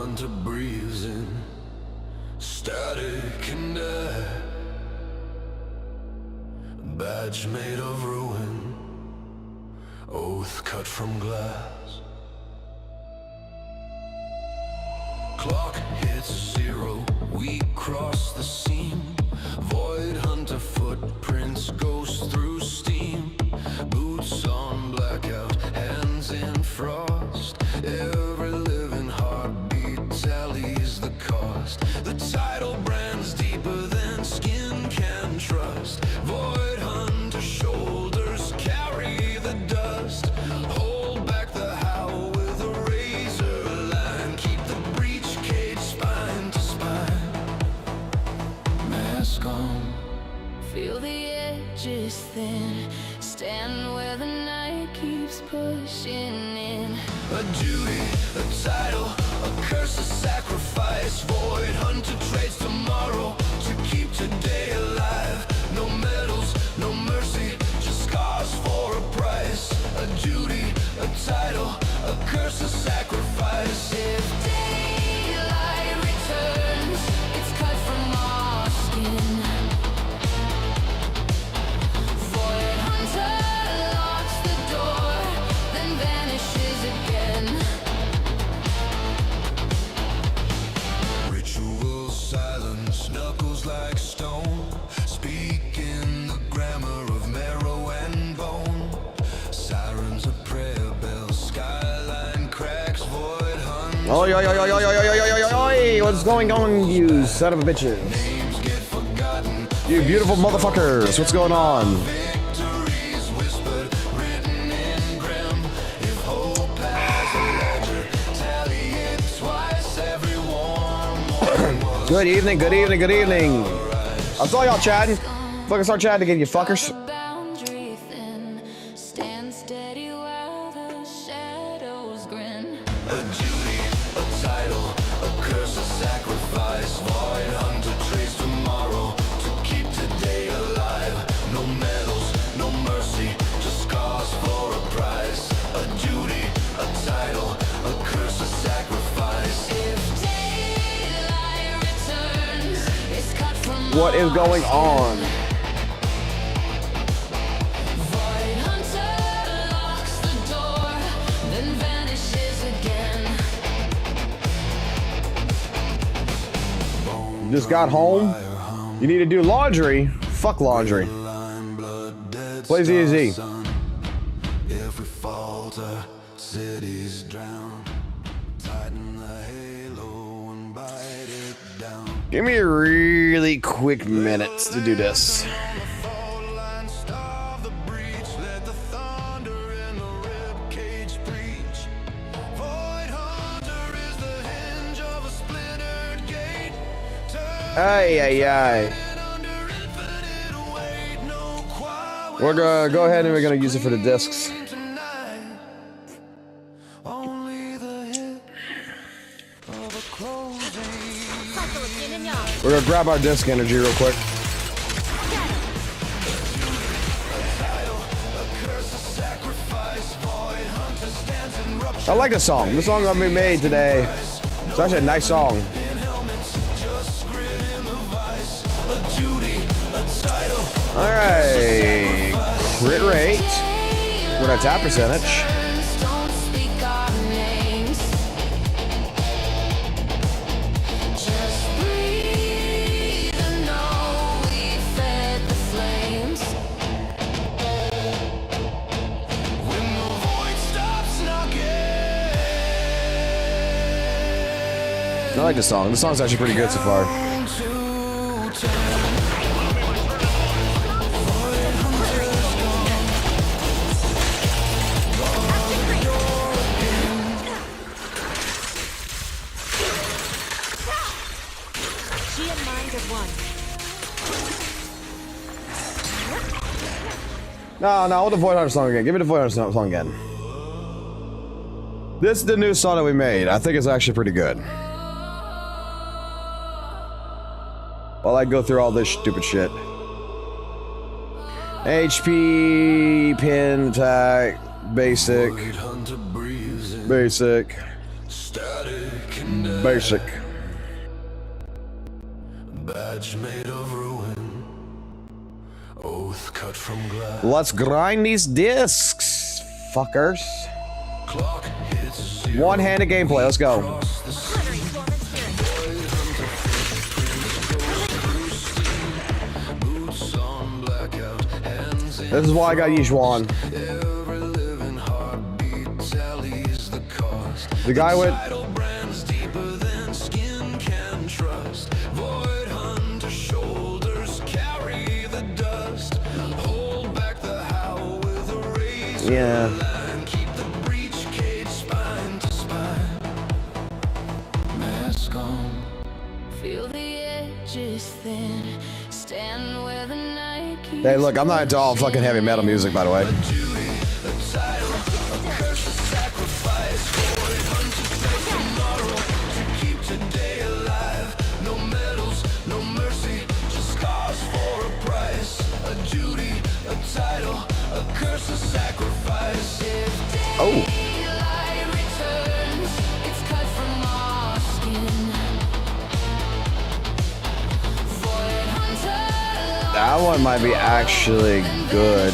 hunter breathes in static and air. Badge made of ruin, oath cut from glass. Clock hits 0, we cross the seam. Void hunter footprints, ghost through steam. Boots on blackout, hands in frost. Every living heartbeat tallies the cost. The title brands deeper than skin can trust. Void hunter shoulders carry the dust. Hold back the howl with a razor line. Keep the breach cage spine to spine. Mask on, Feel the edges thin. Stand where the night keeps pushing in. a duty, a title, a curse, a sacrifice. Void hunter trades tomorrow to keep today alive. No medals, no mercy, just scars for a price. A duty, a title, a curse, a sacrifice. If daylight returns, it's cut from our skin. Void hunter locks the door, then vanishes again. Ritual silence, knuckles like stone. Speak in the grammar of marrow and bone. Sirens of prayer bells, skyline cracks, void hunt. Oi, oi, oi, oi, oi, oi, oi, oi, oi, oi, what's going on, you son of a bitches? Names get forgotten. You beautiful motherfuckers, what's going on? Victories whispered, written in grim. If hope has a ledger, tally it twice. Every warm morning was Good evening, good evening, good evening. I saw y'all chatting. Fucking start chatting again, you fuckers. Boundary thin. Stand steady while the shadows grin. a duty, a title, a curse, a sacrifice. Void hunter trades tomorrow to keep today alive. No medals, no mercy, just scars for a price. A duty, a title, a curse, a sacrifice. If daylight returns, it's cut from What is going on? Void hunter locks the door, then vanishes again. Just got home? You need to do laundry? Fuck laundry. Plays easy. If we falter, cities drown. Tighten the halo and bite it down. Give me a really quick minute to do this. On the fault line, starve the breach. Let the thunder in the rib cage preach. Void hunter is the hinge of a splintered gate. Ay, ay, ay. Under infinite weight, no quiet We're gonna go ahead and we're gonna use it for the discs. tonight. Only the hit of a closing. We're gonna grab our disc energy real quick. I like this song. This song that we made today. It's actually a nice song. Alright. Crit rate. We're gonna tap percentage. Don't speak our names. Just breathe and know we fed the flames. When the void stops knocking. I like this song. This song's actually pretty good so far. She and mind as one. No, the Void Hunter song again. Give me the Void Hunter song again. This is the new song that we made. I think it's actually pretty good. While I go through all this stupid shit. HP, pin, attack, basic, basic. Static and Basic. Badge made of ruin. Oath cut from glass. Let's grind these discs, fuckers. Clock hits zero. One-handed gameplay. Let's go. Across the sea. Boots on blackout. Hands in This is why I got Yijuan. every living heartbeat tallies the cost. The guy with Title brands deeper than skin can trust. Void hunter shoulders carry the dust. Hold back the howl with a razor line. Keep the breech cage spine to spine. Mask on. Feel the edges thin. Stand where the night keeps Hey, look, I'm not into all fucking heavy metal music, by the way. Duty, a title, a curse, a sacrifice. Void hunter take tomorrow to keep today alive. No medals, no mercy, just scars for a price. A duty, a title, a curse, a sacrifice. If daylight returns, it's cut from our skin. Void hunter, That one might be actually good.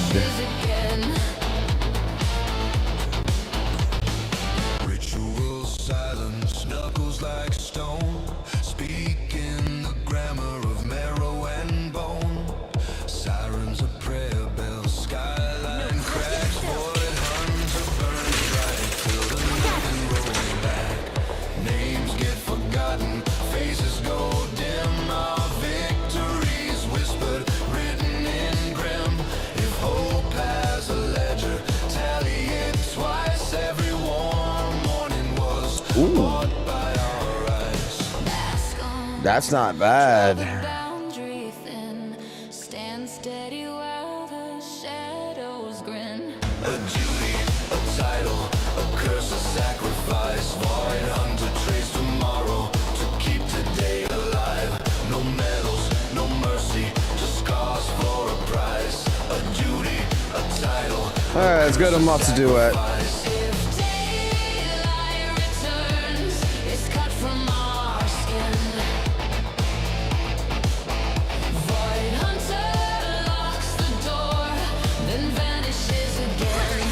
Ritual silence, knuckles like stone. Speaking the grammar of marrow and bone. Sirens of prayer bells, skyline cracks. Void hunter burns bright till the living rolls back. Names get forgotten, faces go dim. Our victories whispered, written in grim. If hope has a ledger, tally it twice. Every warm morning was bought by our eyes. That's not bad. Boundary thin. Stand steady while the shadows grin. A duty, a title, a curse, a sacrifice. Void hunter trace tomorrow to keep today alive. No medals, no mercy, just scars for a price. A duty, a title. Alright, it's good enough to do it. If daylight returns, it's cut from our skin. Void hunter locks the door, then vanishes again.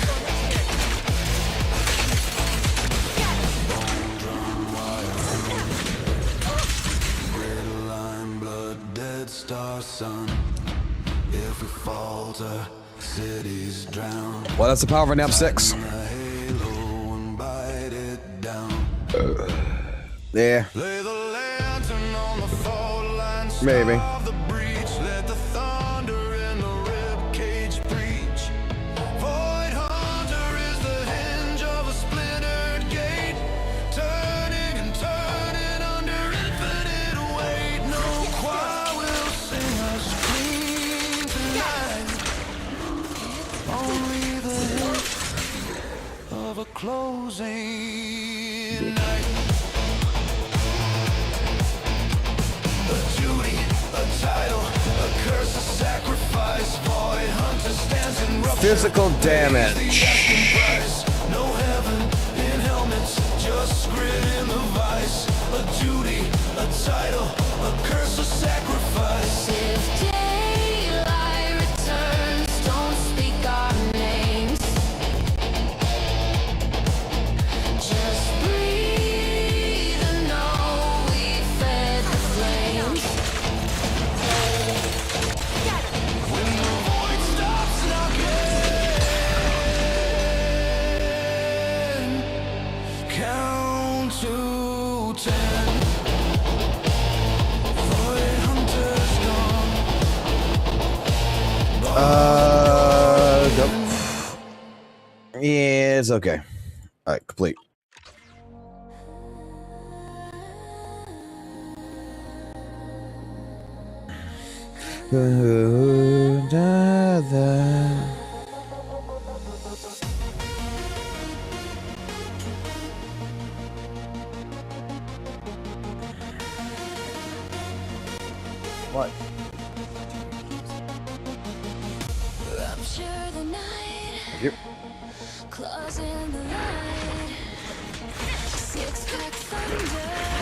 Red line, blood, dead star, sun. If we falter, cities drown. Well, that's the power of an M6. A halo and bite it down. Yeah, Lay the lantern on the fault line. maybe. Starve the breach. Let the thunder in the rib cage preach. Void hunter is the hinge of a splintered gate. Turning and turning under infinite weight. No choir will sing us clean tonight. Only the hit of a closing night. A duty, a title, a curse, a sacrifice. Void hunter stands in rupture. Physical damage. No heaven in helmets, just grit in the vice. A duty, a title, a curse, a sacrifice. If daylight returns, don't speak our names. Just breathe and know we fed the flames. When the void stops knocking, count to 10. Void hunter's gone. Nope. Yeah, it's okay. Alright, complete. What? Rupture the night, Yep. claws in the light. Six-pack thunder.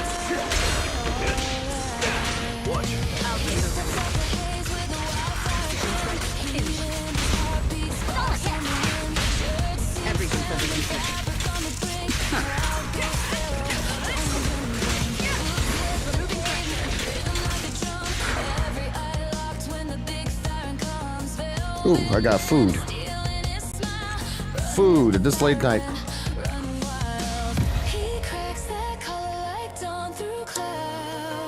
Ooh, I got food. Food at this late night. He cracks that color like dawn through clouds.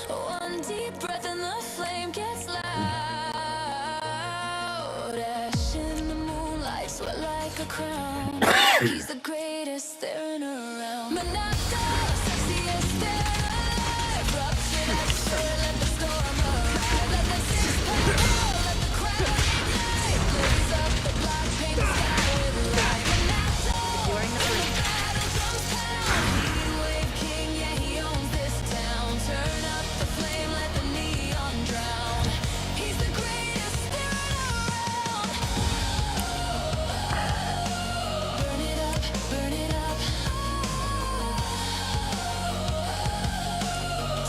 One deep breath and the flame gets loud. Ash in the moonlight, sweat like a crown. He's the greatest there and around. But not the sexiest there alive. Rupture that shirt, let the storm arrive. Let the six-pack roll, let the crowd ignite. Blaze up the block, paint the sky with light. But not the when the battle drums pound. Heatwave king, yeah, he owns this town. Turn up the flame, let the neon drown. He's the greatest there and around. Burn it up, burn it up.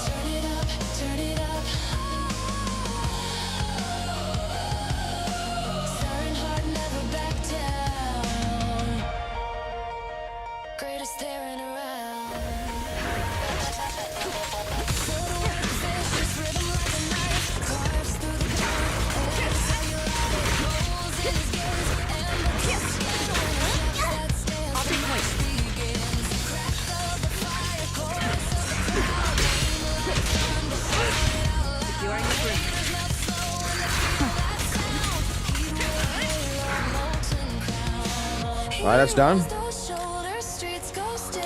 Turn it up, turn it up. Siren heart, never back down. Greatest there and around. Footwork vicious, rhythm like a knife. Carves through the dark. That's how you love it. Rolls in his gaze, amber kiss. That stands for life begins. Crack of the fire, chorus of the crowd. Aim like thunder, shout it out loud. Securing the bridge. Haters love slow when they feel that sound. Heat wave, halo, molten crown. All right, that's done. Those shoulders, streets go still.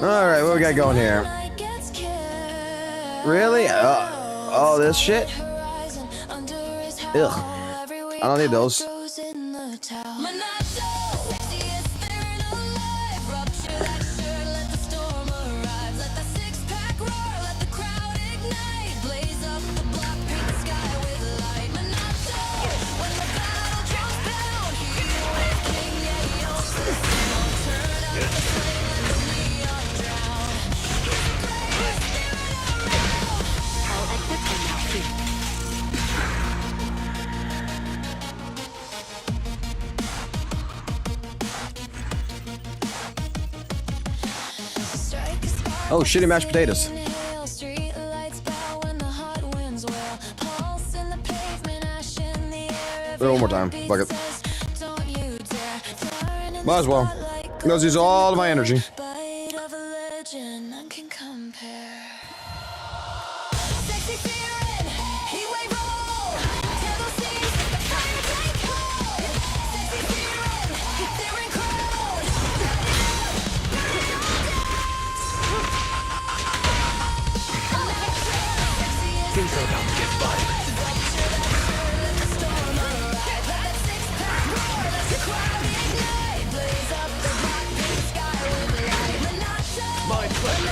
All right, what we got going here? Night gets killed. Really? Oh, this shit? Horizon, under his Ugh. howl, every weak I don't need those. heart goes in the towel. Monaco, sexiest there and alive. Rupture that shirt, let the storm arrive. Let the six-pack roar, let the crowd ignite. Blaze up the block, paint the sky with light. Monaco, when the battle drums pound. Heatwave king, yeah, he owns this town. Turn up the flame, let the neon drown. He's the greatest there and around. All exits are now free. Strike a spark Oh, shitty mashed potatoes. inhale, street lights bow when the hot winds wail. Pulse in the pavement, ash in the air. One more time. Fuck it. Don't you dare. Flaring in Might as the well. spotlight, Those use all of my energy. bite of a legend, none can compare. Sexy fearing, heatwave roll. Devil sees the fire take hold. Sexy fearing, they're in crowd. Things are about to get violent. My pleasure.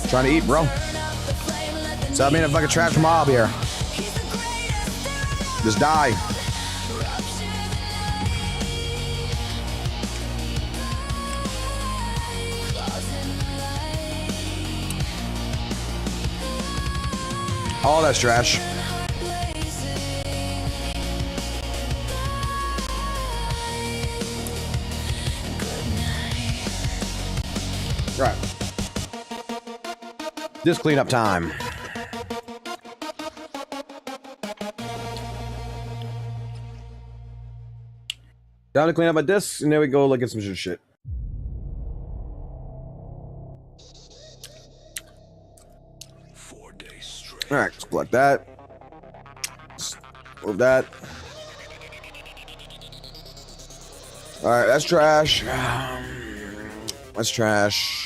Trying to eat, bro. So I mean, if I could trash mob here, just die. All that's trash. Right. This cleanup time. Down to clean up my discs, and there we go. Look at some shit. All right, let's collect that. Let's move that. All right, that's trash. That's trash.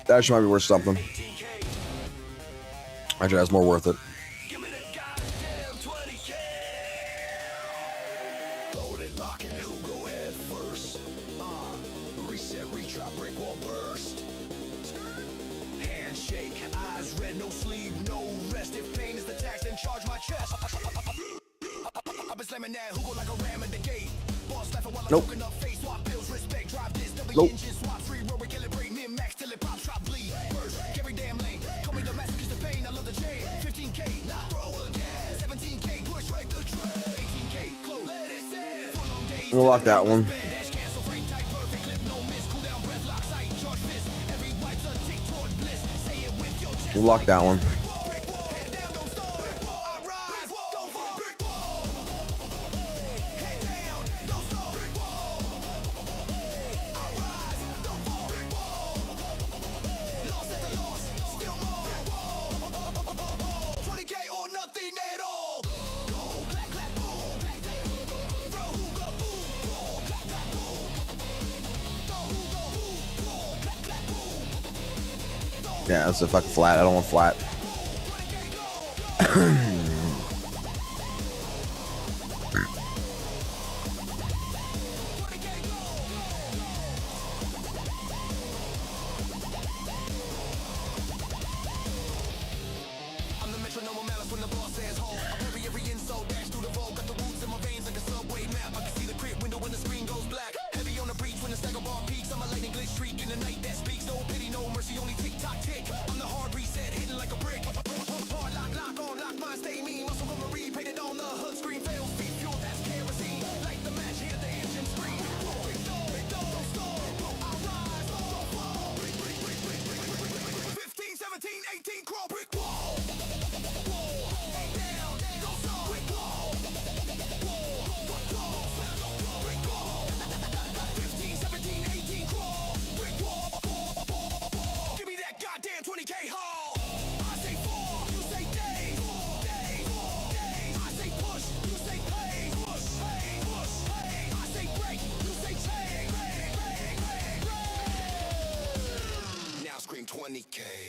That should might be worth something. Actually, that's more worth it. Nope. Nope. We'll lock that one. We'll lock that one. Yeah, that's a fucking flat. I don't want flat.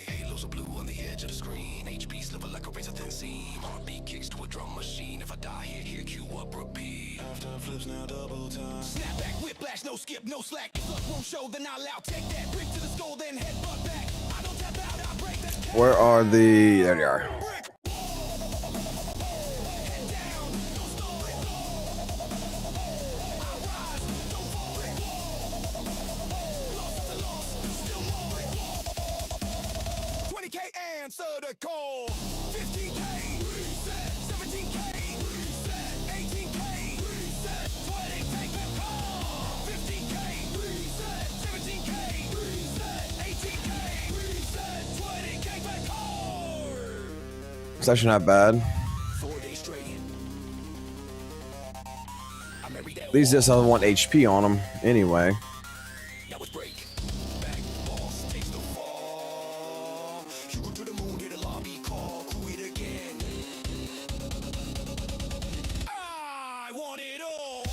Halos are blue on the edge of the screen. HP sliver like a razor thin seam. Heartbeat kicks to a drum machine. If I die here, cue up, repeat. After flips now double time. Snapback, whiplash, no skip, no slack. If luck won't show, then I'll out. Take that brick to the skull, then headbutt back. I don't tap out, I break that. Where are the... There they are. Answer the call. 15K, 17K, 18K, 20, take the call. 15K, 17K, 18K, 20, take the call. It's actually not bad. 4 days straight. I'm every day. These just don't want HP on them anyway. Now it's break. Back boss takes the fall. You go to the moon, hit a lobby call, cool it again. I want it all.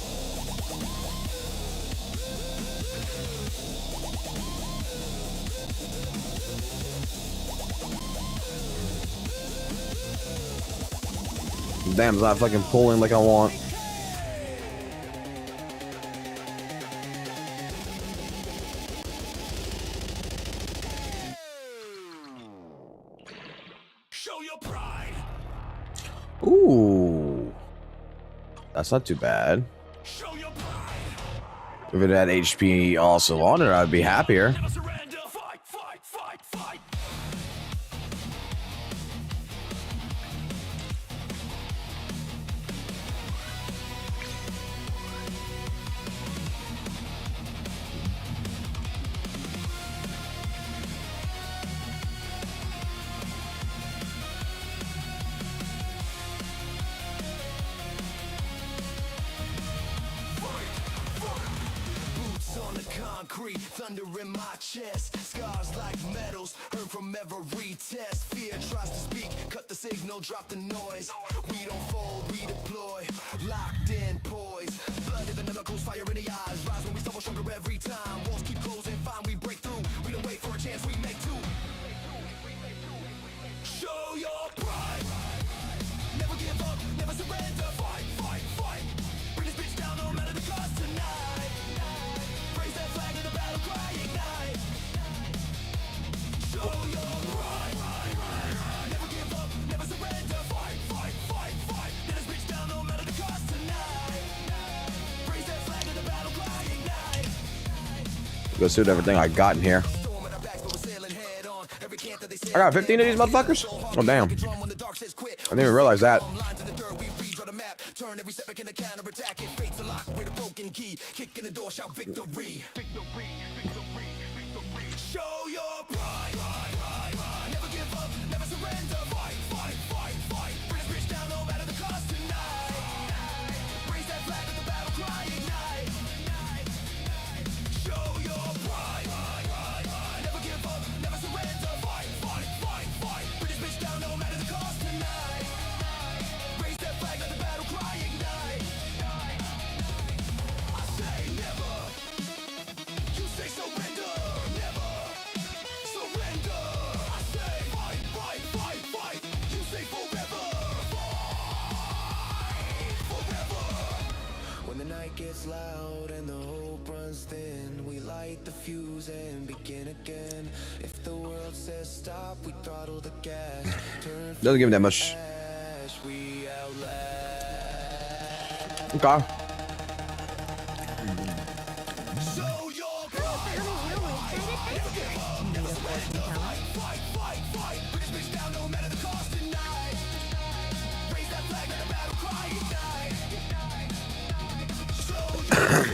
Damn, it's not fucking pulling like I want. Show your pride. Ooh. That's not too bad. Show your pride. If it had HP also on it, I'd be happier. Never surrender. Fight, fight, fight, fight. Boots on the concrete, thunder in my chest. Scars like metals, heard from every test. Fear tries to speak, cut the signal, drop the noise. We don't fold, we deploy, locked in, poised. Blood in the knuckles, fire in the eyes. Rise when we stumble stronger every time. Walls keep closing, fine, we break through. We don't wait for a chance, we make two. Show your pride. Never give up, never surrender. Fight, fight, fight. Bring this bitch down, no matter the cost tonight. Raise that flag in the battle cry, ignite. Show your pride. Never give up, never surrender. Fight, fight, fight, fight. Get this bitch down, no matter the cost tonight. Raise that flag in the battle cry, ignite. Go suit everything I got in here. Storm at our backs, but we're sailing head on. Every camp that they I got 15 of these motherfuckers? Oh, damn. I didn't even realize that. Turn every setback in a counter attack. It fates a lock with a broken key. Kick in the door, shout victory. Victory, victory, victory. Show your pride. Never give up, says stop, we throttle the gas. Turn Doesn't give me that much. flash, we outlast. Okay. So you're pride. Fight, bring this bitch down no matter the cost tonight. Raise that flag, let the battle cry ignite. So you're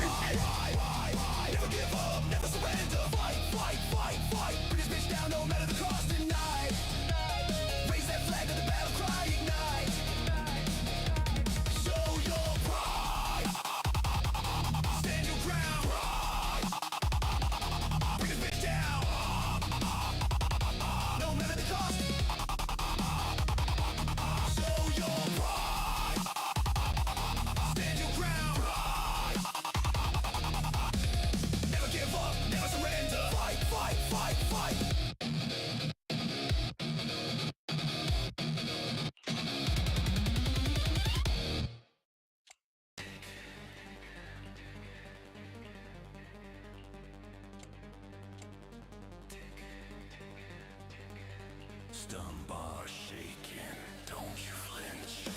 never give up, never surrender. Fight, bring this bitch down no matter the cost tonight. Raise that flag, let the battle cry ignite. Show your pride. Stand your ground. Bring this bitch down. No matter the cost. Show your pride. Stand your ground. Never give up, never surrender. Fight. Stun bar shaking, don't you flinch.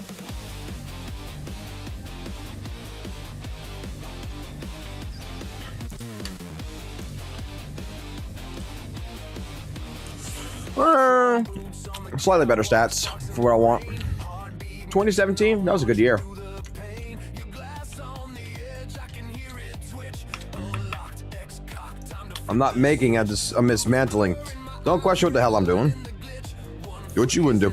Slightly better stats for what I want. 2017, that was a good year. I'm not making a mismantling. Don't question what the hell I'm doing. Do what you wouldn't do.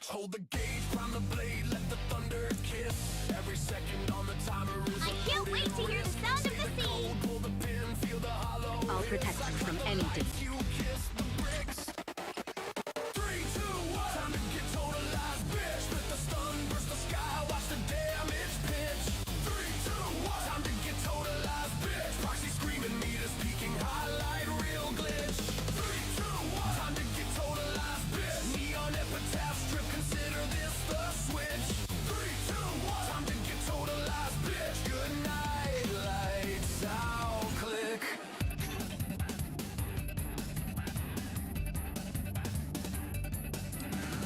Hold the gauge, prime the blade, let the thunder kiss. Every second on the timer is I can't wait to hear the sound of the sea. pull the pin, feel the hollow. I'll protect you from any danger. You kiss the bricks. 3, 2, 1, time to get totalized, bitch. Let the stun burst the sky, watch the damage pitch. 3, 2, 1, time to get totalized, bitch. Proxy screaming, meters peaking, highlight real glitch. 3, 2, 1, time to get totalized, bitch. Neon epitaph strip, consider this the switch. 3, 2, 1, time to get totalized, bitch. Good night, lights out, click.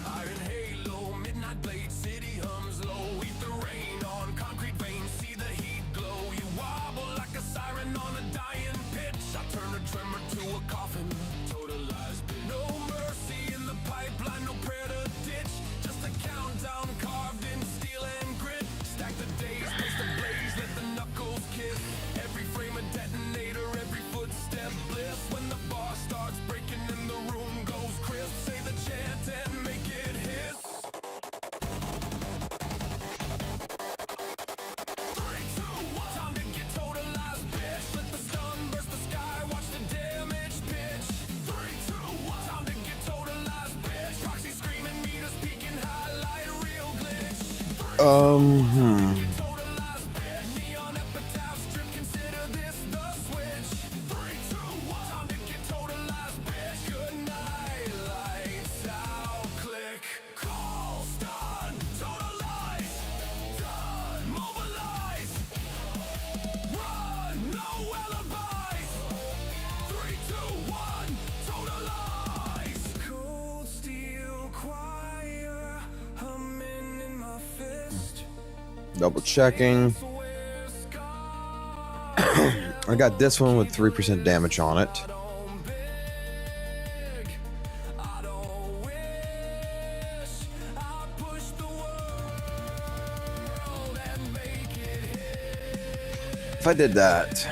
Iron halo, midnight blade, city hums low. Eat the rain on concrete veins, see the heat glow. You wobble like a siren on a dying pitch. I turn a tremor to a coffin, totalized bitch. No mercy in the pipeline, no prayer to ditch. Just a countdown carved in steel and grit. Stack the days, face the blaze, let the knuckles kiss. Every frame a detonator, every footstep bliss. When the bar starts breaking and the room goes crisp, say the chant and make it hiss. 3, 2, 1, time to get totalized, bitch. Let the stun burst the sky, watch the damage pitch. 3, 2, 1, time to get totalized, bitch. Proxy screaming, meters peaking, highlight real glitch. Totalized, bitch. Neon epitaph strip, consider this the switch. 3, 2, 1, time to get totalized, bitch. Good night, lights out, click. Call, stun, totalize. Done, mobilize. Run, no alibis. 3, 2, 1, totalize. Cold steel choir, humming in my fist. Double checking. I got this one with 3% damage on it. I don't wish I pushed the world and make it hit. If I did that, 3,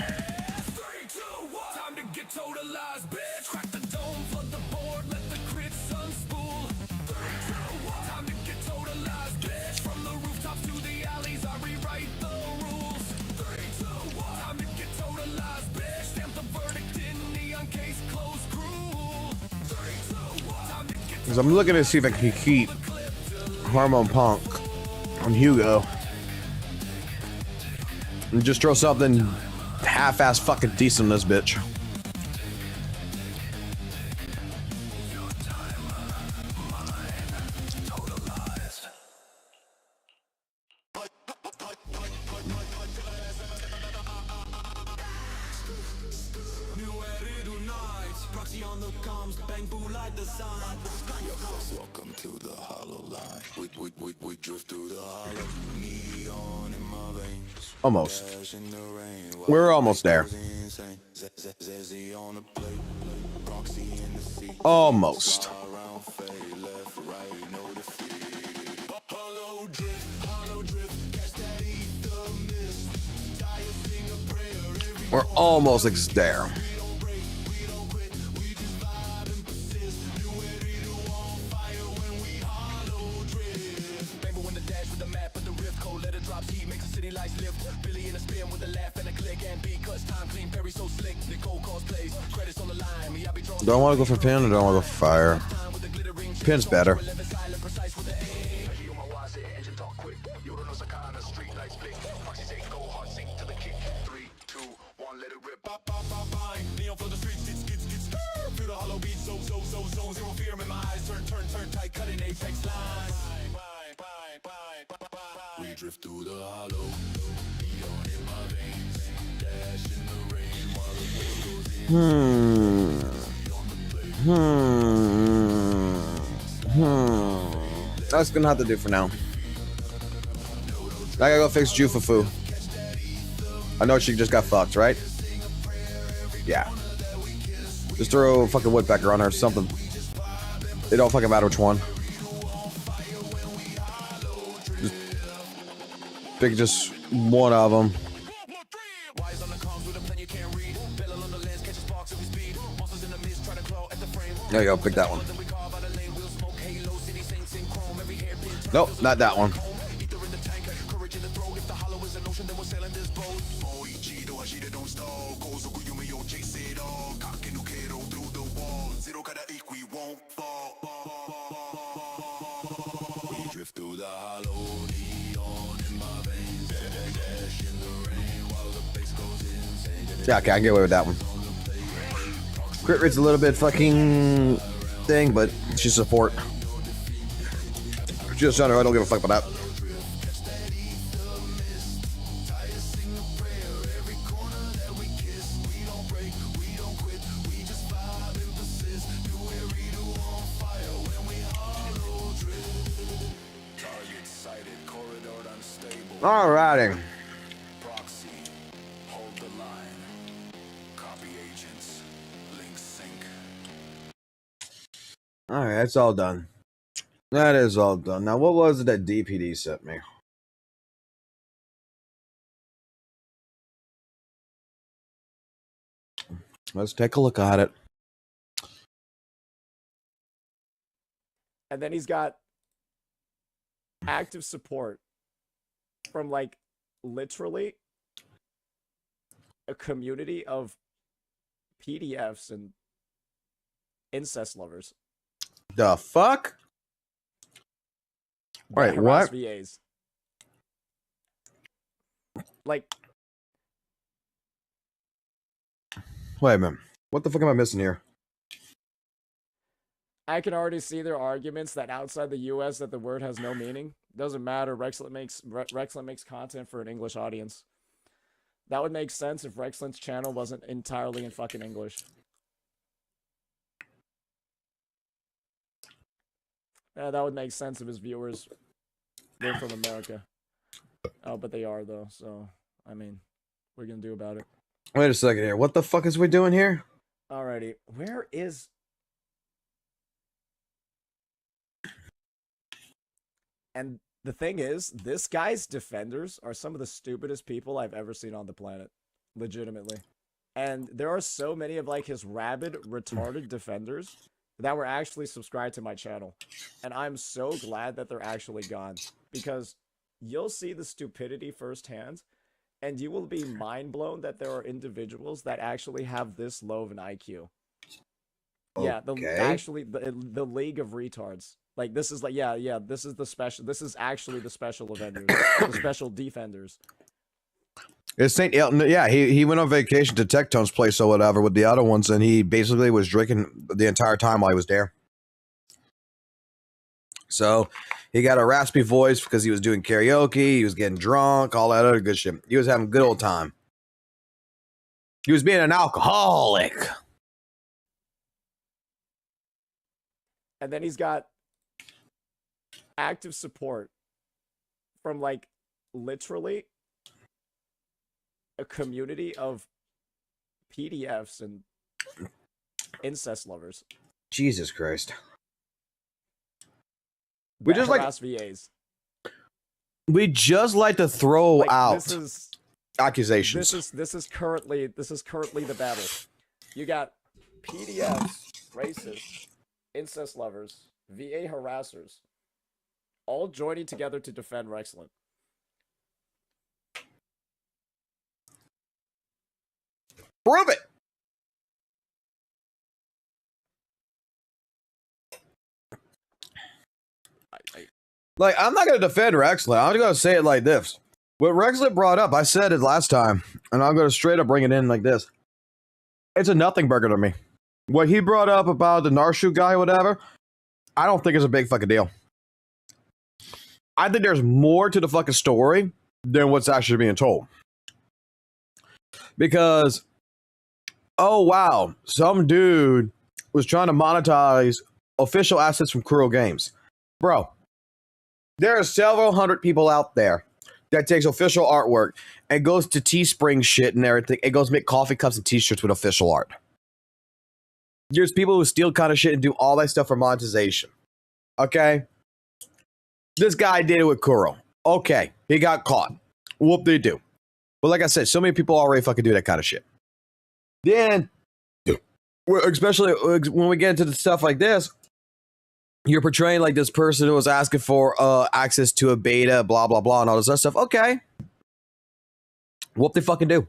2, 1, time to get totalized, bitch. Crack the dome, flood the board, let the crits unspool. 3, 2, 1, time to get totalized, bitch. From the rooftops to the alleys, I rewrite the rules. 3, 2, 1, time to get totalized, bitch. Stamp the verdict in neon case, close, cruel. 3, 2, 1, time to get because I'm looking to see if I can keep Hormone Punk on Hugo and just throw something half-ass fucking decent in this bitch. New edit tonight, proxy Welcome to the hollow line. We drift through the hollow. Neon in my veins. Almost. Dash in the rain. We're almost there. Zezzy on the plate. Proxy in the seat. Almost. Around fade. Left, right, no defeat. Hollow drift. Catch that ether mist. Die sing a prayer. We're almost there. Do I want to go for pin or do I want to go for fire? Pin's better. We drift through the hollow. Neon in my veins. Dash in the rain while the world goes in. That's gonna have to do for now. I gotta go fix Jufufu. I know she just got fucked, right? Yeah. Just throw a fucking woodpecker on her or something. It don't fucking matter which one. Just pick just one of them. There you go, pick that one. Nope, not that one. Yeah, okay, I can get away with that one. Crit rate's a little bit fucking thing, but she's support. Just on her, I don't give a fuck about that. Alrighty. Proxy, hold the line. Copy agents. Link sync. Alright, that's all done. That is all done. Now, what was it that DPD sent me? Let's take a look at it. And then he's got active support from, like, literally a community of PDFs and incest lovers. The fuck? that Wait, harass what? VAs. Like, Wait a minute. What the fuck am I missing here? I can already see their arguments that outside the US that the word has no meaning. Doesn't matter. Rexlet makes content for an English audience. That would make sense if Rexlent's channel wasn't entirely in fucking English. Yeah, that would make sense if his viewers were from America. Oh, but they are, though, so, I mean, what are you gonna do about it? Wait a second here. What the fuck is we doing here? Alrighty, where is... And the thing is, this guy's defenders are some of the stupidest people I've ever seen on the planet. Legitimately. And there are so many of, like, his rabid, retarded defenders that were actually subscribed to my channel. And I'm so glad that they're actually gone. Because you'll see the stupidity firsthand, and you will be mind blown that there are individuals that actually have this low of an IQ. Yeah, the League of Retards. Like, this is like, yeah, this is actually the special Avengers, the special Defenders. It's St. Elton. Yeah, he went on vacation to Tectone's place or whatever with the other ones, and he basically was drinking the entire time while he was there. So he got a raspy voice because he was doing karaoke, he was getting drunk, all that other good shit. He was having a good old time. He was being an alcoholic. And then he's got active support from like literally a community of PDFs and incest lovers. Jesus Christ. We just like VAs. We just like to throw Like, out this is accusations. this is currently the battle. You got PDFs, racists, incest lovers, VA harassers, all joining together to defend Rexland. Prove it. Like, I'm not going to defend Rexlet. I'm going to say it like this. What Rexlet brought up, I said it last time, and I'm going to straight up bring it in like this. It's a nothing burger to me. What he brought up about the Narshu guy or whatever, I don't think it's a big fucking deal. I think there's more to the fucking story than what's actually being told. Because, oh wow, some dude was trying to monetize official assets from Kuro Games. Bro, there are several hundred people out there that takes official artwork and goes to Teespring shit and everything. It goes make coffee cups and t-shirts with official art. There's people who steal kind of shit and do all that stuff for monetization. Okay? This guy did it with Kuro. Okay, he got caught. Whoop they do. But like I said, so many people already fucking do that kind of shit. Then, especially when we get into the stuff like this, you're portraying like this person who was asking for access to a beta, blah, blah, blah, and all this other stuff. Okay. What they fucking do?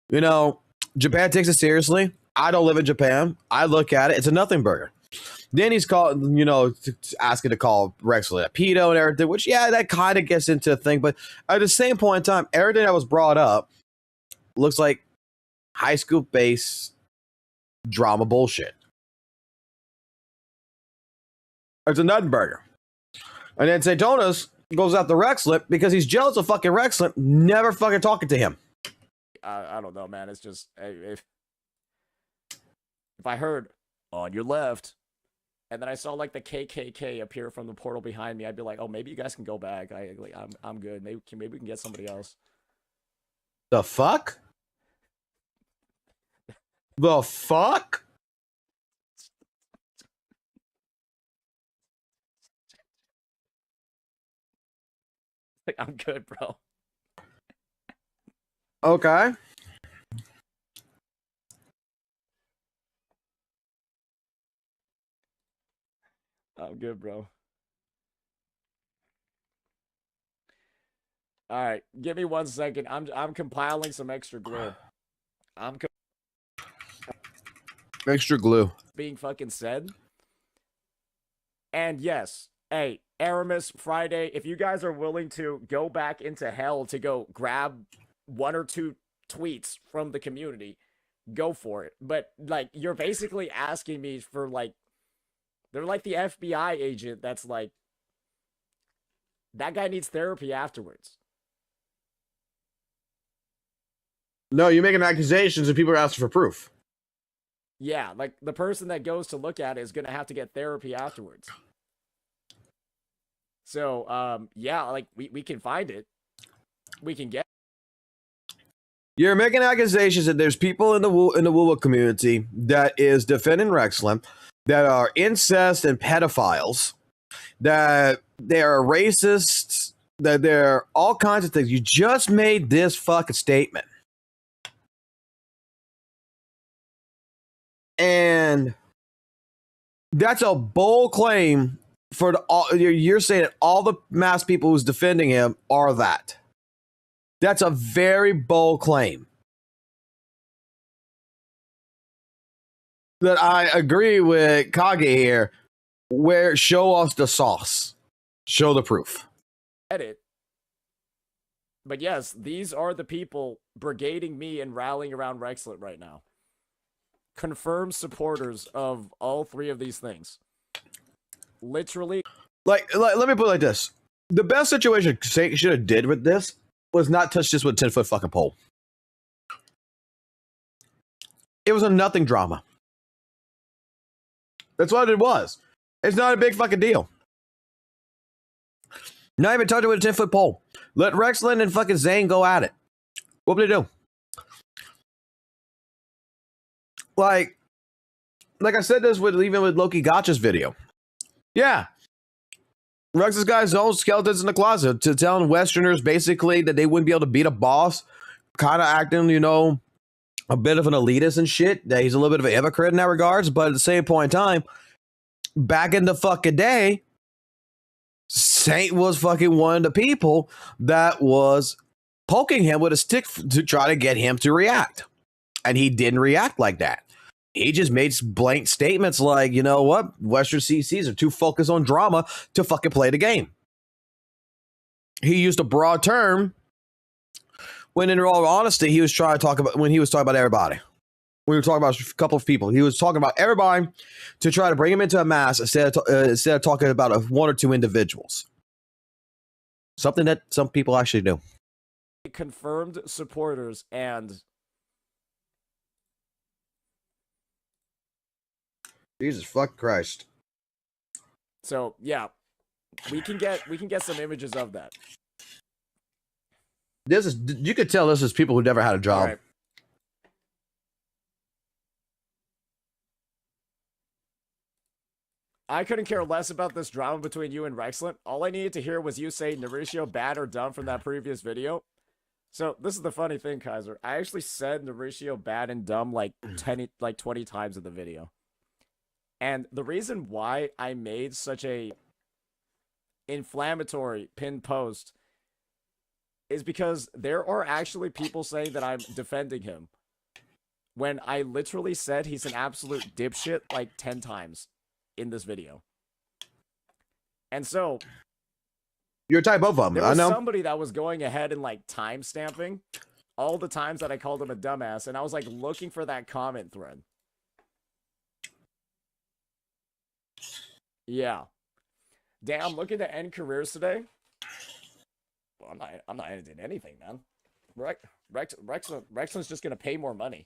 You know, Japan takes it seriously. I don't live in Japan. I look at it. It's a nothing burger. Then he's called, you know, asking to call Rexlet a pedo and everything, which, yeah, that kind of gets into a thing. But at the same point in time, everything that was brought up looks like high school-based drama bullshit. It's a nothing burger. And then Zaytonis goes after Rexlet because he's jealous of fucking Rexlet, never fucking talking to him. I don't know, man. It's just, if I heard on your left, and then I saw like the KKK appear from the portal behind me, I'd be like, oh, maybe you guys can go back. I'm good. Maybe we can get somebody else. The fuck? The fuck? Like, I'm good, bro. Okay. I'm good, bro. All right, give me 1 second. I'm compiling some extra glue. Extra glue. Being fucking said. And yes, hey, Aramis, Friday, if you guys are willing to go back into hell to go grab 1 or 2 tweets from the community, go for it. But, like, you're basically asking me for, like, they're like the FBI agent that's like, that guy needs therapy afterwards. No, you're making accusations and people are asking for proof. Yeah, like, the person that goes to look at it is going to have to get therapy afterwards. So, yeah, like, we can find it. We can get it. You're making accusations that there's people in the WUWA community that is defending Rexland that are incest and pedophiles, that they're racists, that they're all kinds of things. You just made this fucking statement. And that's a bold claim for you're saying that all the mass people who's defending him are that. That's a very bold claim. That I agree with Kage here, where show us the sauce. Show the proof. Edit. But yes, these are the people brigading me and rallying around Rexlet right now. Confirmed supporters of all 3 of these things. Literally. Like, let me put it like this. The best situation should have did with this was not touch this with a 10-foot fucking pole. It was a nothing drama. That's what it was. It's not a big fucking deal. Not even touch it with a 10-foot pole. Let Rexland and fucking Zane go at it. What would they do? Like I said this with even with Loki Gotcha's video. Yeah. Rex has got his own skeletons in the closet to telling Westerners basically that they wouldn't be able to beat a boss, kind of acting, you know, a bit of an elitist and shit, that he's a little bit of a hypocrite in that regards, but at the same point in time, back in the fucking day, Saint was fucking one of the people that was poking him with a stick to try to get him to react. And he didn't react like that. He just made blank statements like, you know what, Western CCs are too focused on drama to fucking play the game. He used a broad term when in all honesty, he was trying to talk about, when he was talking about everybody. We were talking about a couple of people. He was talking about everybody to try to bring him into a mass instead of talking about one or two individuals. Something that some people actually do. Confirmed supporters and Jesus fuck Christ. so yeah, we can get some images of that. This is, you could tell this is people who never had a job. All right. I couldn't care less about this drama between you and Rexland. All I needed to hear was you say Mauricio bad or dumb from that previous video. So this is the funny thing, Kaiser. I actually said Mauricio bad and dumb like 20 times in the video. And the reason why I made such a inflammatory pinned post is because there are actually people saying that I'm defending him when I literally said he's an absolute dipshit like 10 times in this video. And so You're a type of them. there I was know. somebody that was going ahead and like time stamping all the times that I called him a dumbass, and I was like looking for that comment thread. Yeah. Damn, looking to end careers today. Well, I'm not ending anything, man. Rexland's just gonna pay more money.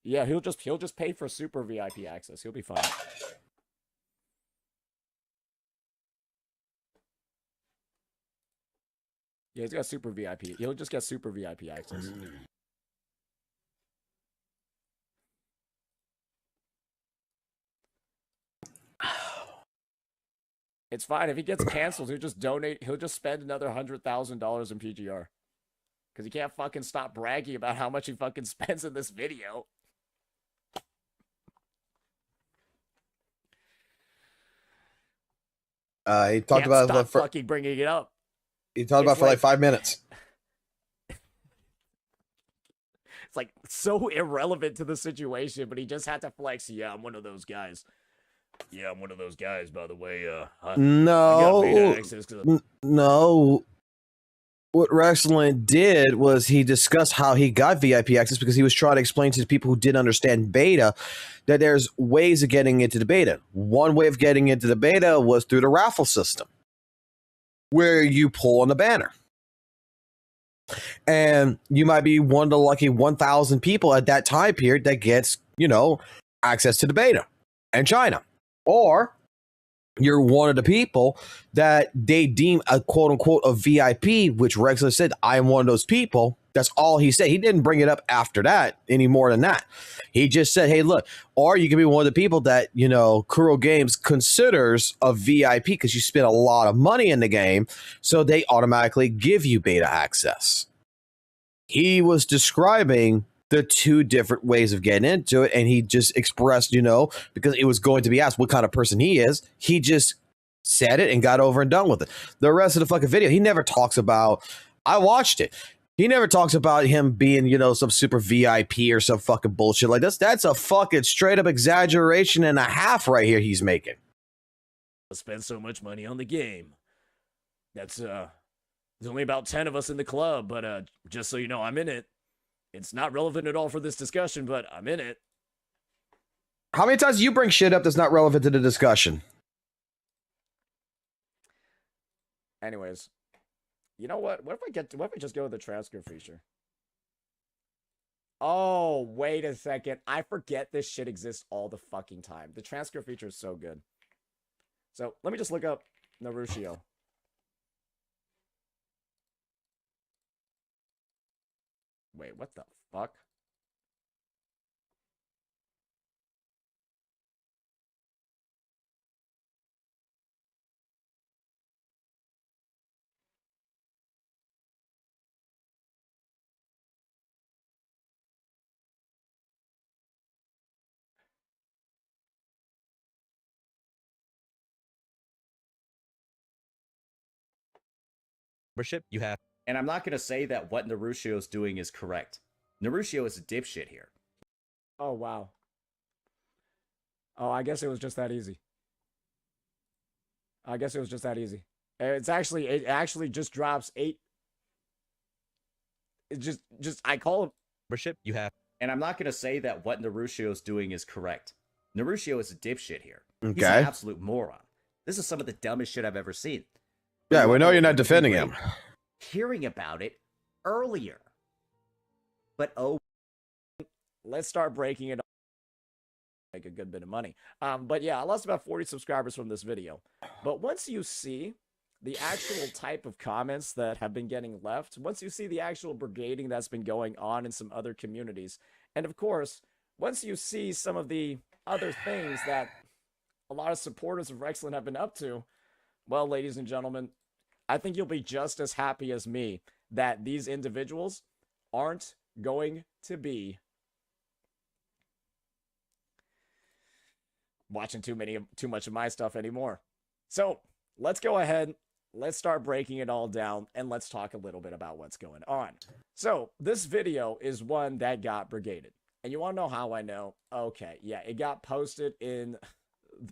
Yeah, he'll just pay for super VIP access. He'll be fine. Yeah, he's got super VIP. He'll just get super VIP access. It's fine. If he gets canceled, he'll just donate. He'll just spend another $100,000 in PGR. Because he can't fucking stop bragging about how much he fucking spends in this video. He talked Can't about stop fucking bringing it up. he talked about It's for like like- 5 minutes. It's like so irrelevant to the situation, but he just had to flex. Yeah, I'm one of those guys. Yeah, I'm one of those guys, by the way. I got beta No, access 'cause no. What Wrestling did was he discussed how he got VIP access because he was trying to explain to the people who didn't understand beta that there's ways of getting into the beta. One way of getting into the beta was through the raffle system, where you pull on the banner. And you might be one of the lucky 1,000 people at that time period that gets, you know, access to the beta in China. Or you're one of the people that they deem a quote unquote a VIP, which Rexler said, I am one of those people. That's all he said. He didn't bring it up after that any more than that. He just said, hey, look, or you can be one of the people that, you know, Kuro Games considers a VIP because you spend a lot of money in the game. So they automatically give you beta access. He was describing the two different ways of getting into it, and he just expressed, you know, because it was going to be asked what kind of person he is, he just said it and got over and done with it. The rest of the fucking video, he never talks about, I watched it, he never talks about him being, you know, some super VIP or some fucking bullshit like this. That's a fucking straight up exaggeration and a half right here he's making. I spend so much money on the game. That's there's only about 10 of us in the club, but just so you know, I'm in it. It's not relevant at all for this discussion, but I'm in it. How many times do you bring shit up that's not relevant to the discussion? Anyways, you know what? What if I just go with the transcript feature? Oh, wait a second. I forget this shit exists all the fucking time. The transcript feature is so good. So let me just look up Narushio. Wait, what the fuck? You have. And I'm not going to say that what Narushio's doing is correct. Narushio is a dipshit here. Oh, wow. Oh, I guess it was just that easy. I guess it was just that easy. It actually just drops 8. It just I call it. You have. And I'm not going to say that what Narushio's doing is correct. Narushio is a dipshit here. He's Okay. an absolute moron. This is some of the dumbest shit I've ever seen. Yeah, we know you're not defending him. Hearing about it earlier. But oh, Let's start breaking it up. Make a good bit of money. But yeah, I lost about 40 subscribers from this video. But once you see the actual type of comments that have been getting left, once you see the actual brigading that's been going on in some other communities, and of course, once you see some of the other things that a lot of supporters of Rexland have been up to, well, ladies and gentlemen, I think you'll be just as happy as me that these individuals aren't going to be watching too much of my stuff anymore. So let's go ahead. Let's start breaking it all down and let's talk a little bit about what's going on. So this video is one that got brigaded. And you want to know how I know? Okay, yeah, it got posted in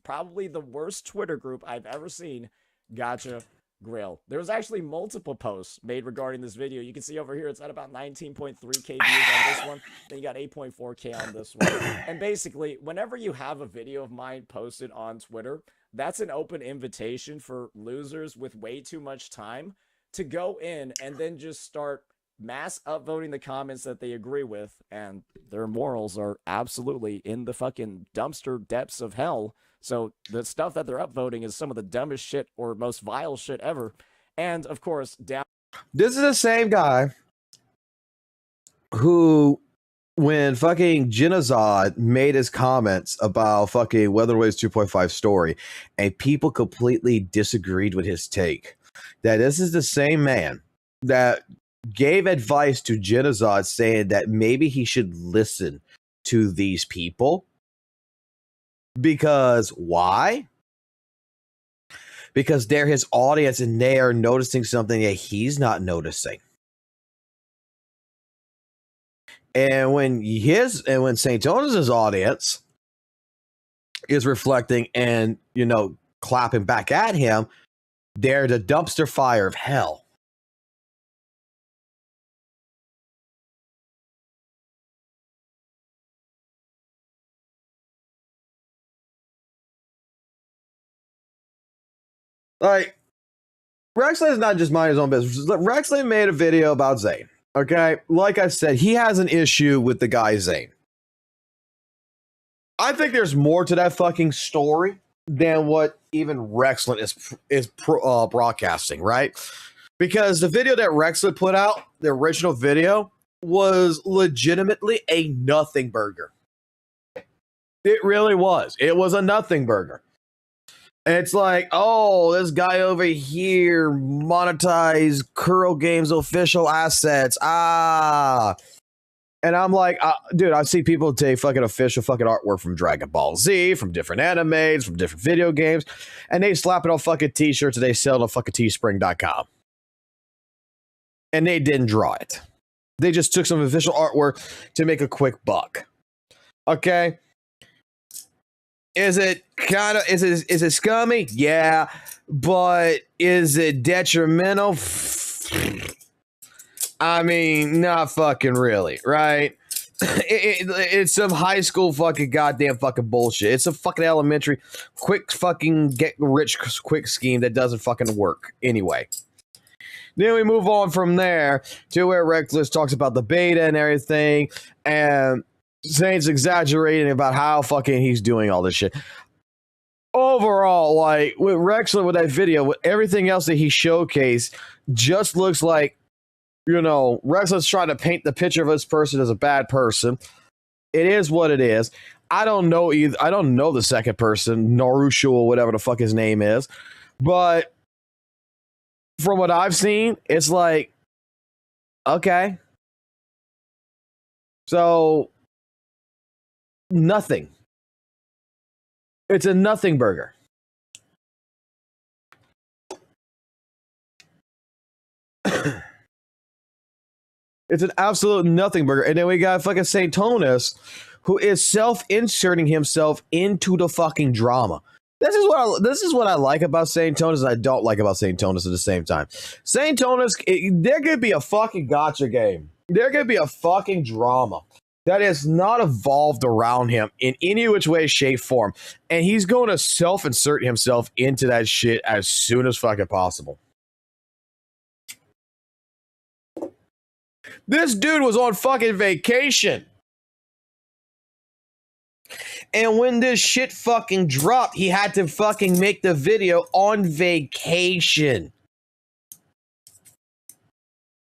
probably the worst Twitter group I've ever seen, Gacha Grill. There was actually multiple posts made regarding this video. You can see over here, it's at about 19.3K views on this one. Then you got 8.4K on this one. And basically, whenever you have a video of mine posted on Twitter, that's an open invitation for losers with way too much time to go in and then just start mass upvoting the comments that they agree with, and their morals are absolutely in the fucking dumpster depths of hell. So the stuff that they're upvoting is some of the dumbest shit or most vile shit ever. And of course, down. This is the same guy who, when fucking Genozod made his comments about fucking Weatherways 2.5 story, and people completely disagreed with his take, that this is the same man that gave advice to Genozod saying that maybe he should listen to these people. Because why? Because they're his audience and they are noticing something that he's not noticing. And when St. Jonas' audience is reflecting and, you know, clapping back at him, they're the dumpster fire of hell. Like, Rexley is not just mind his own business. Rexley made a video about Zane. Okay? Like I said, he has an issue with the guy Zane. I think there's more to that fucking story than what even Rexland is broadcasting, right? Because the video that Rexland put out, the original video, was legitimately a nothing burger. It really was. It was a nothing burger. And it's like, oh, this guy over here monetized Kuro Games official assets. And I'm like, dude, I see people take fucking official fucking artwork from Dragon Ball Z, from different animes, from different video games, and they slap it on fucking t-shirts and they sell it on fucking teespring.com. And they didn't draw it. They just took some official artwork to make a quick buck. Okay? Is it scummy? Yeah. But is it detrimental? I mean, not fucking really, right? It's some high school fucking goddamn fucking bullshit. It's a fucking elementary quick fucking get rich quick scheme that doesn't fucking work anyway. Then we move on from there to where Reckless talks about the beta and everything, and Zane's exaggerating about how fucking he's doing all this shit. overall, like with Rexler with that video, with everything else that he showcased, just looks like, you know, Rexler's trying to paint the picture of this person as a bad person. It is what it is. I don't know either. I don't know the second person, Narushu or whatever the fuck his name is, but from what I've seen, it's like, okay, so nothing. It's a nothing burger. It's an absolute nothing burger. And then we got fucking St. Tonus, who is self-inserting himself into the fucking drama. This is what I like about St. Tonus, and I don't like about St. Tonus at the same time. St. Tonus, there could be a fucking gotcha game. There could be a fucking drama that has not evolved around him in any which way, shape, form. And he's going to self-insert himself into that shit as soon as fucking possible. This dude was on fucking vacation. And when this shit fucking dropped, he had to fucking make the video on vacation.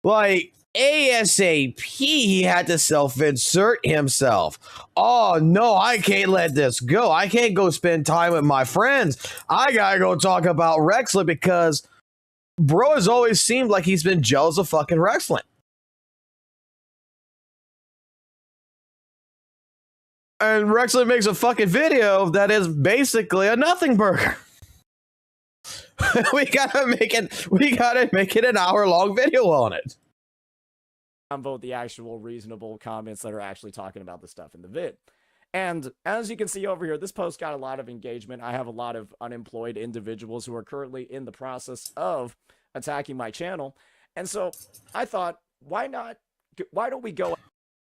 Like, ASAP, he had to self-insert himself. Oh, no, I can't let this go. I can't go spend time with my friends. I gotta go talk about Rexlet because bro has always seemed like he's been jealous of fucking Rexlet. And Rexlet makes a fucking video that is basically a nothing burger. we gotta make it an hour-long video on it. Vote the actual reasonable comments that are actually talking about the stuff in the vid. And as you can see over here, this post got a lot of engagement. I have a lot of unemployed individuals who are currently in the process of attacking my channel. And so I thought, why don't we go...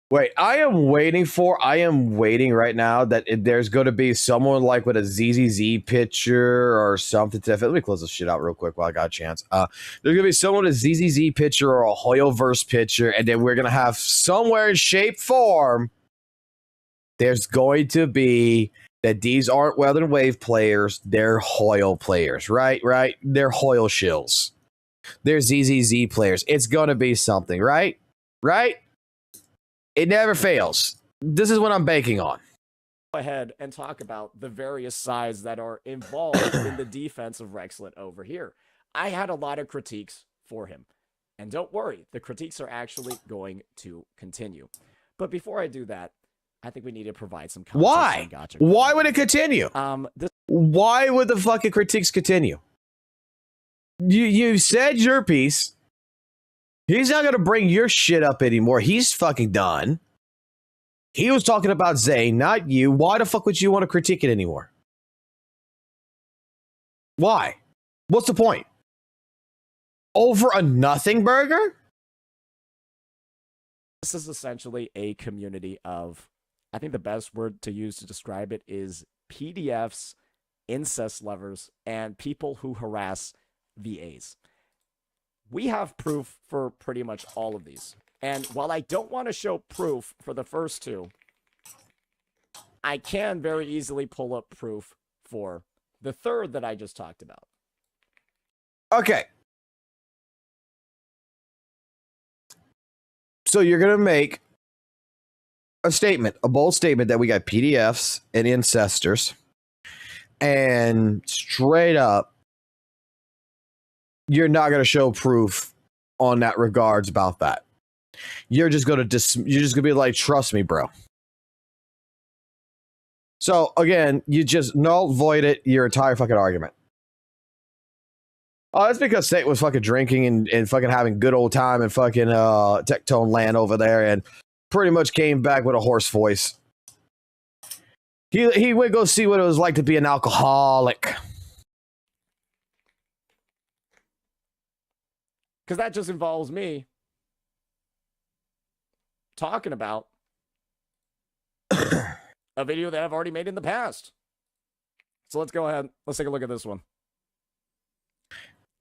Wait, I am waiting right now that there's going to be someone like with a ZZZ picture or something. Let me close this shit out real quick while I got a chance. There's going to be someone with a ZZZ picture or a Hoyoverse picture, and then we're going to have somewhere in shape, form, there's going to be that these aren't Weather and Wave players, they're Hoyo players, right? They're Hoyo shills. They're ZZZ players. It's going to be something, right? It never fails. This is what I'm banking on. Go ahead and talk about the various sides that are involved in the defense of Rexlet over here. I had a lot of critiques for him. And don't worry, the critiques are actually going to continue. But before I do that, I think we need to provide some context. Why? Why would it continue? Why would the fucking critiques continue? You said your piece. He's not going to bring your shit up anymore. He's fucking done. He was talking about Zane, not you. Why the fuck would you want to critique it anymore? Why? What's the point? Over a nothing burger? This is essentially a community of, I think the best word to use to describe it is PDFs, incest lovers, and people who harass VAs. We have proof for pretty much all of these. And while I don't want to show proof for the first two, I can very easily pull up proof for the third that I just talked about. Okay. So you're going to make a statement, a bold statement that we got PDFs and incestors, and straight up, you're not going to show proof on that regards about that. You're just going to be like, trust me, bro. So again, you just null void it your entire fucking argument. Oh, that's because State was fucking drinking and fucking having good old time in fucking Tectone land over there, and pretty much came back with a hoarse voice. He went go see what it was like to be an alcoholic. Because that just involves me talking about a video that I've already made in the past. So let's go ahead. Let's take a look at this one.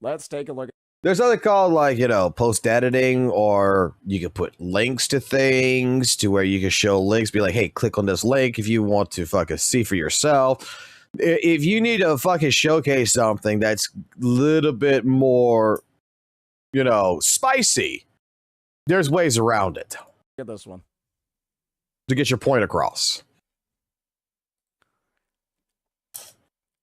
Let's take a look. There's other called like, post editing, or you could put links to things to where you can show links, be like, hey, click on this link if you want to fucking see for yourself. If you need to fucking showcase something that's a little bit more, you know, spicy, there's ways around it Get this one. to get your point across.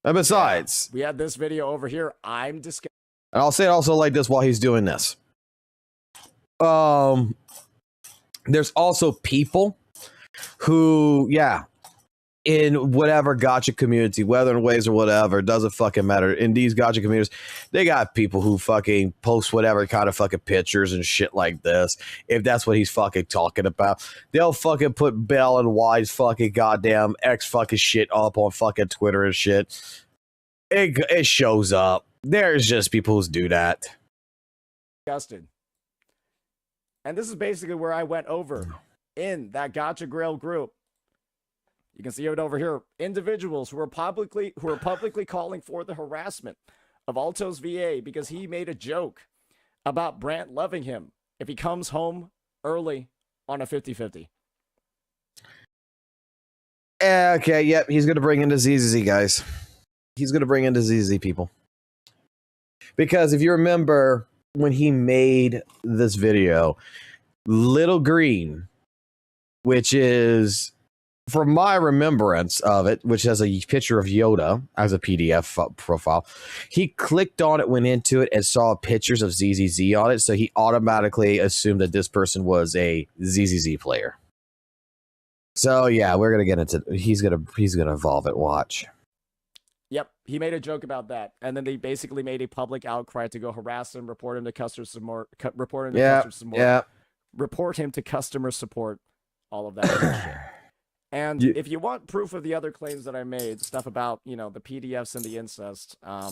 And besides, We had this video over here. I'm disgusted. and I'll say it also like this while he's doing this. There's also people who, yeah, in whatever gacha community, whether in ways or whatever, doesn't fucking matter. In these gacha communities, they got people who fucking post whatever kind of fucking pictures and shit like this. If that's what he's fucking talking about, they'll fucking put Bell and Y's fucking goddamn X fucking shit up on fucking Twitter and shit. It shows up. There's just people who do that. And this is basically where I went over in that Gacha Grail group. You can see it over here. Individuals who are publicly calling for the harassment of Alto's VA because he made a joke about Brant loving him if he comes home early on a 50-50. Okay, yep, he's going to bring in the ZZZ guys. He's going to bring in the ZZZ people. Because if you remember when he made this video, Little Green, which is, from my remembrance of it, which has a picture of Yoda as a PDF profile, he clicked on it, went into it, and saw pictures of ZZZ on it, so he automatically assumed that this person was a ZZZ player. So yeah, we're gonna get into. He's gonna evolve it. Watch. Yep, he made a joke about that, and then they basically made a public outcry to go harass him, report him to customer support, report him to customer support, all of that shit. And if you want proof of the other claims that I made, stuff about, you know, the PDFs and the incest, I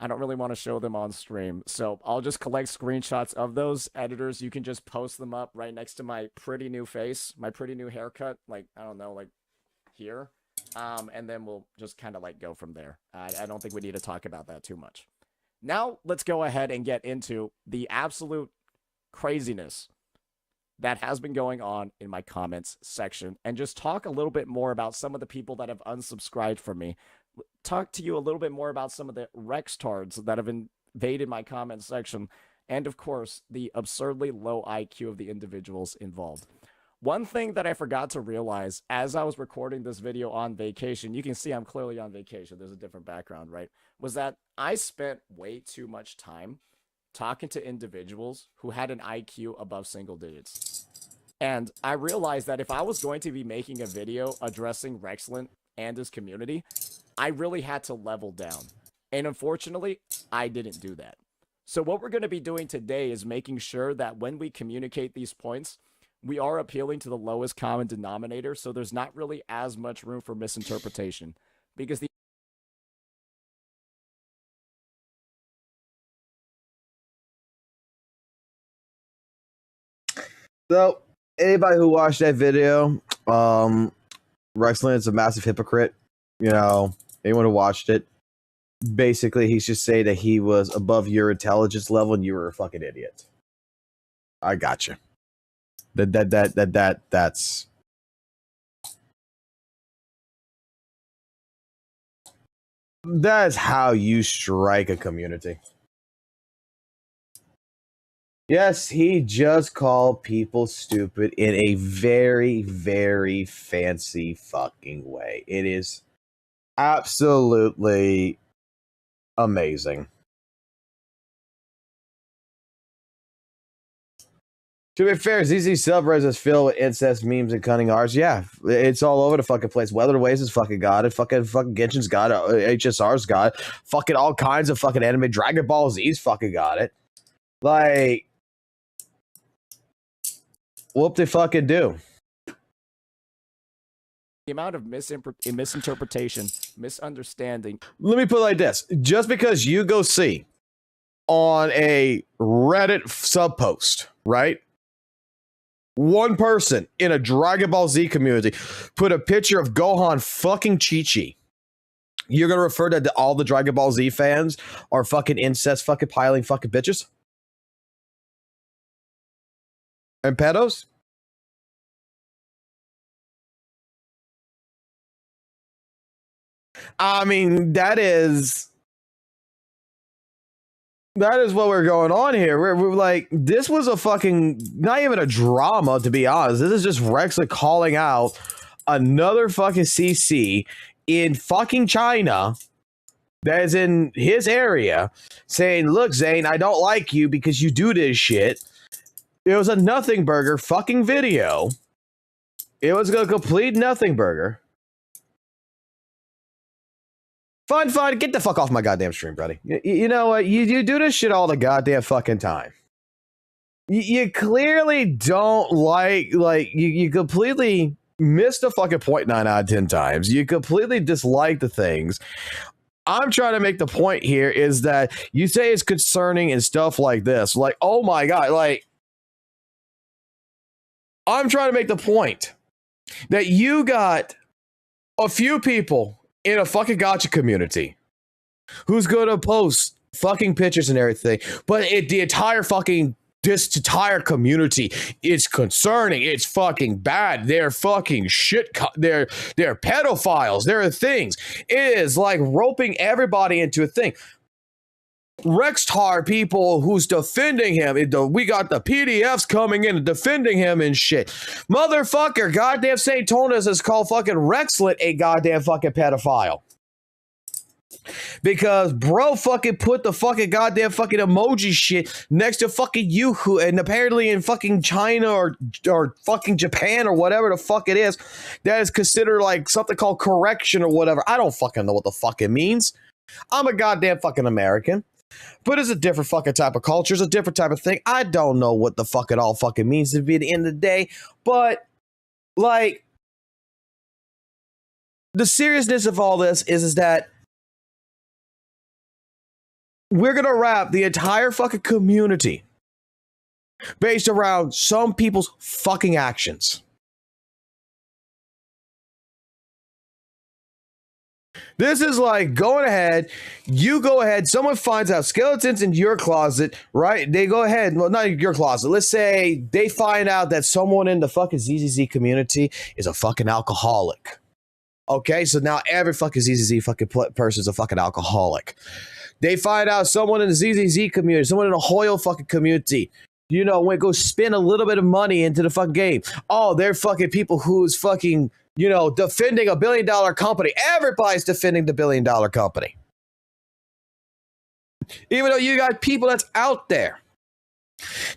don't really want to show them on stream, so I'll just collect screenshots of those. Editors, you can just post them up right next to my pretty new face, my pretty new haircut, like, I don't know, like here. And then we'll just kind of like go from there. I don't think we need to talk about that too much. Now, let's go ahead and get into the absolute craziness that has been going on in my comments section and just talk a little bit more about some of the people that have unsubscribed from me. Talk to you a little bit more about some of the Rextards that have invaded my comment section. And of course, the absurdly low IQ of the individuals involved. One thing that I forgot to realize as I was recording this video on vacation, you can see I'm clearly on vacation, there's a different background, right? Was that I spent way too much time talking to individuals who had an IQ above single digits. And I realized that if I was going to be making a video addressing Rexlin and his community, I really had to level down. And unfortunately, I didn't do that. So what we're going to be doing today is making sure that when we communicate these points, we are appealing to the lowest common denominator, so there's not really as much room for misinterpretation. Because the So, anybody who watched that video, Rexlin is a massive hypocrite. You know, anyone who watched it, basically, he's just saying that he was above your intelligence level and you were a fucking idiot. I got you. That's how you strike a community. Yes, he just called people stupid in a very, very fancy fucking way. It is absolutely amazing. To be fair, ZZ subreddit is filled with incest memes and cunning arts. Yeah, it's all over the fucking place. Weather Ways is fucking got it. Fucking Genshin's got it. HSR's got it. Fucking all kinds of fucking anime. Dragon Ball Z's fucking got it. Like, whoop they fucking do. the amount of misinterpretation, misunderstanding. Let me put it like this. Just because you go see on a Reddit sub post, right? One person in a Dragon Ball Z community put a picture of Gohan fucking Chi-Chi. You're going to refer to all the Dragon Ball Z fans are fucking incest fucking piling fucking bitches? And pedos? I mean, that is what we're going on here. We're like, this was a fucking, not even a drama, to be honest. This is just Rexlet calling out another fucking CC in fucking China that is in his area, saying, look, Zane, I don't like you because you do this shit. It was a nothing burger fucking video. It was a complete nothing burger. Fun, get the fuck off my goddamn stream, buddy. You know what? You do this shit all the goddamn fucking time. You clearly don't like you completely missed a fucking point 9 out of 10 times. You completely dislike the things. I'm trying to make the point here is that you say it's concerning and stuff like this. Like, oh my God, like, I'm trying to make the point that you got a few people in a fucking gacha community who's going to post fucking pictures and everything, but this entire community is concerning. It's fucking bad. They're fucking shit. They're pedophiles. There are things. It is like roping everybody into a thing. Rextar people who's defending him. We got the PDFs coming in and defending him and shit. Motherfucker, goddamn St. Tonas has called fucking Rexlet a goddamn fucking pedophile. Because bro fucking put the fucking goddamn fucking emoji shit next to fucking Yuhu, and apparently in fucking China or fucking Japan or whatever the fuck it is, that is considered like something called correction or whatever. I don't fucking know what the fuck it means. I'm a goddamn fucking American. But it's a different fucking type of culture. It's a different type of thing. I don't know what the fuck it all fucking means to be at the end of the day. But, like, the seriousness of all this is that we're going to wrap the entire fucking community based around some people's fucking actions. This is like going ahead, you go ahead, someone finds out skeletons in your closet, right? They go ahead, well, not your closet. Let's say they find out that someone in the fucking ZZZ community is a fucking alcoholic. Okay, so now every fucking ZZZ fucking person is a fucking alcoholic. They find out someone in the ZZZ community, someone in the Hoyle fucking community, you know, when it goes spend a little bit of money into the fucking game. Oh, they're fucking people who's fucking, you know, defending a $1 billion company. Everybody's defending the $1 billion company. Even though you got people that's out there,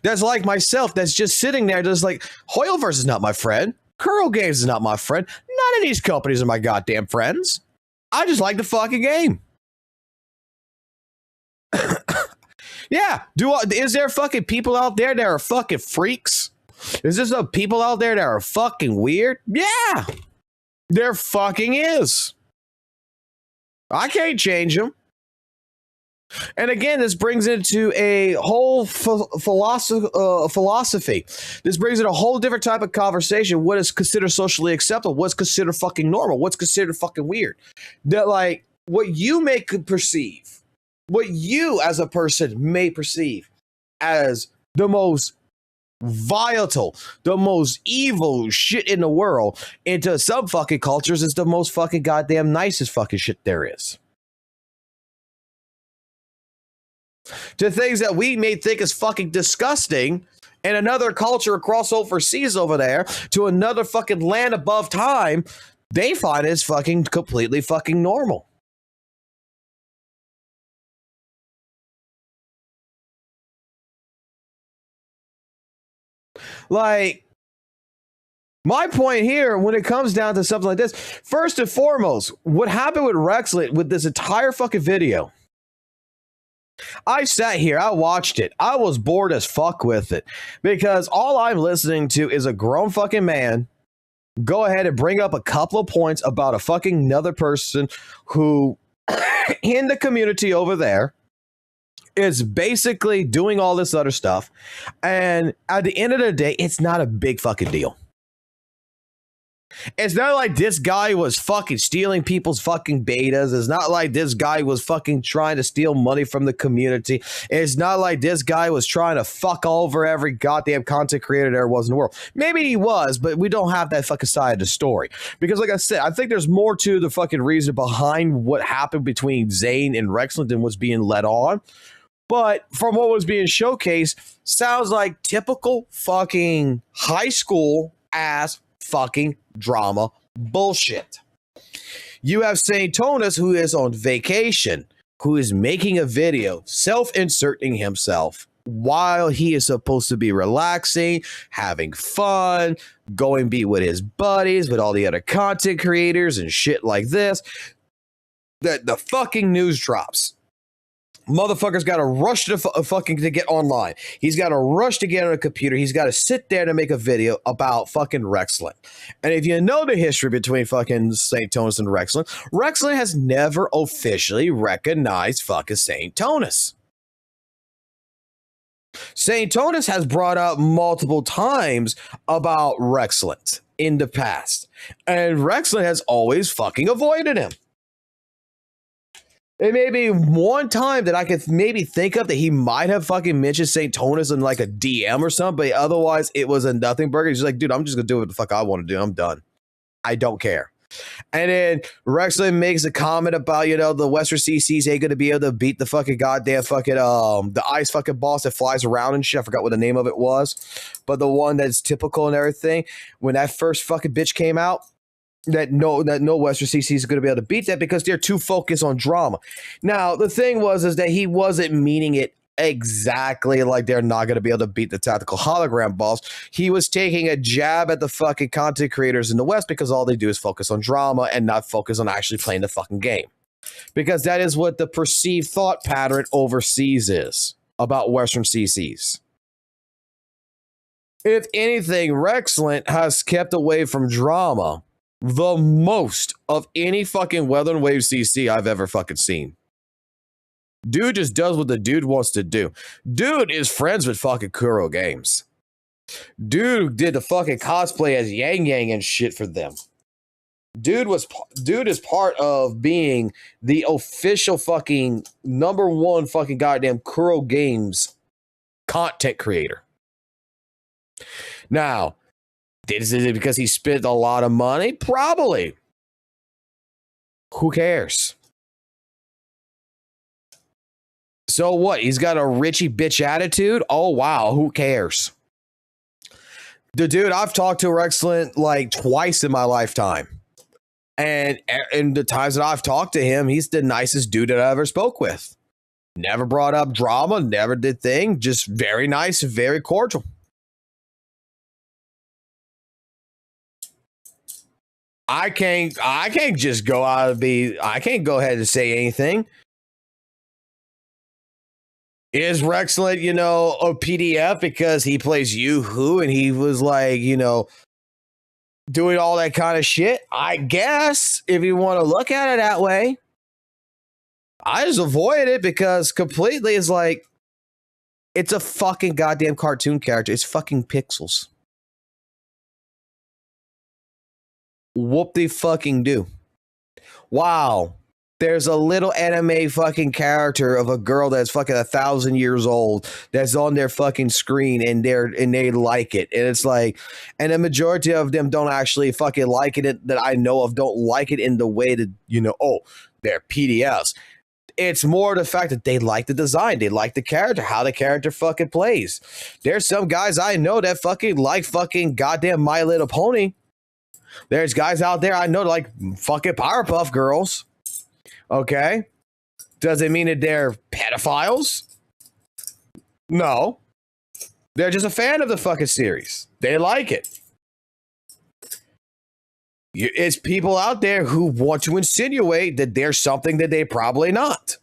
that's like myself, that's just sitting there, just like, Hoyleverse is not my friend. Curl Games is not my friend. None of these companies are my goddamn friends. I just like the fucking game. Yeah. Is there fucking people out there that are fucking freaks? Is there some people out there that are fucking weird? Yeah. There fucking is. I can't change them. And again, this brings into a whole philosophy. This brings in a whole different type of conversation. What is considered socially acceptable? What's considered fucking normal? What's considered fucking weird? That, like, what you may perceive, what you as a person may perceive as the most volatile, the most evil shit in the world, into some fucking cultures is the most fucking goddamn nicest fucking shit there is. To things that we may think is fucking disgusting, and another culture across overseas over there to another fucking land above time, they find it's fucking completely fucking normal. Like, my point here, when it comes down to something like this, first and foremost, what happened with Rexlet with this entire fucking video, I sat here, I watched it, I was bored as fuck with it, because all I'm listening to is a grown fucking man go ahead and bring up a couple of points about a fucking another person who, in the community over there, is basically doing all this other stuff. And at the end of the day, it's not a big fucking deal. It's not like this guy was fucking stealing people's fucking betas. It's not like this guy was fucking trying to steal money from the community. It's not like this guy was trying to fuck over every goddamn content creator there was in the world. Maybe he was, but we don't have that fucking side of the story. Because like I said, I think there's more to the fucking reason behind what happened between Zane and Rexland than what's being led on. But from what was being showcased, sounds like typical fucking high school ass fucking drama bullshit. You have St. Tonus, who is on vacation, who is making a video, self-inserting himself while he is supposed to be relaxing, having fun, going be with his buddies, with all the other content creators and shit like this. The fucking news drops. Motherfucker's got to rush to fucking to get online. He's got to rush to get on a computer. He's got to sit there to make a video about fucking Rexland. And if you know the history between fucking St. Tonus and Rexland, Rexland has never officially recognized fucking St. Tonus. St. Tonus has brought up multiple times about Rexland in the past. And Rexland has always fucking avoided him. It may be one time that I could maybe think of that he might have fucking mentioned St. Tonus in like a DM or something, but otherwise it was a nothing burger. He's like, dude, I'm just gonna do what the fuck I want to do. I'm done. I don't care. And then Rexland makes a comment about, you know, the Western CCs ain't gonna be able to beat the fucking goddamn fucking the ice fucking boss that flies around and shit. I forgot what the name of it was, but the one that's typical and everything. When that first fucking bitch came out, that no Western CC is going to be able to beat that because they're too focused on drama. Now, the thing is that he wasn't meaning it exactly like they're not going to be able to beat the tactical hologram boss. He was taking a jab at the fucking content creators in the West because all they do is focus on drama and not focus on actually playing the fucking game. Because that is what the perceived thought pattern overseas is about Western CCs. If anything, Rexland has kept away from drama the most of any fucking Weather and Wave CC I've ever fucking seen. Dude just does what the dude wants to do. Dude is friends with fucking Kuro Games. Dude did the fucking cosplay as Yang Yang and shit for them. Dude is part of being the official fucking #1 fucking goddamn Kuro Games content creator. Now, is it because he spent a lot of money? Probably. Who cares? So what? He's got a Richie bitch attitude? Oh, wow. Who cares? The dude, I've talked to Rexland like twice in my lifetime. And in the times that I've talked to him, he's the nicest dude that I ever spoke with. Never brought up drama, never did thing. Just very nice, very cordial. I can't just go out and I can't go ahead and say anything. Is Rexland, you know, a PDF because he plays Yoo-Hoo and he was like, you know, doing all that kind of shit? I guess, if you want to look at it that way. I just avoid it because completely it's like, it's a fucking goddamn cartoon character. It's fucking pixels. Whoop de fucking do. Wow. There's a little anime fucking character of a girl that's fucking 1,000 years old that's on their fucking screen and they like it. And it's like, and the majority of them don't actually fucking like it that I know of, don't like it in the way that, you know, oh, they're PDFs. It's more the fact that they like the design. They like the character, how the character fucking plays. There's some guys I know that fucking like fucking goddamn My Little Pony. There's guys out there I know like fucking Powerpuff Girls. Okay. Does it mean that they're pedophiles? No. They're just a fan of the fucking series. They like it. It's people out there who want to insinuate that there's something that they probably not.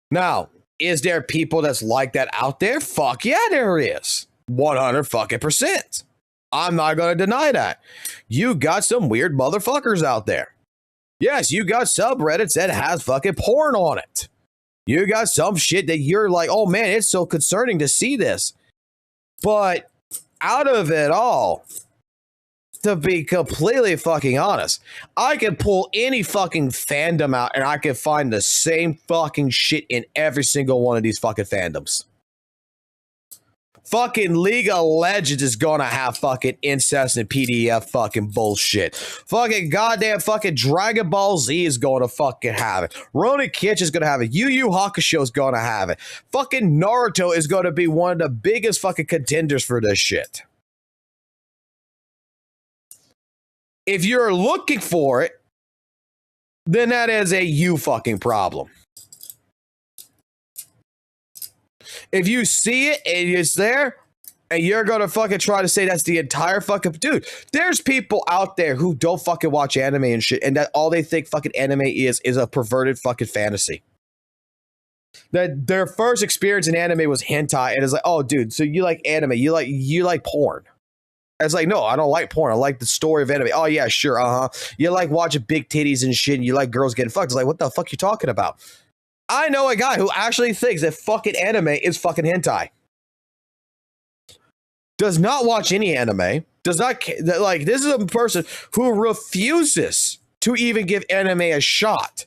Now, is there people that's like that out there? Fuck yeah, there is. 100 fucking %. I'm not going to deny that. You got some weird motherfuckers out there. Yes, you got subreddits that has fucking porn on it. You got some shit that you're like, oh man, it's so concerning to see this. But out of it all, to be completely fucking honest, I can pull any fucking fandom out and I can find the same fucking shit in every single one of these fucking fandoms. Fucking League of Legends is gonna have fucking incest and PDF fucking bullshit. Fucking goddamn fucking Dragon Ball Z is gonna fucking have it. Ronin Kitch is gonna have it. Yu Yu Hakusho is gonna have it. Fucking Naruto is gonna be one of the biggest fucking contenders for this shit. If you're looking for it, then that is a you fucking problem. If you see it and it's there, and you're gonna fucking try to say that's the entire fucking dude, there's people out there who don't fucking watch anime and shit, and that all they think fucking anime is a perverted fucking fantasy. That their first experience in anime was hentai, and it's like, oh, dude, so you like anime? You like porn? It's like, no, I don't like porn. I like the story of anime. Oh yeah, sure, You like watching big titties and shit, and you like girls getting fucked. It's like, what the fuck you talking about? I know a guy who actually thinks that fucking anime is fucking hentai. Does not watch any anime. Does not like. This is a person who refuses to even give anime a shot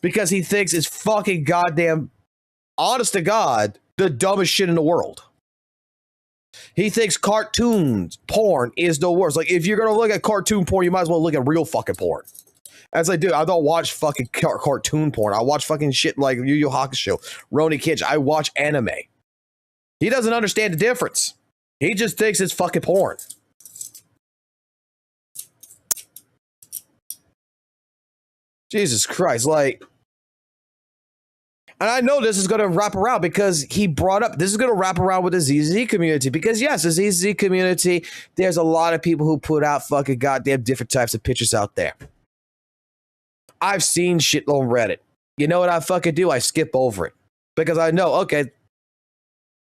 because he thinks it's fucking goddamn, honest to God, the dumbest shit in the world. He thinks cartoons, porn is the worst. Like, if you're gonna look at cartoon porn, you might as well look at real fucking porn. As I do, I don't watch fucking cartoon porn. I watch fucking shit like Yu Yu Hakusho, Ronin Kitch. I watch anime. He doesn't understand the difference. He just thinks it's fucking porn. Jesus Christ, like, and I know this is going to wrap around because he brought up, this is going to wrap around with the ZZ community because yes, the ZZ community, there's a lot of people who put out fucking goddamn different types of pictures out there. I've seen shit on Reddit. You know what I fucking do? I skip over it because I know, okay,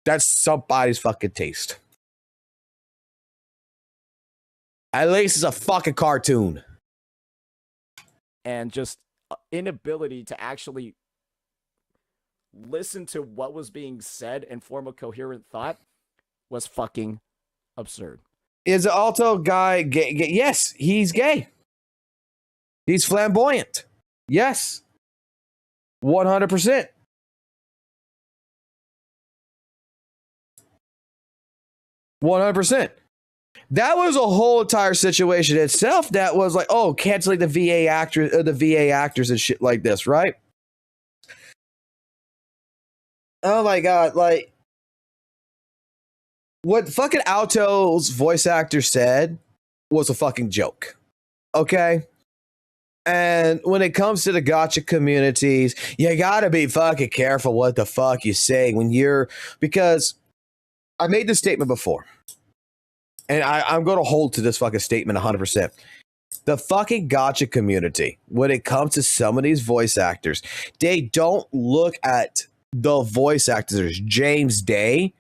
that's somebody's fucking taste. At least it's a fucking cartoon. And just inability to actually listen to what was being said and form a coherent thought was fucking absurd. Is the alto guy gay? Yes, he's gay. He's flamboyant. Yes. 100%. That was a whole entire situation itself that was like, oh, canceling the VA actors and shit like this, right? Oh my God, like what fucking Alto's voice actor said was a fucking joke. Okay? And when it comes to the gacha communities, you gotta be fucking careful what the fuck you say when you're, because I made this statement before. And I'm going to hold to this fucking statement 100%. The fucking gacha community, when it comes to some of these voice actors, they don't look at the voice actors, James Day,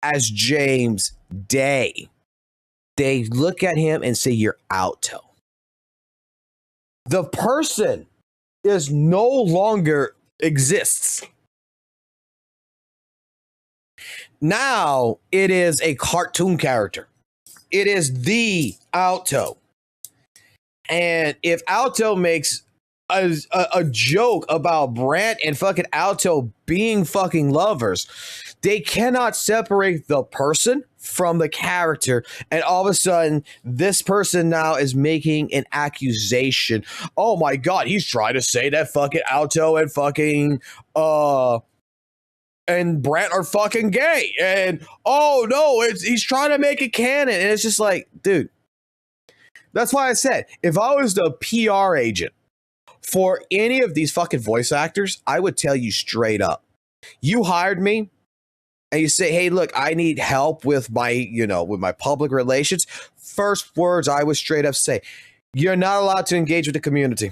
as James Day. They look at him and say, you're Alto. The person is no longer exists. Now it is a cartoon character. It is the Alto. And if Alto makes a joke about Brant and fucking Alto being fucking lovers, they cannot separate the person from the character. And all of a sudden, this person now is making an accusation. Oh my God, he's trying to say that fucking Alto and fucking and Brant are fucking gay. And oh no, he's trying to make it canon. And it's just like, dude, that's why I said, if I was the PR agent for any of these fucking voice actors, I would tell you straight up, you hired me and you say, hey, look, I need help with my, with my public relations. First words I would straight up say, you're not allowed to engage with the community.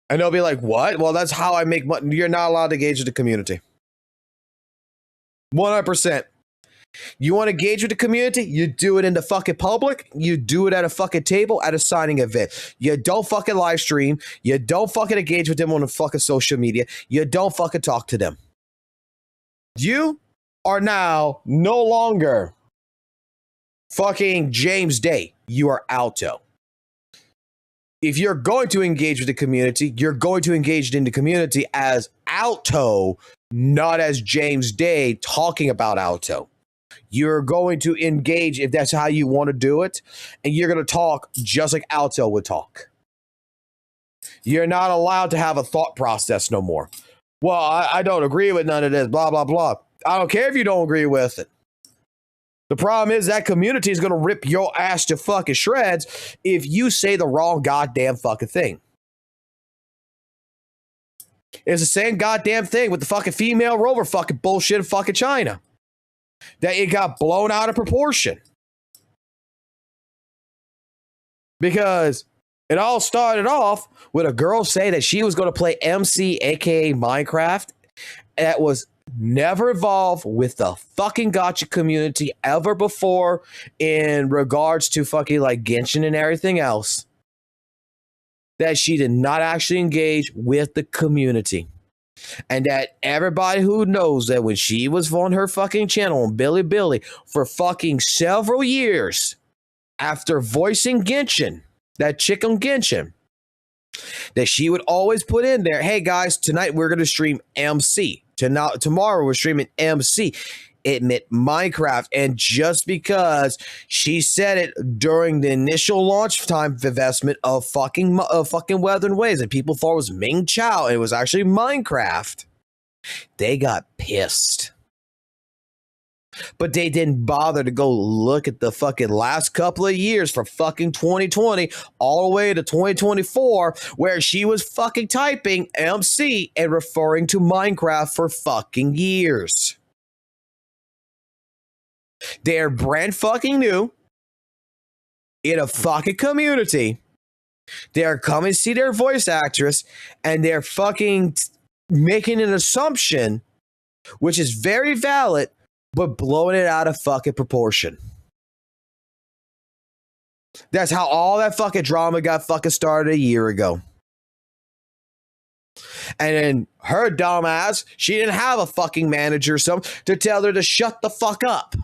And they'll be like, what? Well, that's how I make money. You're not allowed to engage with the community. 100%. You want to engage with the community? You do it in the fucking public. You do it at a fucking table at a signing event. You don't fucking live stream. You don't fucking engage with them on the fucking social media. You don't fucking talk to them. You are now no longer fucking James Day. You are Alto. If you're going to engage with the community, you're going to engage in the community as Alto, not as James Day talking about Alto. You're going to engage if that's how you want to do it, and you're going to talk just like Alto would talk. You're not allowed to have a thought process no more. Well, I don't agree with none of this, blah, blah, blah. I don't care if you don't agree with it. The problem is that community is going to rip your ass to fucking shreds if you say the wrong goddamn fucking thing. It's the same goddamn thing with the fucking female rover fucking bullshit in fucking China. That it got blown out of proportion. Because it all started off with a girl saying that she was going to play MC, aka Minecraft. That was never involved with the fucking gacha community ever before in regards to fucking like Genshin and everything else. That she did not actually engage with the community. And that everybody who knows that when she was on her fucking channel on Billy for fucking several years after voicing Genshin, that chick on Genshin, that she would always put in there, hey guys, tonight we're going to stream MC. Tomorrow we're streaming MC. It meant Minecraft. And just because she said it during the initial launch time investment of fucking Weathering Waves and people thought it was Ming Chao and it was actually Minecraft, they got pissed. But they didn't bother to go look at the fucking last couple of years from fucking 2020 all the way to 2024 where she was fucking typing MC and referring to Minecraft for fucking years. They're brand fucking new in a fucking community. They're coming to see their voice actress and they're fucking making an assumption, which is very valid, but blowing it out of fucking proportion. That's how all that fucking drama got fucking started a year ago. And then her dumb ass, she didn't have a fucking manager or something to tell her to shut the fuck up.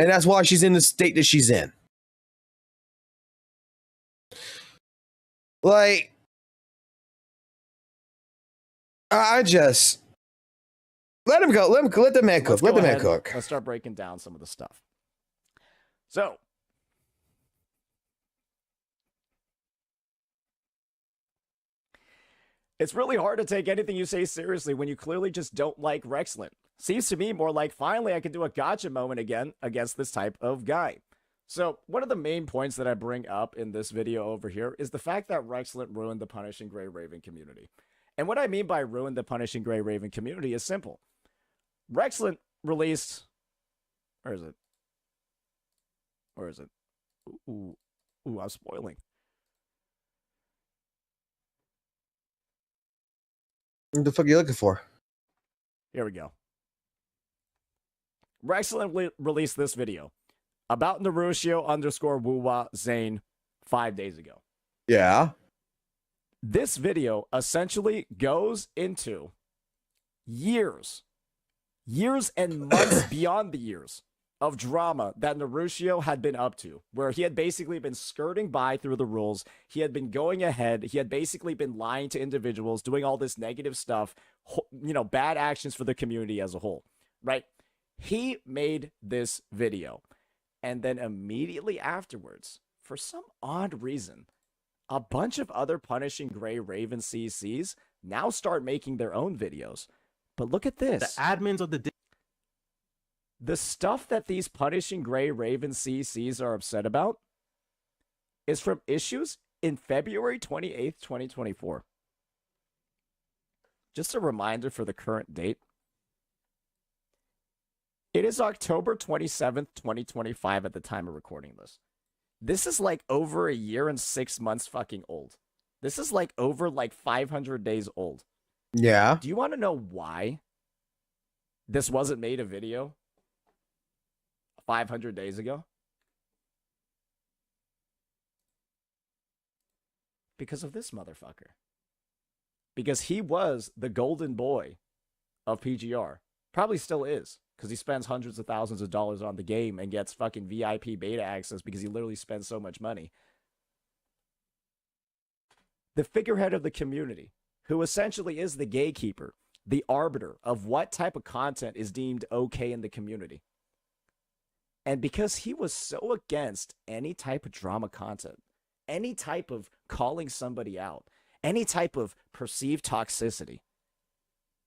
And that's why she's in the state that she's in. Like, I just let him go. Let the man cook. Let the man cook. Let's start breaking down some of the stuff. So, it's really hard to take anything you say seriously when you clearly just don't like Rexlin. Seems to me more like finally I can do a gotcha moment again against this type of guy. So one of the main points that I bring up in this video over here is the fact that Rexlin ruined the Punishing Gray Raven community. And what I mean by ruined the Punishing Gray Raven community is simple. Rexlin released... Where is it? Where is it? Ooh, I'm spoiling. What the fuck are you looking for? Here we go. Rexlin released this video about Narushio_WUWA Zane 5 days ago. Yeah. This video essentially goes into years and months beyond the years of drama that Narushio had been up to, where he had basically been skirting by through the rules. He had been going ahead. He had basically been lying to individuals, doing all this negative stuff, you know, bad actions for the community as a whole, right? He made this video. And then immediately afterwards, for some odd reason, a bunch of other Punishing Gray Raven CCs now start making their own videos. But look at this. The admins of the stuff that these Punishing Gray Raven CCs are upset about is from issues in February 28th, 2024. Just a reminder for the current date. It is October 27th, 2025 at the time of recording this. This is like over a year and 6 months fucking old. This is like over like 500 days old. Yeah. Do you want to know why this wasn't made a video 500 days ago? Because of this motherfucker. Because he was the golden boy of PGR. Probably still is, because he spends hundreds of thousands of dollars on the game and gets fucking VIP beta access because he literally spends so much money. The figurehead of the community, who essentially is the gatekeeper, the arbiter of what type of content is deemed okay in the community. And because he was so against any type of drama content, any type of calling somebody out, any type of perceived toxicity,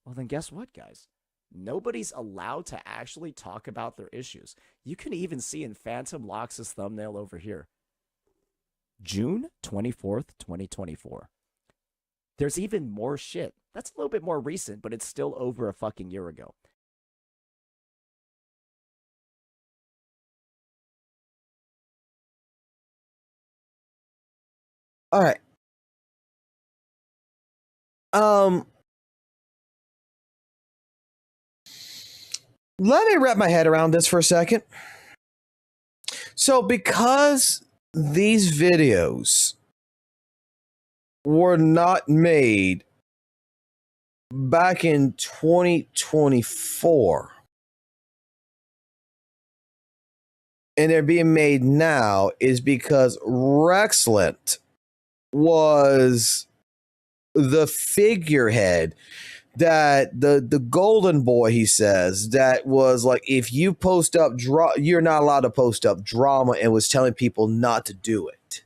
well, then guess what, guys? Nobody's allowed to actually talk about their issues. You can even see in Phantom Locks' thumbnail over here, June 24th, 2024. There's even more shit. That's a little bit more recent, but it's still over a fucking year ago. All right. Let me wrap my head around this for a second. So because these videos were not made back in 2024 and they're being made now is because Rexlent was the figurehead, that the golden boy, he says, that was like, if you post up you're not allowed to post up drama, and was telling people not to do it.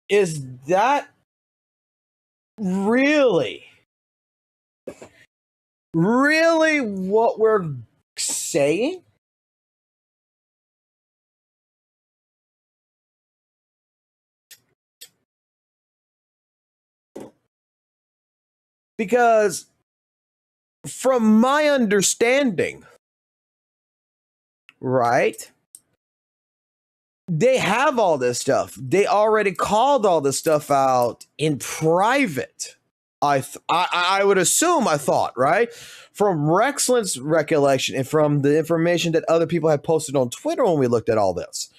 Is that really what we're saying? Because from my understanding, right, they have all this stuff. They already called all this stuff out in private. I would assume, I thought, right? From Rexlent's recollection and from the information that other people had posted on Twitter when we looked at all this,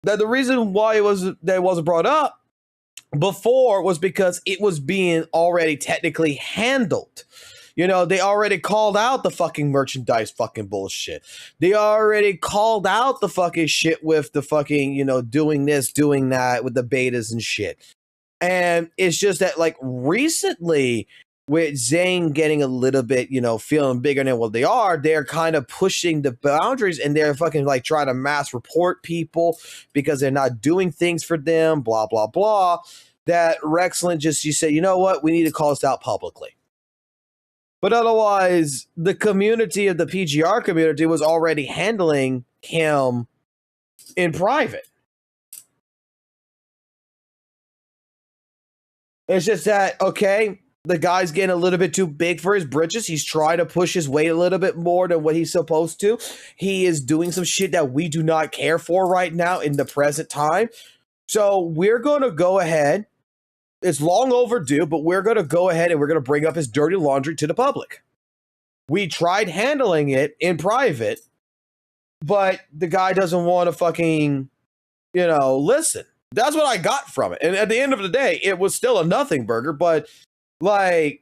that the reason why it wasn't brought up before was because it was being already technically handled. You know, they already called out the fucking merchandise fucking bullshit. They already called out the fucking shit with the fucking, you know, doing this, doing that with the betas and shit. And it's just that, like, recently, with Zane getting a little bit, you know, feeling bigger than what they are, they're kind of pushing the boundaries, and they're fucking like trying to mass report people because they're not doing things for them, blah, blah, blah. That Rexlent you said, you know what, we need to call this out publicly. But otherwise, the community of the PGR community was already handling him in private. It's just that, okay, the guy's getting a little bit too big for his britches. He's trying to push his weight a little bit more than what he's supposed to. He is doing some shit that we do not care for right now in the present time. So we're going to go ahead. It's long overdue, but we're going to go ahead and we're going to bring up his dirty laundry to the public. We tried handling it in private, but the guy doesn't want to fucking, you know, listen. That's what I got from it. And at the end of the day, it was still a nothing burger, but like,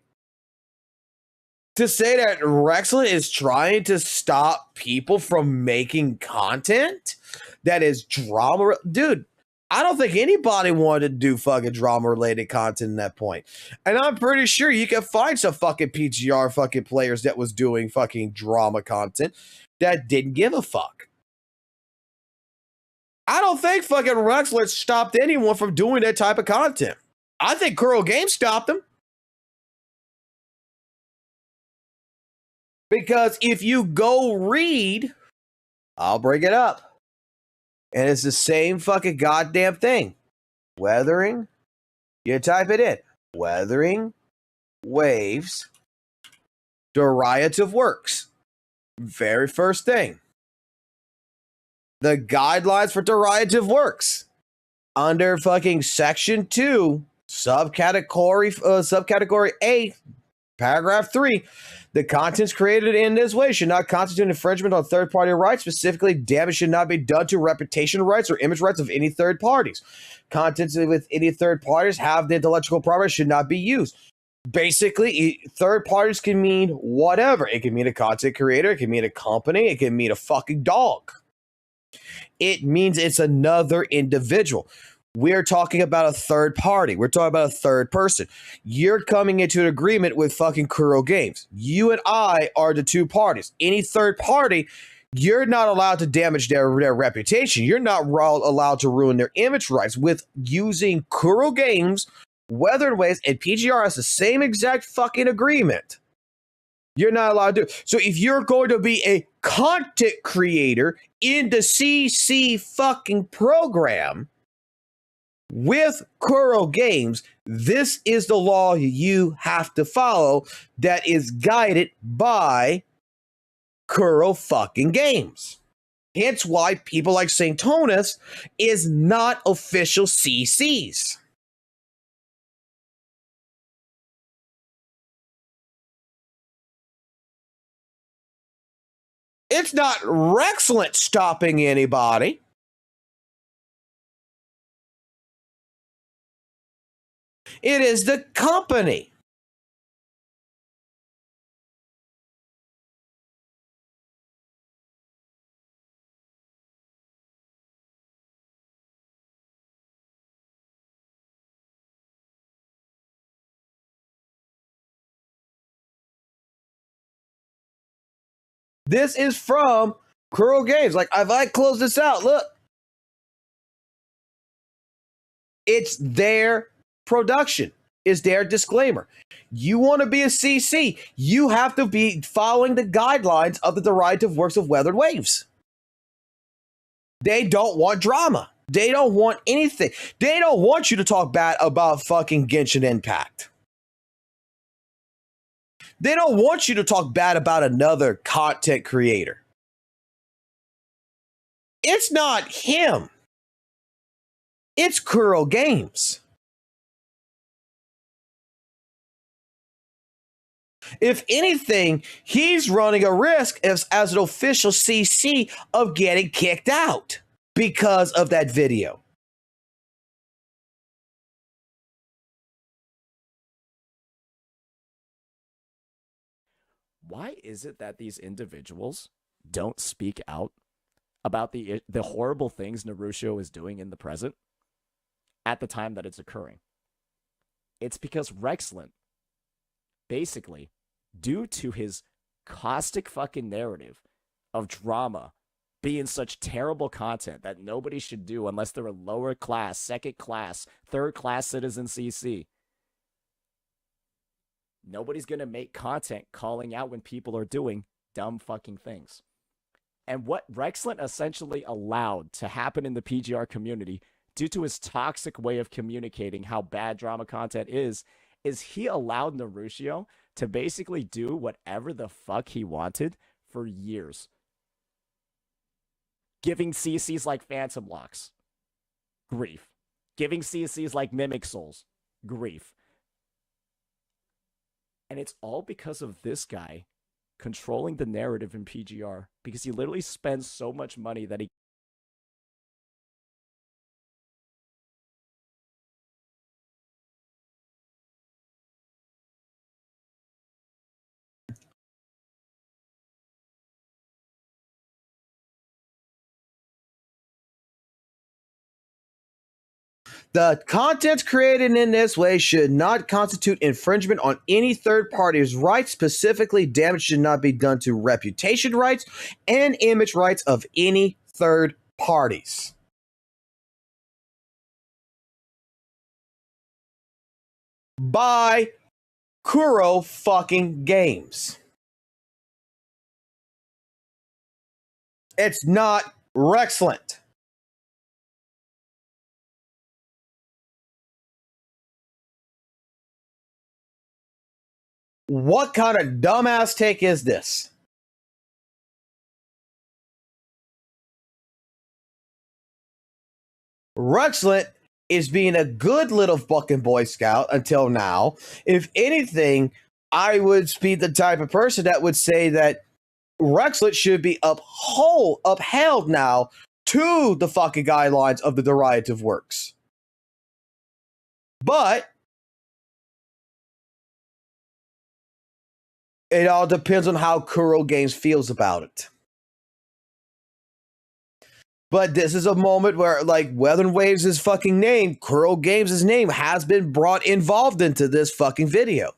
to say that Rexlent is trying to stop people from making content that is drama, dude, I don't think anybody wanted to do fucking drama related content at that point. And I'm pretty sure you can find some fucking PGR fucking players that was doing fucking drama content that didn't give a fuck. I don't think fucking Rexlent stopped anyone from doing that type of content. I think Kuro Games stopped them. Because if you go read, I'll bring it up. And it's the same fucking goddamn thing. Weathering, you type it in. Weathering waves, derogative works. Very first thing. The guidelines for derogative works. Under fucking section 2, subcategory A, Paragraph 3, the contents created in this way should not constitute infringement on third-party rights. Specifically, damage should not be done to reputation rights or image rights of any third parties. Contents with any third parties have the intellectual property should not be used. Basically, third parties can mean whatever. It can mean a content creator. It can mean a company. It can mean a fucking dog. It means it's another individual. We're talking about a third party. We're talking about a third person. You're coming into an agreement with fucking Kuro Games. You and I are the two parties. Any third party, you're not allowed to damage their reputation. You're not allowed to ruin their image rights with using Kuro Games, Weathered Waves, and PGR has the same exact fucking agreement. You're not allowed to. So if you're going to be a content creator in the CC fucking program with Kuro Games, this is the law you have to follow that is guided by Kuro fucking Games. Hence why people like St. Tonus is not official CCs. It's not Rexcellent stopping anybody. It is the company. This is from Kuro Games. Like, if I close this out, look. It's their production. It's their disclaimer. You want to be a CC, you have to be following the guidelines of the derivative works of Weathered Waves. They don't want drama. They don't want anything. They don't want you to talk bad about fucking Genshin Impact. They don't want you to talk bad about another content creator. It's not him. It's Kuro Games. If anything, he's running a risk as an official CC of getting kicked out because of that video. Why is it that these individuals don't speak out about the horrible things Naruto is doing in the present at the time that it's occurring? It's because Rexcellent, basically, due to his caustic fucking narrative of drama being such terrible content that nobody should do unless they're a lower class, second class, third class citizen CC, nobody's going to make content calling out when people are doing dumb fucking things. And what Rexcellent essentially allowed to happen in the PGR community, due to his toxic way of communicating how bad drama content is he allowed Naruto to basically do whatever the fuck he wanted for years. Giving CCs like Phantom Locks grief. Giving CCs like Mimic Souls grief. And it's all because of this guy controlling the narrative in PGR, because he literally spends so much money that he The contents created in this way should not constitute infringement on any third party's rights. Specifically, damage should not be done to reputation rights and image rights of any third parties. By Kuro fucking Games. It's not Rexcellent. What kind of dumbass take is this? Rexcellent is being a good little fucking Boy Scout until now. If anything, I would be the type of person that would say that Rexlet should be upheld now to the fucking guidelines of the derogative works. But it all depends on how Kuro Games feels about it. But this is a moment where, like, Weather Waves' fucking name, Kuro Games' name, has been involved into this fucking video.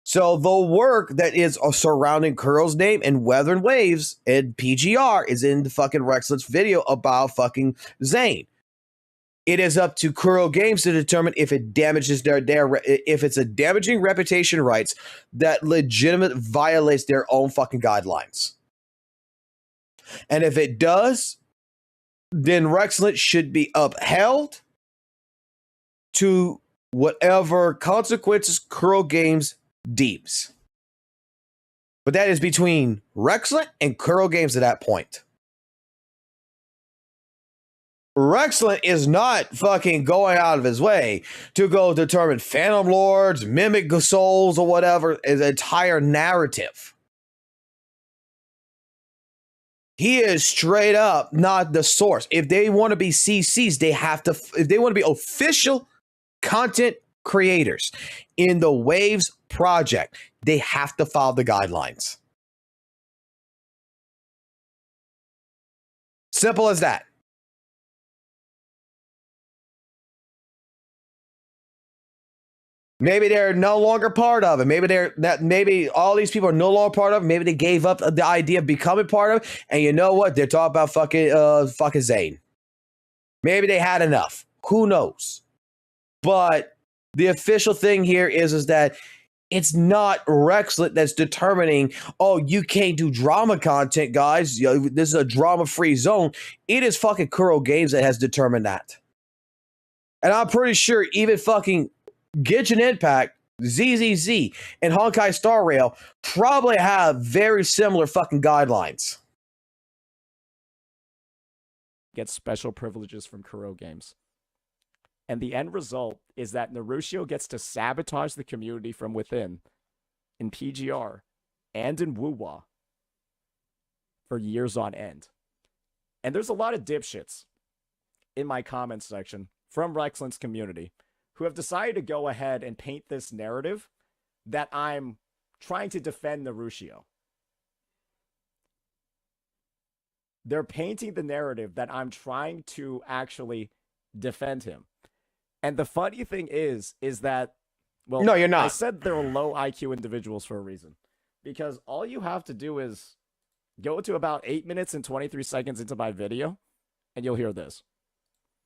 So the work that is surrounding Kuro's name and Weather Waves and PGR is in the fucking Rexlet's video about fucking Zane. It is up to Kuro Games to determine if it damages if it's a damaging reputation rights that legitimate violates their own fucking guidelines. And if it does, then Rexlet should be upheld to whatever consequences Kuro Games deems. But that is between Rexlet and Kuro Games at that point. Rexlet is not fucking going out of his way to go determine Phantom Lords, Mimic Souls, or whatever, his entire narrative. He is straight up not the source. If they want to be CCs, they have to, if they want to be official content creators in the Waves project, they have to follow the guidelines. Simple as that. Maybe they're no longer part of it. Maybe all these people are no longer part of it. Maybe they gave up the idea of becoming part of it. And you know what? They're talking about fucking Zane. Maybe they had enough. Who knows? But the official thing here is that it's not Rexlet that's determining, oh, you can't do drama content, guys. This is a drama-free zone. It is fucking Kuro Games that has determined that. And I'm pretty sure even fucking Genshin Impact, ZZZ, and Honkai Star Rail probably have very similar fucking guidelines. Get special privileges from Kuro Games. And the end result is that Narushio gets to sabotage the community from within in PGR and in WUWA for years on end. And there's a lot of dipshits in my comments section from Rexlet's community who have decided to go ahead and paint this narrative that I'm trying to defend Narushio. They're painting the narrative that I'm trying to actually defend him. And the funny thing is that, well, no, you're not. I said they were low IQ individuals for a reason. Because all you have to do is go to about 8 minutes and 23 seconds into my video, and you'll hear this.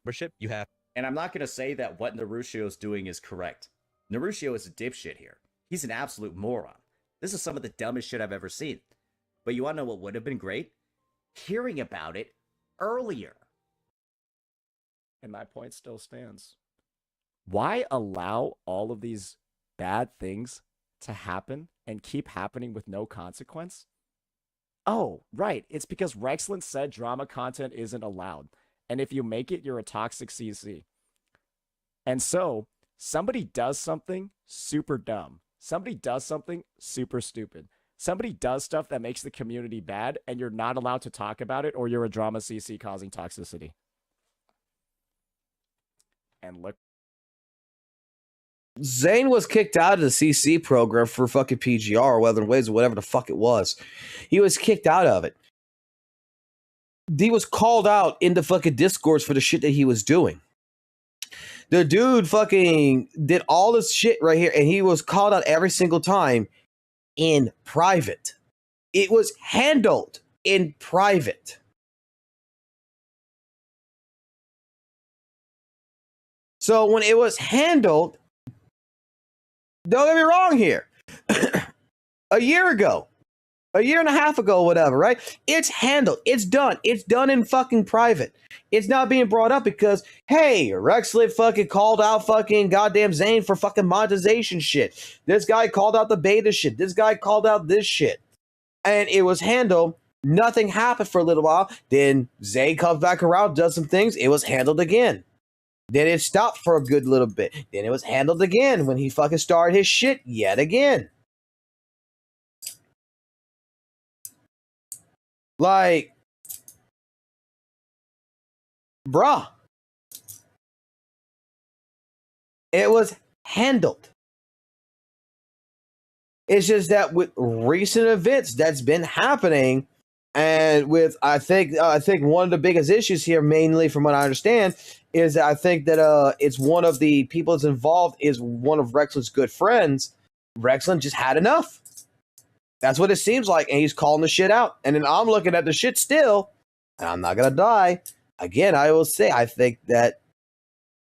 Worship, you have. And I'm not going to say that what Narushio's doing is correct. Narushio is a dipshit here. He's an absolute moron. This is some of the dumbest shit I've ever seen. But you want to know what would have been great? Hearing about it earlier. And my point still stands. Why allow all of these bad things to happen and keep happening with no consequence? Oh, right. It's because Rexlet said drama content isn't allowed. And if you make it, you're a toxic CC. And so, somebody does something super dumb. Somebody does something super stupid. Somebody does stuff that makes the community bad, and you're not allowed to talk about it, or you're a drama CC causing toxicity. And look. Zane was kicked out of the CC program for fucking PGR or Weather Waves or whatever the fuck it was. He was kicked out of it. He was called out in the fucking discourse for the shit that he was doing. The dude fucking did all this shit right here, and he was called out every single time in private. It was handled in private. So when it was handled, don't get me wrong here, a year ago, a year and a half ago, whatever, right? It's handled. It's done. It's done in fucking private. It's not being brought up because, hey, Rexlet fucking called out fucking goddamn Zane for fucking monetization shit. This guy called out the beta shit. This guy called out this shit. And it was handled. Nothing happened for a little while. Then Zane comes back around, does some things. It was handled again. Then it stopped for a good little bit. Then it was handled again when he fucking started his shit yet again. Like, bruh, it was handled. It's just that with recent events that's been happening, and with I think one of the biggest issues here, mainly from what I understand, is that I think that it's one of the people that's involved is one of Rexland's good friends. Rexland just had enough. That's what it seems like, and he's calling the shit out. And then I'm looking at the shit still, and I'm not gonna die. Again, I will say I think that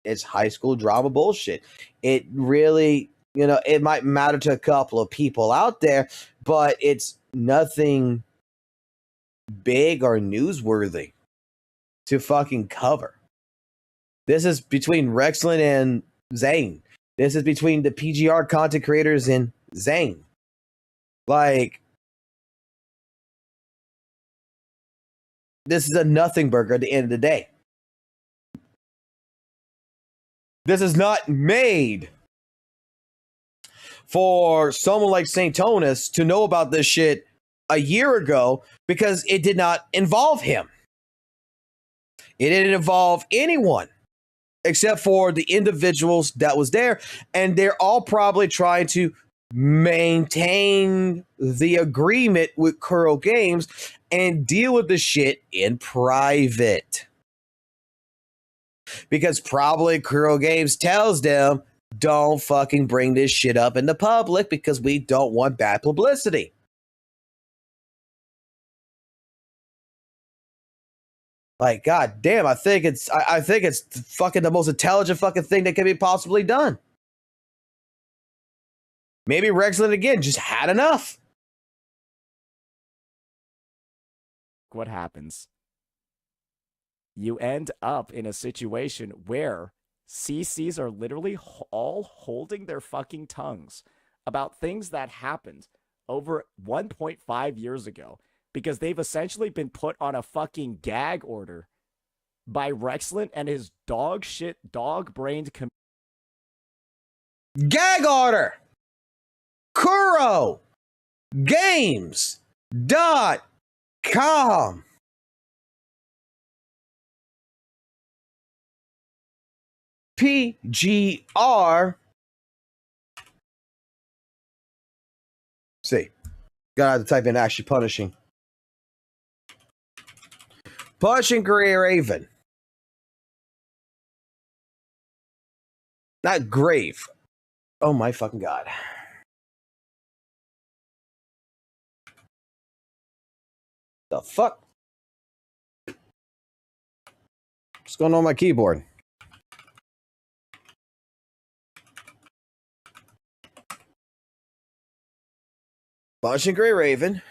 it's high school drama bullshit. It really, it might matter to a couple of people out there, but it's nothing big or newsworthy to fucking cover. This is between Rexland and Zane. This is between the PGR content creators and Zane. Like, this is a nothing burger at the end of the day. This is not made for someone like St. Tonus to know about this shit a year ago because it did not involve him. It didn't involve anyone except for the individuals that was there, and they're all probably trying to maintain the agreement with Kuro Games and deal with the shit in private. Because probably Kuro Games tells them, don't fucking bring this shit up in the public because we don't want bad publicity. Like, god damn, I think it's fucking the most intelligent fucking thing that can be possibly done. Maybe Rexland again just had enough. What happens? You end up in a situation where CCs are literally all holding their fucking tongues about things that happened over 1.5 years ago because they've essentially been put on a fucking gag order by Rexland and his dog shit, dog-brained Gag order! Kuro Games.com. PGR. See, gotta have to type in actually punishing. Punishing Gray Raven. Not grave. Oh my fucking god. The fuck? What's going on my keyboard? Punishing Gray Raven.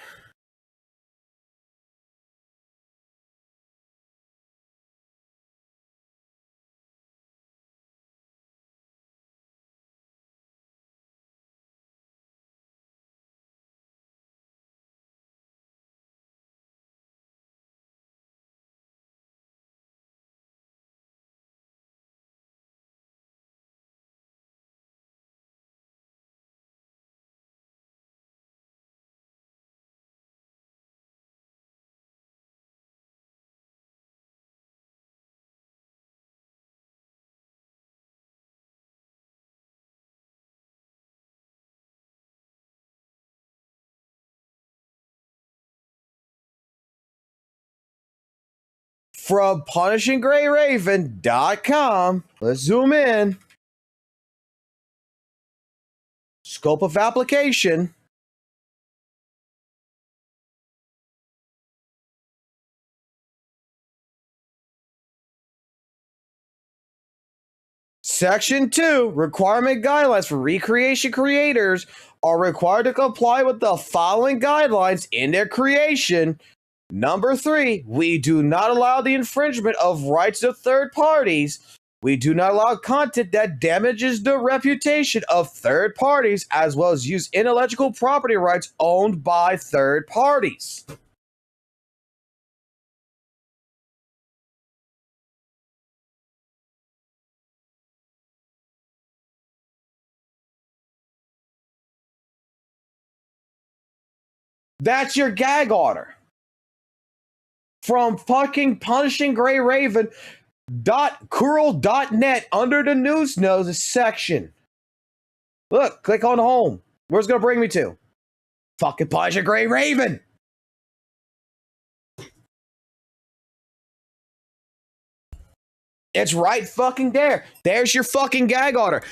From punishinggrayraven.com. Let's zoom in. Scope of application. Section 2, requirement guidelines for recreation creators are required to comply with the following guidelines in their creation. Number 3, we do not allow the infringement of rights of third parties. We do not allow content that damages the reputation of third parties, as well as use intellectual property rights owned by third parties. That's your gag order. from fucking Punishing Gray Raven .curl.net under the news notes section. Look, click on home. Where's it gonna bring me to? Fucking Punishing Gray Raven. It's right fucking there. There's your fucking gag order.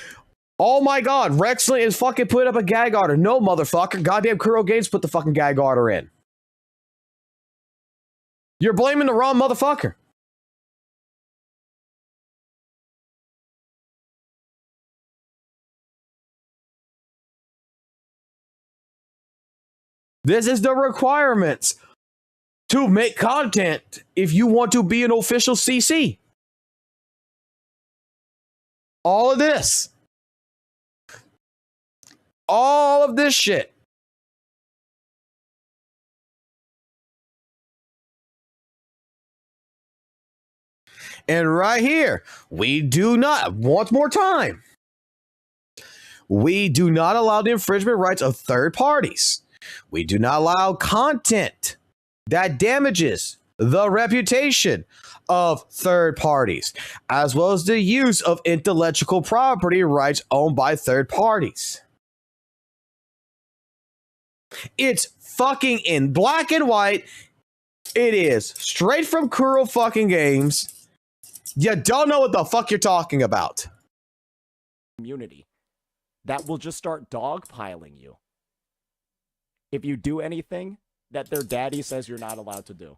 Oh my god, Rexlin is fucking putting up a gag order. No, motherfucker. Goddamn Kuro Games put the fucking gag order in. You're blaming the wrong motherfucker. This is the requirements to make content if you want to be an official CC. All of this. All of this shit. And right here, we do not, once more time, we do not allow the infringement rights of third parties. We do not allow content that damages the reputation of third parties, as well as the use of intellectual property rights owned by third parties. It's fucking in black and white. It is straight from Kuro fucking Games. You don't know what the fuck you're talking about. Community that will just start dogpiling you if you do anything that their daddy says you're not allowed to do.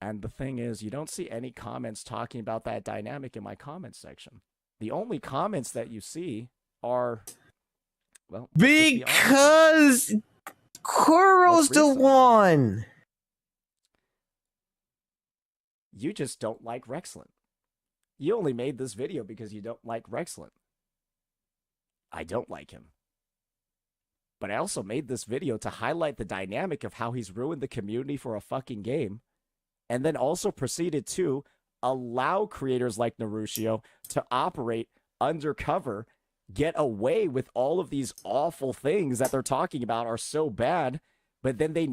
And the thing is, you don't see any comments talking about that dynamic in my comments section. The only comments that you see are, well, because Kuro's the one. You just don't like Rexlin. You only made this video because you don't like Rexlin. I don't like him. But I also made this video to highlight the dynamic of how he's ruined the community for a fucking game, and then also proceeded to allow creators like Narushio to operate undercover, get away with all of these awful things that they're talking about are so bad, but then they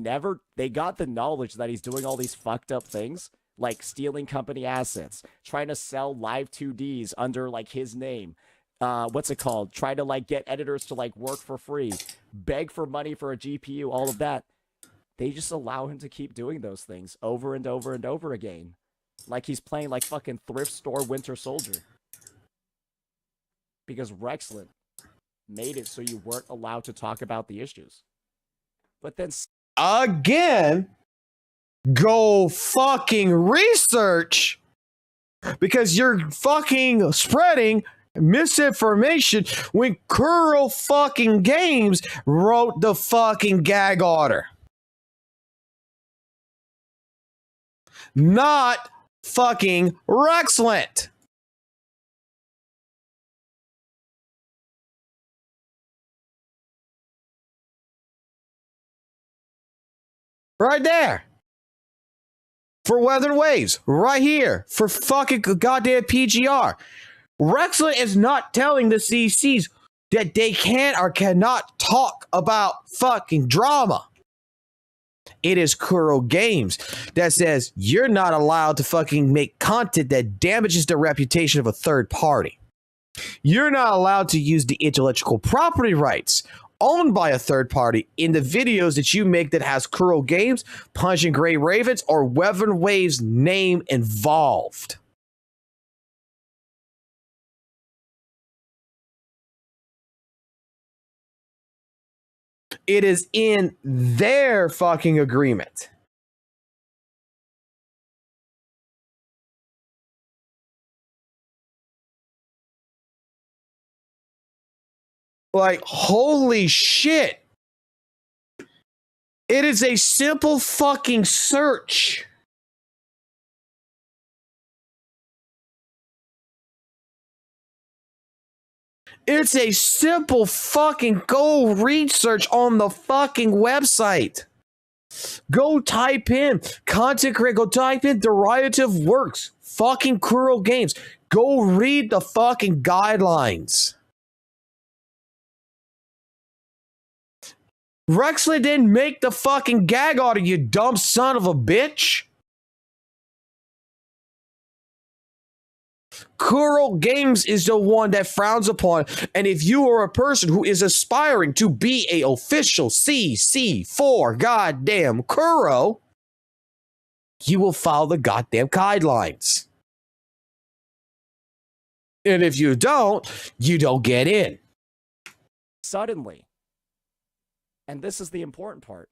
got the knowledge that he's doing all these fucked up things, like stealing company assets, trying to sell live 2Ds under like his name, what's it called? Try to like get editors to like work for free, beg for money for a GPU, all of that. They just allow him to keep doing those things over and over and over again. Like he's playing like fucking thrift store Winter Soldier. Because Rexlin made it so you weren't allowed to talk about the issues. But then again, go fucking research, because you're fucking spreading misinformation when Kuro fucking Games wrote the fucking gag order. Not fucking Rexlin. Right there. For Weather Waves. Right here. For fucking goddamn PGR. Rexlin is not telling the CCs that they can or cannot talk about fucking drama. It is Kuro Games that says you're not allowed to fucking make content that damages the reputation of a third party. You're not allowed to use the intellectual property rights owned by a third party in the videos that you make that has Kuro Games, Punching Gray Ravens, or Weather Waves name involved. It is in their fucking agreement. Like, holy shit. It is a simple fucking search. It's a simple fucking go research on the fucking website. Go type in content creator, go type in derivative works, fucking Kuro Games. Go read the fucking guidelines. Rexley didn't make the fucking gag order, you dumb son of a bitch. Kuro Games is the one that frowns upon, and if you are a person who is aspiring to be a official CC for goddamn Kuro, you will follow the goddamn guidelines. And if you don't get in. Suddenly, and this is the important part,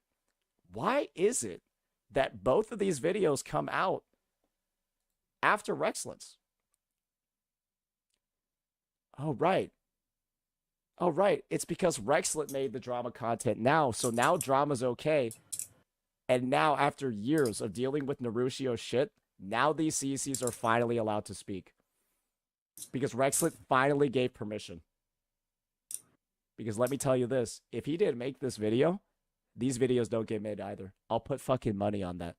why is it that both of these videos come out after Rexless? Oh, right. Oh, right. It's because Rexlet made the drama content now, so now drama's okay. And now, after years of dealing with Narushio shit, now these CCs are finally allowed to speak. Because Rexlet finally gave permission. Because let me tell you this, if he didn't make this video, these videos don't get made either. I'll put fucking money on that.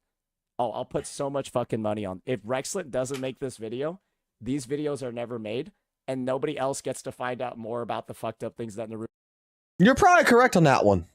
Oh, I'll put so much fucking money on. If Rexlet doesn't make this video, these videos are never made, and nobody else gets to find out more about the fucked up things that Naruto. You're probably correct on that one.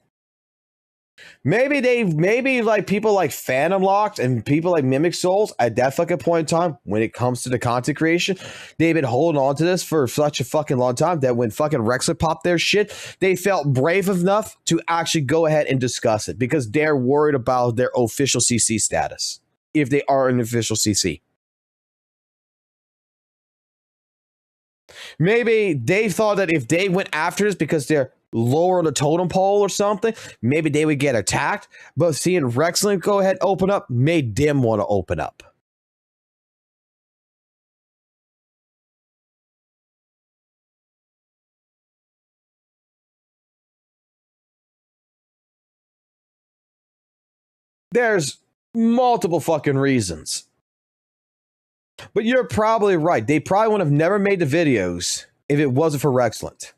Maybe like people like Phantom Locked and people like Mimic Souls at that fucking point in time, when it comes to the content creation, they've been holding on to this for such a fucking long time that when fucking Rexlet popped their shit, they felt brave enough to actually go ahead and discuss it because they're worried about their official CC status, if they are an official CC. Maybe they thought that if they went after this because they're lower on the totem pole or something, maybe they would get attacked. But seeing Rexlink go ahead open up made them want to open up. There's multiple fucking reasons. But you're probably right. They probably would have never made the videos if it wasn't for Rexlent.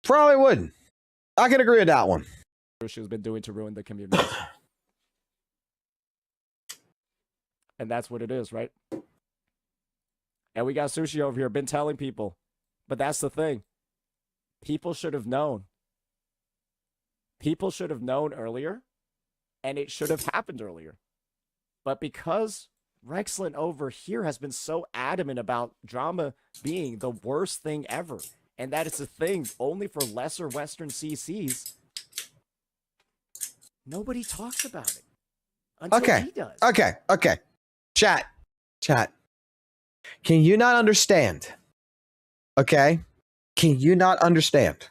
Probably wouldn't. I can agree with that one. Naruto's been doing to ruin the community. And that's what it is, right? And we got Sushi over here, been telling people. But that's the thing. People should have known. People should have known earlier, and it should have happened earlier. But because Rexlent over here has been so adamant about drama being the worst thing ever, and that it's a thing only for lesser Western CCs, nobody talks about it until he does. Okay. Chat. Can you not understand? Okay? Can you not understand?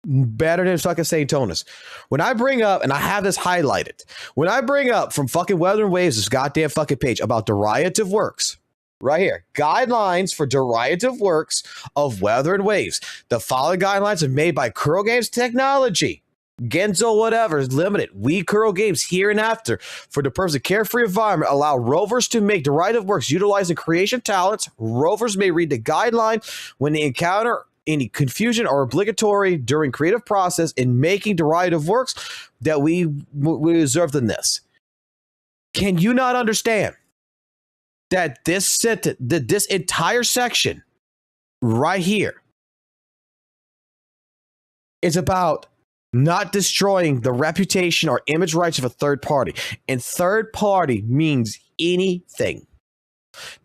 Better than fucking St. Tonus. When I bring up, and I have this highlighted, when I bring up from fucking Weather and Waves, this goddamn fucking page about derivative works, right here, guidelines for derivative works of Weather and Waves. The following guidelines are made by Kuro Games Technology. Genzo whatever is limited. We Kuro Games here and after for the purpose of carefree environment allow rovers to make derivative works utilizing creation talents. Rovers may read the guideline when they encounter any confusion or obligatory during creative process in making derivative works that we observed in this. Can you not understand that this sentence, that this entire section right here is about not destroying the reputation or image rights of a third party? And third party means anything.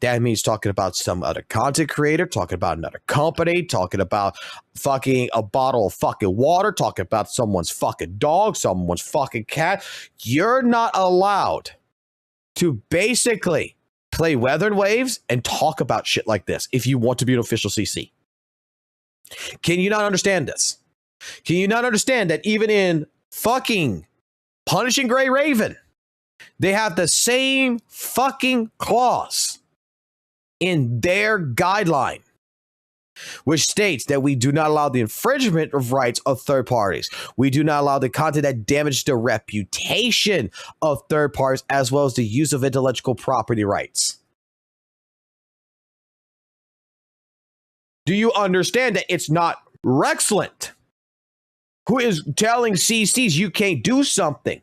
That means talking about some other content creator, talking about another company, talking about fucking a bottle of fucking water, talking about someone's fucking dog, someone's fucking cat. You're not allowed to basically play Weather and Waves and talk about shit like this if you want to be an official CC. Can you not understand this? Can you not understand that even in fucking Punishing Grey Raven, they have the same fucking clause in their guideline, which states that we do not allow the infringement of rights of third parties. We do not allow the content that damages the reputation of third parties, as well as the use of intellectual property rights. Do you understand that it's not Rexlent who is telling CCs you can't do something?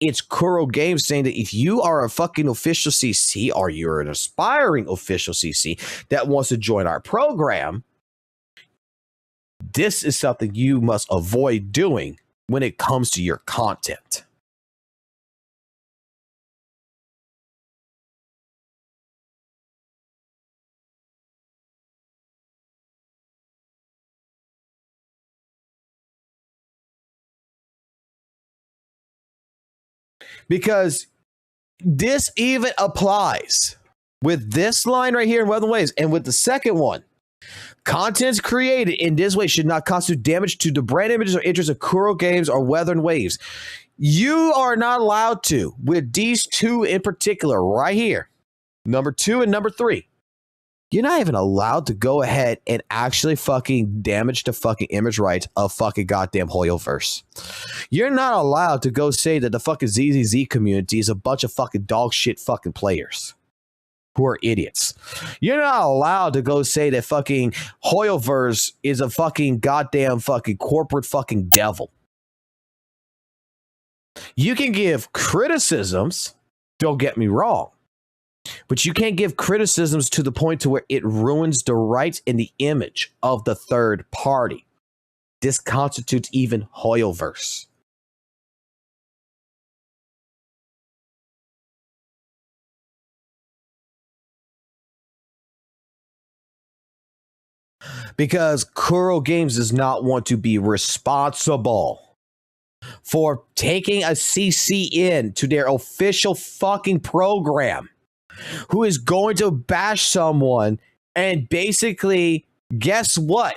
it's Kuro Games saying that if you are a fucking official CC or you're an aspiring official CC that wants to join our program, this is something you must avoid doing when it comes to your content. Because this even applies with this line right here in Weather Waves and with the second one. Contents created in this way should not constitute damage to the brand images or interests of Kuro Games or Weather and Waves. You are not allowed to, with these two in particular right here, number 2 and number 3. You're not even allowed to go ahead and actually fucking damage the fucking image rights of fucking goddamn Hoyoverse. You're not allowed to go say that the fucking ZZZ community is a bunch of fucking dog shit fucking players who are idiots. You're not allowed to go say that fucking Hoyoverse is a fucking goddamn fucking corporate fucking devil. You can give criticisms, don't get me wrong. But you can't give criticisms to the point to where it ruins the rights and the image of the third party. This constitutes even Hoyoverse. Because Kuro Games does not want to be responsible for taking a CC in to their official fucking program who is going to bash someone and basically, guess what?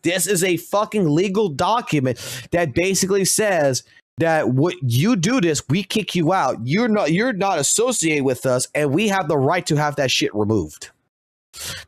This is a fucking legal document that basically says that what you do this, we kick you out. You're not associated with us, and we have the right to have that shit removed.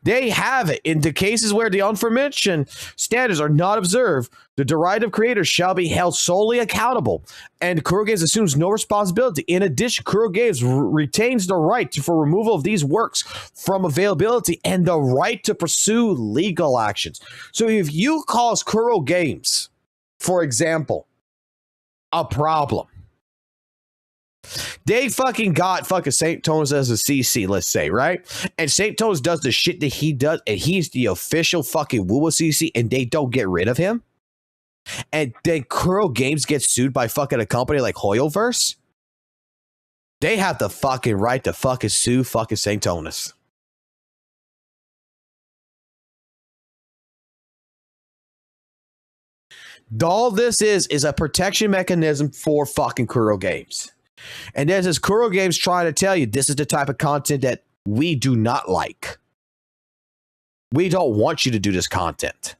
They have it in the cases where the aforementioned standards are not observed. The derivative creators shall be held solely accountable, and Kuro Games assumes no responsibility. In addition, Kuro Games retains the right for removal of these works from availability and the right to pursue legal actions. So if you cause Kuro Games, for example, a problem, they fucking got fucking St. Tones as a CC, let's say, right? And St. Tones does the shit that he does, and he's the official fucking WUWA CC, and they don't get rid of him. And then Kuro Games gets sued by fucking a company like Hoyoverse. They have the fucking right to fucking sue fucking St. Tones. All this is a protection mechanism for fucking Kuro Games. And this is Kuro Games trying to tell you this is the type of content that we do not like. We don't want you to do this content.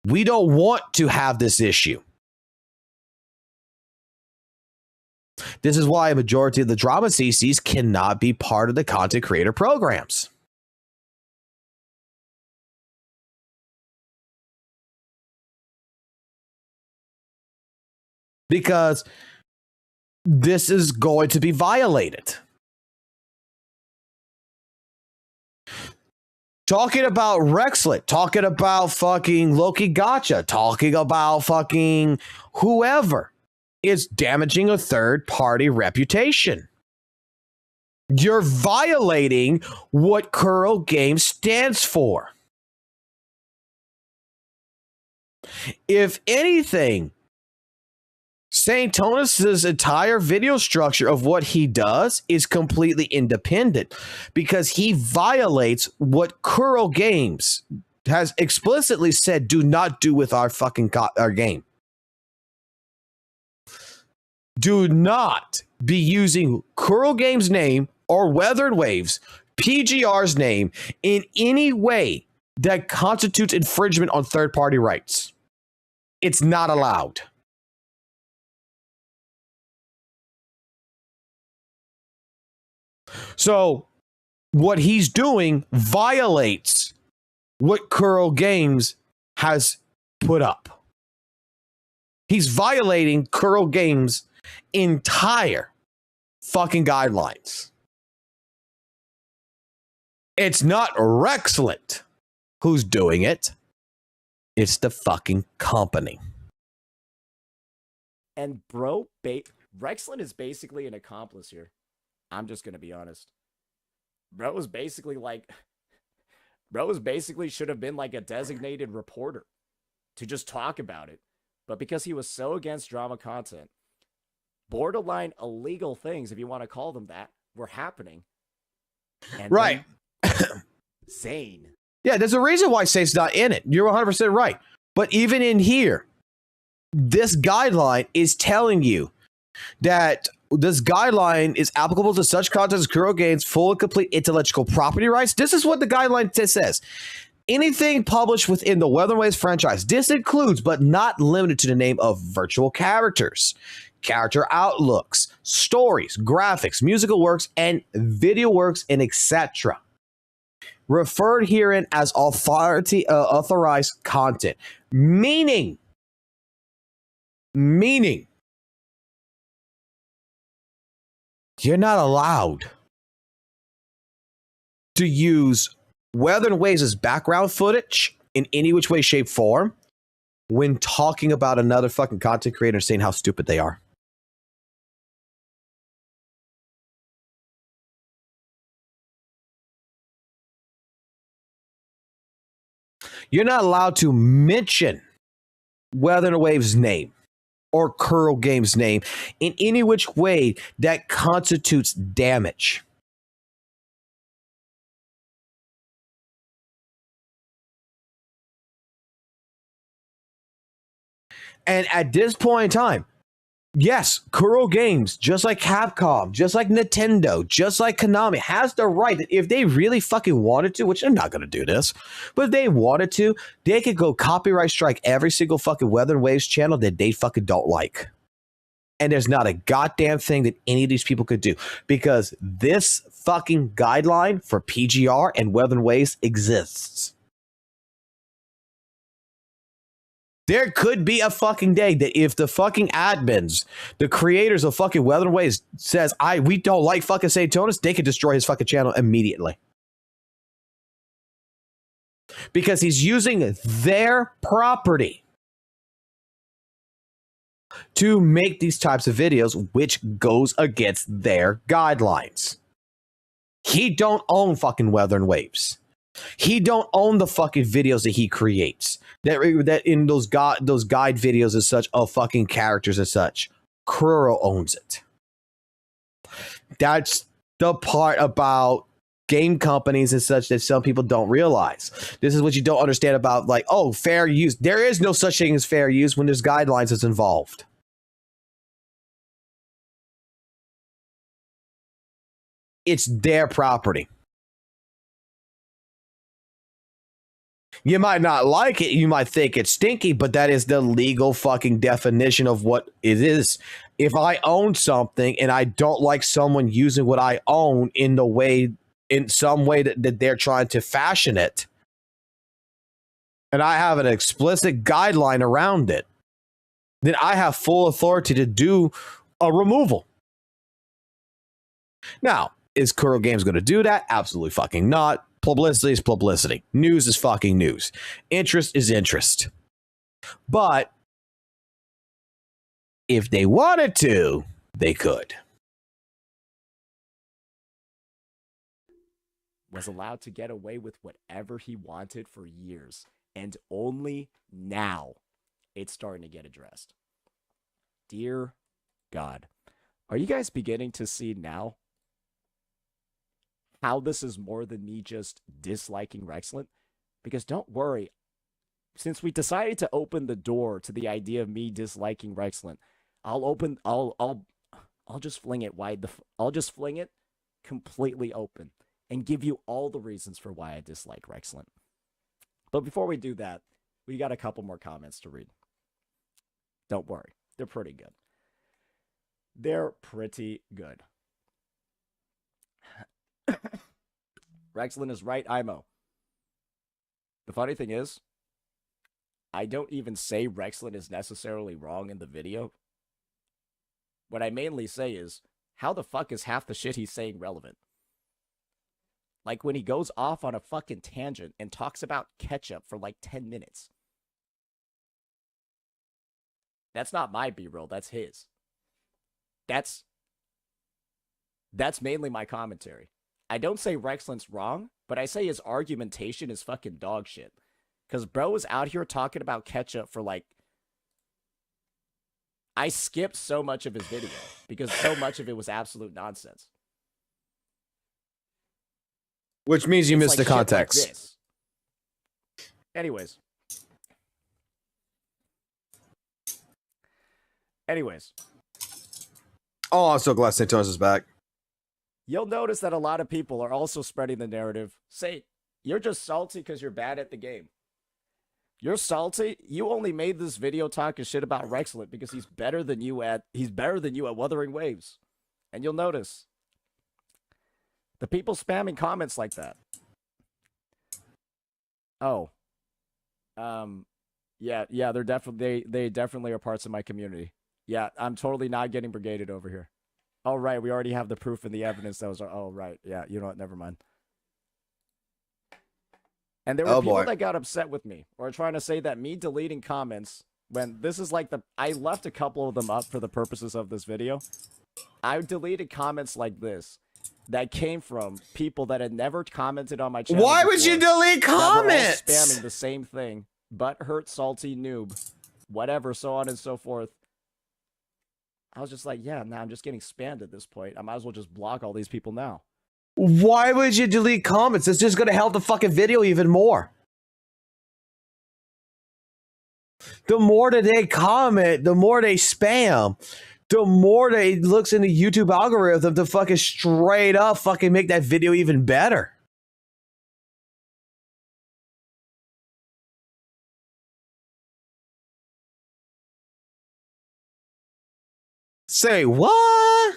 We don't want to have this issue. This is why a majority of the drama CCs cannot be part of the content creator programs. Because this is going to be violated. Talking about Rexlet, talking about fucking Loki Gacha, talking about fucking whoever is damaging a third party reputation. You're violating what Kuro Games stands for. If anything, St. Tones' entire video structure of what he does is completely independent because he violates what Kuro Games has explicitly said do not do with our fucking our game. Do not be using Kuro Games' name or Weathered Waves, PGR's name, in any way that constitutes infringement on third-party rights. It's not allowed. So what he's doing violates what Kuro Games has put up. He's violating Kuro Games' entire fucking guidelines. It's not Rexlet who's doing it. It's the fucking company. And bro, Rexlin is basically an accomplice here. I'm just gonna be honest. Bro was basically should have been like a designated reporter to just talk about it. But because he was so against drama content, borderline illegal things, if you want to call them that, were happening. And Right. Zane. Yeah, there's a reason why Saint's not in it. You're 100% right. But even in here, this guideline is telling you that this guideline is applicable to such content as Kuro gains full and complete intellectual property rights. This is what the guideline says. Anything published within the Weather Waves franchise. This includes, but not limited to, the name of virtual characters, character outlooks, stories, graphics, musical works, and video works, and etc. Referred herein as authorized content. Meaning, you're not allowed to use Weather and Waves as background footage in any which way, shape, form when talking about another fucking content creator saying how stupid they are. You're not allowed to mention Weather and Waves' name or Kuro Games' name in any which way that constitutes damage. And at this point in time, yes, Kuro Games, just like Capcom, just like Nintendo, just like Konami, has the right that if they really fucking wanted to, which they're not going to do this, but if they wanted to, they could go copyright strike every single fucking Weather and Waves channel that they fucking don't like. And there's not a goddamn thing that any of these people could do because this fucking guideline for PGR and Weather and Waves exists. There could be a fucking day that if the fucking admins, the creators of fucking Weather and Waves says, we don't like fucking Saintonis, they could destroy his fucking channel immediately. Because he's using their property to make these types of videos, which goes against their guidelines. He don't own fucking Weather and Waves. He don't own the fucking videos that he creates. That in those guide videos and such of fucking characters and such. Kuro owns it. That's the part about game companies and such that some people don't realize. This is what you don't understand about, like, oh, fair use. There is no such thing as fair use when there's guidelines that's involved. It's their property. You might not like it. You might think it's stinky, but that is the legal fucking definition of what it is. If I own something and I don't like someone using what I own in some way that they're trying to fashion it, and I have an explicit guideline around it, then I have full authority to do a removal. Now, is Kuro Games going to do that? Absolutely fucking not. Publicity is publicity. News is fucking news. Interest is interest. But if they wanted to, they could. Was allowed to get away with whatever he wanted for years. And only now it's starting to get addressed. Dear God, are you guys beginning to see now how this is more than me just disliking Rexlent? Because don't worry, since we decided to open the door to the idea of me disliking Rexlent, I'll just fling it I'll just fling it completely open and give you all the reasons for why I dislike Rexlent. But before we do that, we got a couple more comments to read. Don't worry, they're pretty good. They're pretty good. Rexlent is right, IMO. The funny thing is, I don't even say Rexlent is necessarily wrong in the video. What I mainly say is, how the fuck is half the shit he's saying relevant? Like when he goes off on a fucking tangent and talks about ketchup for like 10 minutes. That's not my B-roll, that's his. That's mainly my commentary. I don't say Rexland's wrong, but I say his argumentation is fucking dog shit. Because bro is out here talking about ketchup for like... I skipped so much of his video because so much of it was absolute nonsense. Which means you It's missed like the shit like context. this. Anyways. Oh, I'm so glad St. Thomas is back. You'll notice that a lot of people are also spreading the narrative. Say, you're just salty because you're bad at the game. You're salty. You only made this video talking shit about Rexlet because he's better than you at Wuthering Waves. And you'll notice the people spamming comments like that. Oh. Yeah, they're definitely they definitely are parts of my community. Yeah, I'm totally not getting brigaded over here. Oh, right, we already have the proof and the evidence that was... Oh, right, yeah, you know what, never mind. And there were people that got upset with me, or trying to say that me deleting comments, when this is like I left a couple of them up for the purposes of this video. I deleted comments like this that came from people that had never commented on my channel. Why would you delete comments? That were all spamming the same thing. Butt hurt, salty, noob, whatever, so on and so forth. I was just like, yeah, nah, I'm just getting spammed at this point. I might as well just block all these people now. Why would you delete comments? It's just gonna help the fucking video even more. The more that they comment, the more they spam, the more that it looks in the YouTube algorithm to fucking straight up fucking make that video even better. Say what?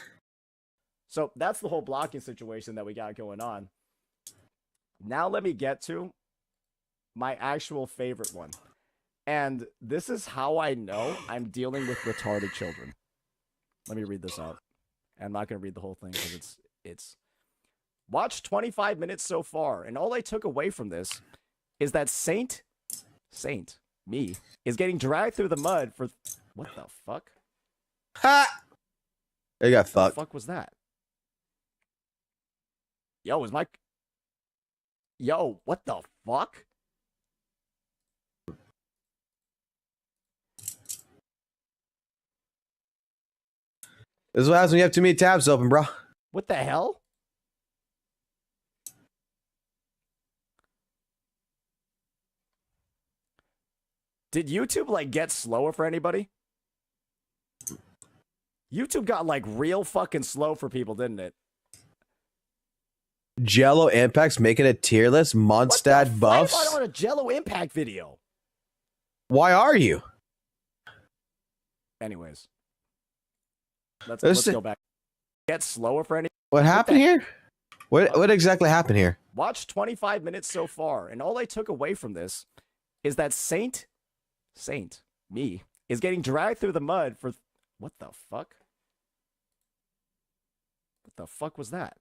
So that's the whole blocking situation that we got going on. Now let me get to my actual favorite one. And this is how I know I'm dealing with retarded children. Let me read this out. I'm not going to read the whole thing because it's... Watch 25 minutes so far, and all I took away from this is that Saint, me, is getting dragged through the mud for... What the fuck? Ha! They got fucked. What the fuck was that? Yo, is my... Yo, what the fuck? This is what happens when you have too many tabs open, bro. What the hell? Did YouTube, like, get slower for anybody? YouTube got, like, real fucking slow for people, didn't it? Jello Impact's making a tier list. Mondstadt buffs. Why am I on a Jello Impact video? Why are you? Anyways. Let's go back. Get slower for anybody. What happened here? What exactly happened here? Watch 25 minutes so far, and all I took away from this is that Saint, me, is getting dragged through the mud for... What the fuck? What the fuck was that?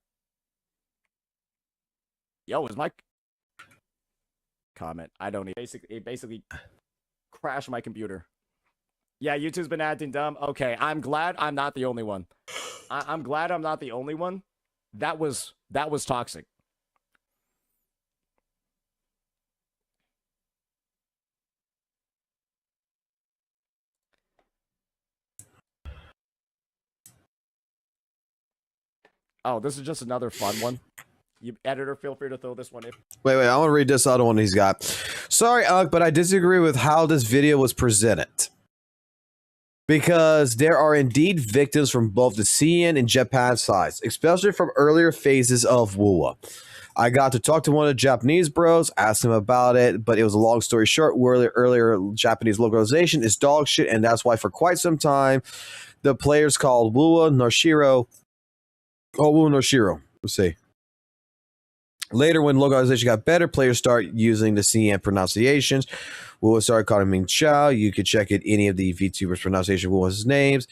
Yo, is my... Comment. I don't even... It basically crashed my computer. Yeah, YouTube's been acting dumb. Okay, I'm glad I'm not the only one. I'm glad I'm not the only one. That was toxic. Oh, this is just another fun one. You editor, feel free to throw this one in. Wait, I want to read this other one he's got. Sorry, but I disagree with how this video was presented. Because there are indeed victims from both the CN and Japan sides, especially from earlier phases of WUWA. I got to talk to one of the Japanese bros, asked him about it, but it was a long story short. Earlier Japanese localization is dog shit, and that's why for quite some time, the players called WUWA Norshiro. Oh, WUWA Norshiro. Let's see. Later, when localization got better, players start using the CN pronunciations. WUWA started calling Ming Chao. You could check it any of the VTubers' pronunciation of WUWA's names.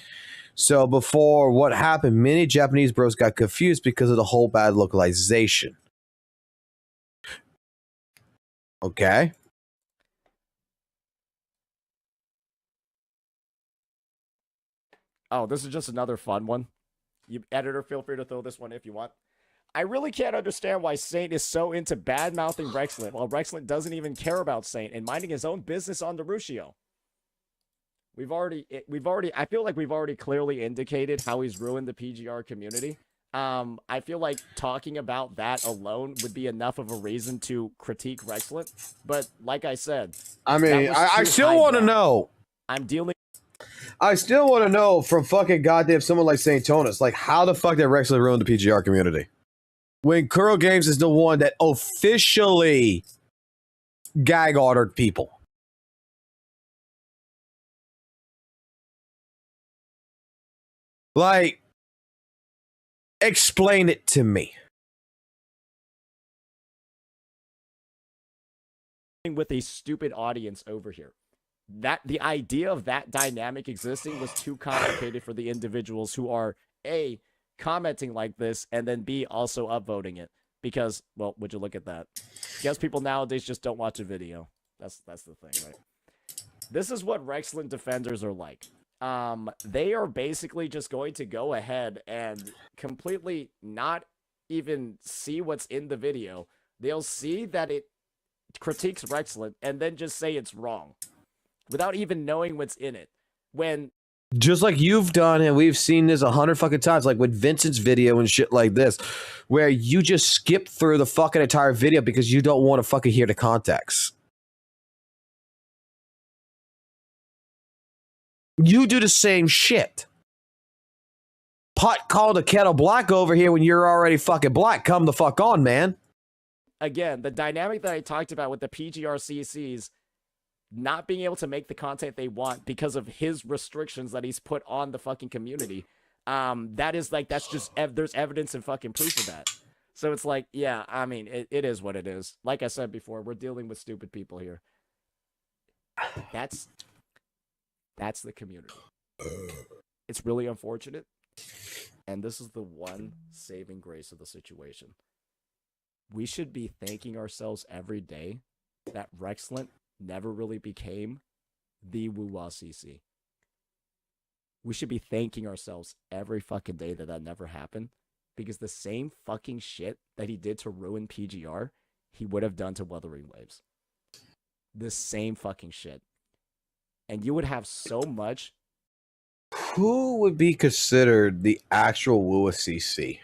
So before what happened, many Japanese bros got confused because of the whole bad localization. Okay. Oh, this is just another fun one. You editor, feel free to throw this one if you want. I really can't understand why Saint is so into bad-mouthing Rexlet, while Rexlet doesn't even care about Saint and minding his own business on Daruscio. I feel like we've already clearly indicated how he's ruined the PGR community. I feel like talking about that alone would be enough of a reason to critique Rexlet. But like I said, I mean, I still want to know. I still want to know from fucking goddamn someone like St. Tonus, like how the fuck did Rexlet ruin the PGR community? When Kuro Games is the one that officially gag ordered people. Like, explain it to me. With a stupid audience over here. That the idea of that dynamic existing was too complicated for the individuals who are A, commenting like this, and then B, also upvoting it. Because, well, would you look at that? Guess people nowadays just don't watch a video. That's the thing, right? This is what Rexlet defenders are like. They are basically just going to go ahead and completely not even see what's in the video. They'll see that it critiques Rexlet and then just say it's wrong without even knowing what's in it. When just like you've done, and we've seen this 100 fucking times, like with Vincent's video and shit like this, where you just skip through the fucking entire video because you don't want to fucking hear the context. You do the same shit. Pot called a kettle black over here when you're already fucking black. Come the fuck on, man. Again, the dynamic that I talked about with the PGR CCs not being able to make the content they want because of his restrictions that he's put on the fucking community. That's just, there's evidence and fucking proof of that. So it's like, yeah, I mean, it is what it is. Like I said before, we're dealing with stupid people here. That's the community. It's really unfortunate. And this is the one saving grace of the situation. We should be thanking ourselves every day that Rexlet never really became the WUWA CC. We should be thanking ourselves every fucking day that that never happened, because the same fucking shit that he did to ruin PGR, he would have done to Wuthering Waves. The same fucking shit. And you would have so much. Who would be considered the actual WUWA CC?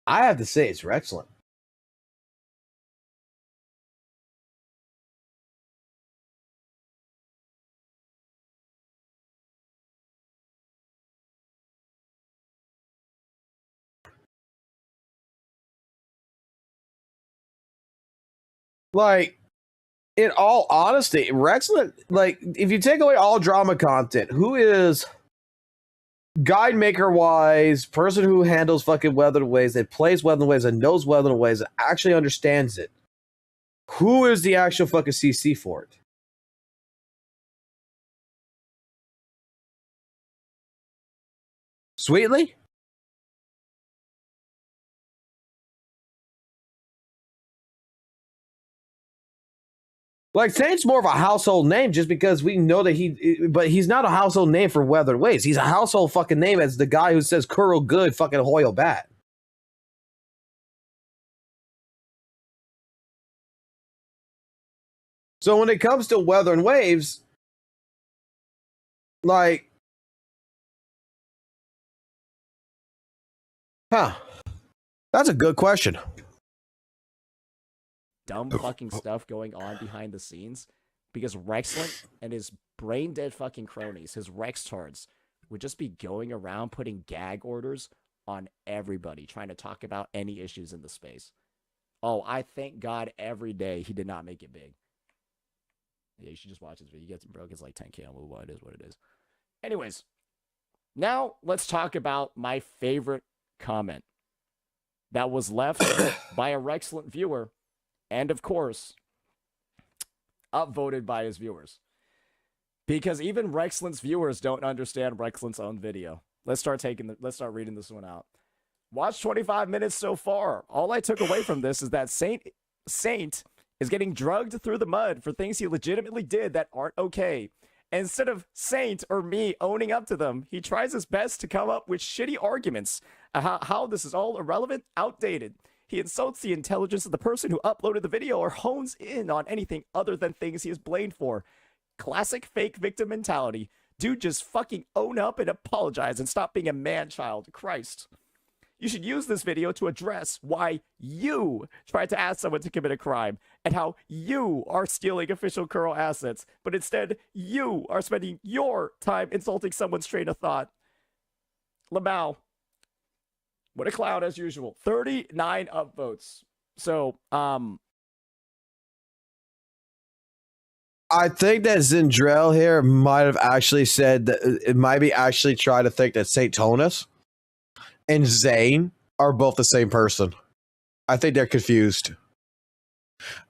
I have to say it's Rexlet. Like, in all honesty, Rexlet, like, if you take away all drama content, who is guide maker wise, person who handles fucking Weathered Ways, that plays Weathered Ways, and knows Weathered Ways, that actually understands it? Who is the actual fucking CC for it? Sweetly? Like, Saint's more of a household name just because we know that but he's not a household name for Weathered Ways. He's a household fucking name as the guy who says Kuro good, fucking Hoyo bad. So when it comes to Weathered Waves, like, that's a good question. Dumb fucking stuff going on behind the scenes, because Rexlet and his brain dead fucking cronies, his Rextards, would just be going around putting gag orders on everybody, trying to talk about any issues in the space. Oh, I thank God every day he did not make it big. Yeah, you should just watch this video. You get broke, it's like 10K on WUWA. It is what it is. Anyways, now let's talk about my favorite comment that was left by a Rexlet viewer. And of course, upvoted by his viewers. Because even Rexlet's viewers don't understand Rexlet's own video. Let's start reading this one out. Watch 25 minutes so far. All I took away from this is that Saint is getting drugged through the mud for things he legitimately did that aren't okay. Instead of Saint or me owning up to them, he tries his best to come up with shitty arguments how this is all irrelevant, outdated. He insults the intelligence of the person who uploaded the video or hones in on anything other than things he is blamed for. Classic fake victim mentality. Dude, just fucking own up and apologize and stop being a man-child. Christ. You should use this video to address why you tried to ask someone to commit a crime and how you are stealing official Kuro assets, but instead you are spending your time insulting someone's train of thought. Lamau. What a clown as usual. 39 upvotes. So, I think that Zendrell here might have actually said that it might be actually trying to think that Saint Tonus and Zane are both the same person. I think they're confused.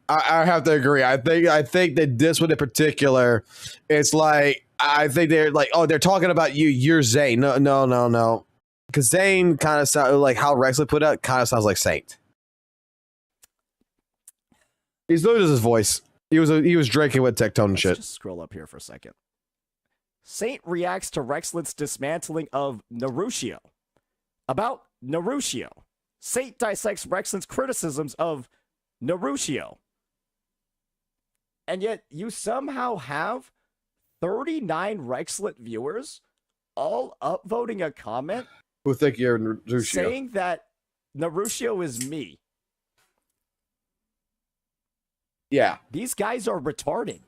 I have to agree. I think that this one in particular, it's like I think they're like, oh, they're talking about you. You're Zane. No. Because Zane kind of sounds like how Rexley put it. Kind of sounds like Saint. He's losing his voice. He was drinking with Tectone and shit. Just scroll up here for a second. Saint reacts to Rexlin's dismantling of Narushio. About Narushio. Saint dissects Rexlin's criticisms of Narushio. And yet you somehow have 39 Rexlet viewers all upvoting a comment Who think you're Narushio? saying that Narushio is me. Yeah. These guys are retarded.